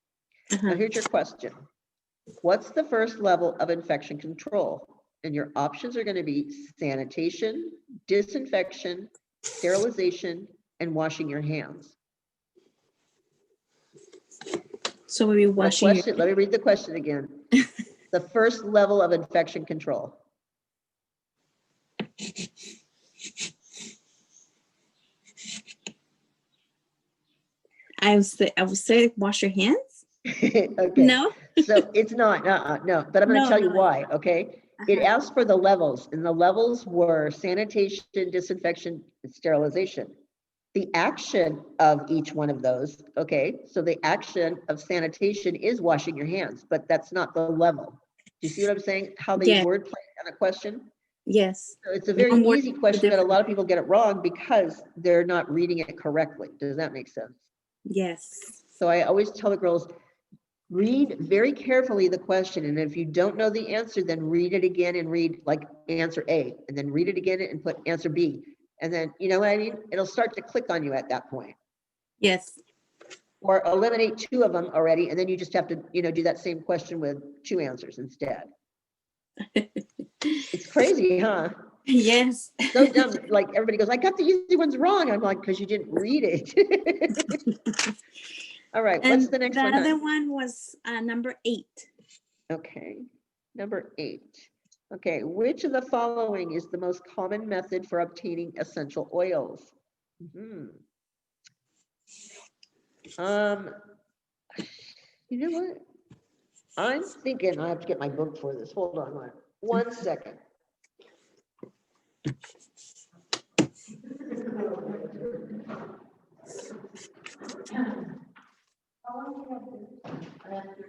Now here's your question. What's the first level of infection control? And your options are going to be sanitation, disinfection, sterilization, and washing your hands. So we'll be washing Let me read the question again. The first level of infection control. I would say wash your hands. Okay. No. So it's not, no, but I'm going to tell you why, okay? It asked for the levels, and the levels were sanitation, disinfection, and sterilization. The action of each one of those, okay? So the action of sanitation is washing your hands, but that's not the level. Do you see what I'm saying? How they wordplay on a question? Yes. So it's a very easy question, but a lot of people get it wrong because they're not reading it correctly. Does that make sense? Yes. So I always tell the girls, read very carefully the question, and if you don't know the answer, then read it again and read like answer A, and then read it again and put answer B. And then, you know what I mean? It'll start to click on you at that point. Yes. Or eliminate 2 of them already, and then you just have to, you know, do that same question with 2 answers instead. It's crazy, huh? Yes. So dumb. Like everybody goes, I got the easy ones wrong. I'm like, because you didn't read it. All right, And what's the next one? The other one was number 8. Okay, number 8. Okay, which of the following is the most common method for obtaining essential oils? You know what? I'm thinking I have to get my book for this. Hold on one second. I have to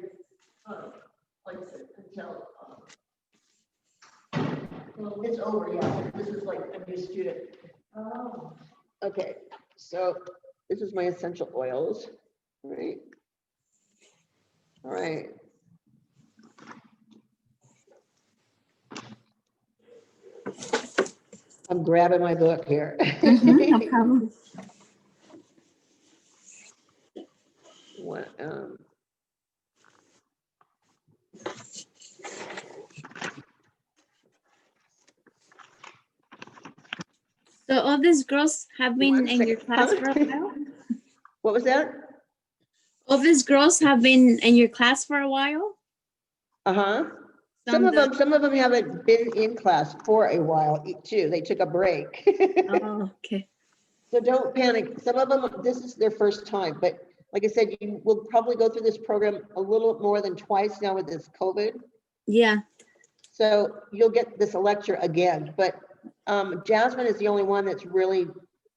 place it until well, it's over, yeah. This is like a new student. Oh. Okay, so this is my essential oils, right? All right. I'm grabbing my book here. No problem. What, So all these girls have been in your class for a while? what was that? All these girls have been in your class for a while? Uh-huh. Some of them haven't been in class for a while too. They took a break. Oh, okay. So don't panic. Some of them, this is their first time, but like I said, you will probably go through this program a little more than twice now with this COVID. Yeah. So you'll get this lecture again, but Jasmine is the only one that's really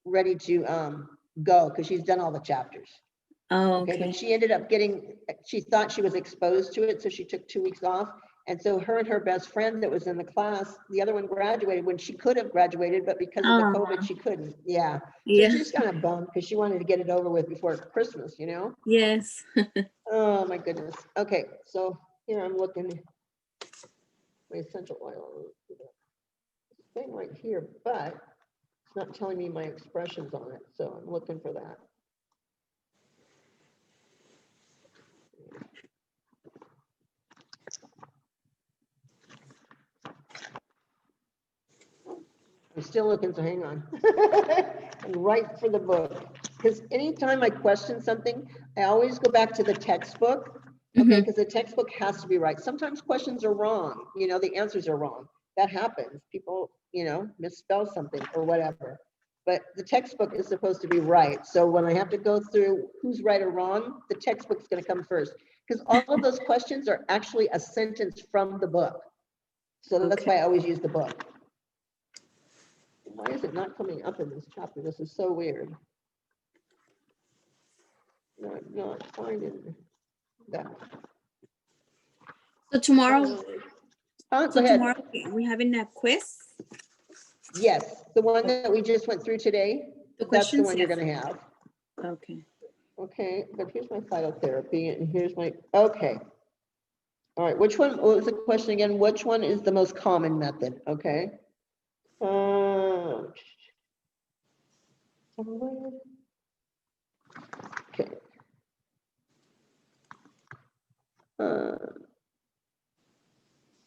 ready to go because she's done all the chapters. Oh, okay. But she ended up she thought she was exposed to it, so she took 2 weeks off. And so her and her best friend that was in the class, the other one graduated when she could have graduated, but because of the Oh, COVID, she couldn't. Yeah. So yeah. she's kind of bummed because she wanted to get it over with before Christmas, you know? Yes. Oh my goodness. Okay, so here I'm looking. My essential oil. This thing right here, but it's not telling me my expressions on it, so I'm looking for that. I'm still looking, so hang on. I'm right for the book. Because anytime I question something, I always go back to the textbook. Okay, because the textbook has to be right. Sometimes questions are wrong, you know, the answers are wrong. That happens. People, you know, misspell something or whatever. But the textbook is supposed to be right. So when I have to go through who's right or wrong, the textbook's going to come first. Because all of those questions are actually a sentence from the book. So that's why I always use the book. Why is it not coming up in this chapter? This is so weird. No, I'm not finding that. So tomorrow, Go so ahead. tomorrow we having a quiz. Yes, the one that we just went through today, The that's the questions, one you're yes. gonna have. Okay. Okay, but here's my phytotherapy and here's my, okay. All right, which one, what was the question again? Which one is the most common method? Okay. Okay.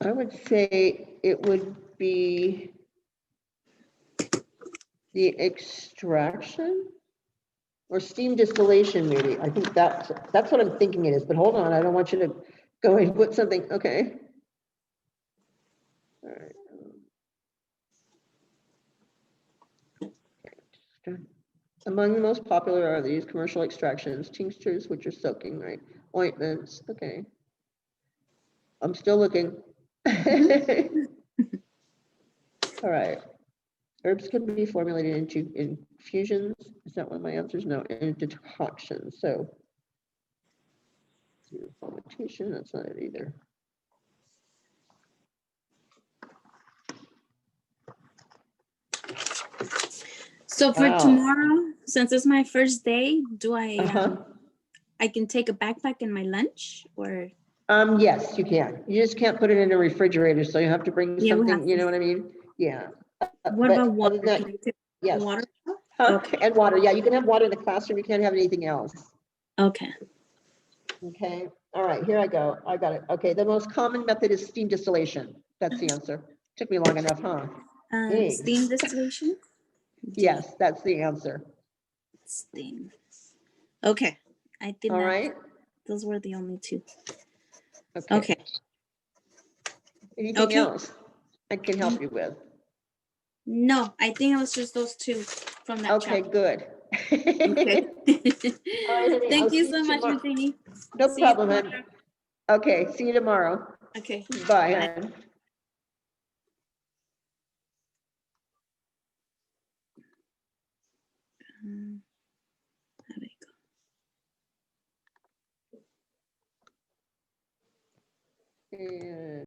I would say it would be the extraction or steam distillation, maybe. I think that's what I'm thinking it is, but hold on, I don't want you to go and put something, okay. All right. Among the most popular are these commercial extractions, tinctures, which are soaking, right? Ointments, okay. I'm still looking. All right. Herbs can be formulated into infusions. Is that one of my answers? No, into decoctions. So, fermentation, that's not it either. So for Wow. tomorrow, since it's my first day, do I Uh-huh. I can take a backpack in my lunch or? Yes, you can. You just can't put it in a refrigerator, so you have to bring Yeah, we have something, you to. know what I mean? Yeah. What But about other water? than that, Can I take yes. water? Huh? Okay. And water, yeah, you can have water in the classroom, you can't have anything else. Okay. Okay, all right, here I go. I got it. Okay, the most common method is steam distillation. That's the answer. Took me long enough, huh? Hey. Steam distillation? Yes, that's the answer. Steam. Okay. I think All that right. those were the only two. Okay. Okay. Anything Okay. else I can help you with? No, I think it was just those two from that Okay, chapter. good. Okay. All right, honey, Thank I'll you see so much, tomorrow. Anthony. No See you problem, hon. tomorrow. Okay, see you tomorrow. Okay. Bye, Bye. hon. There we go. And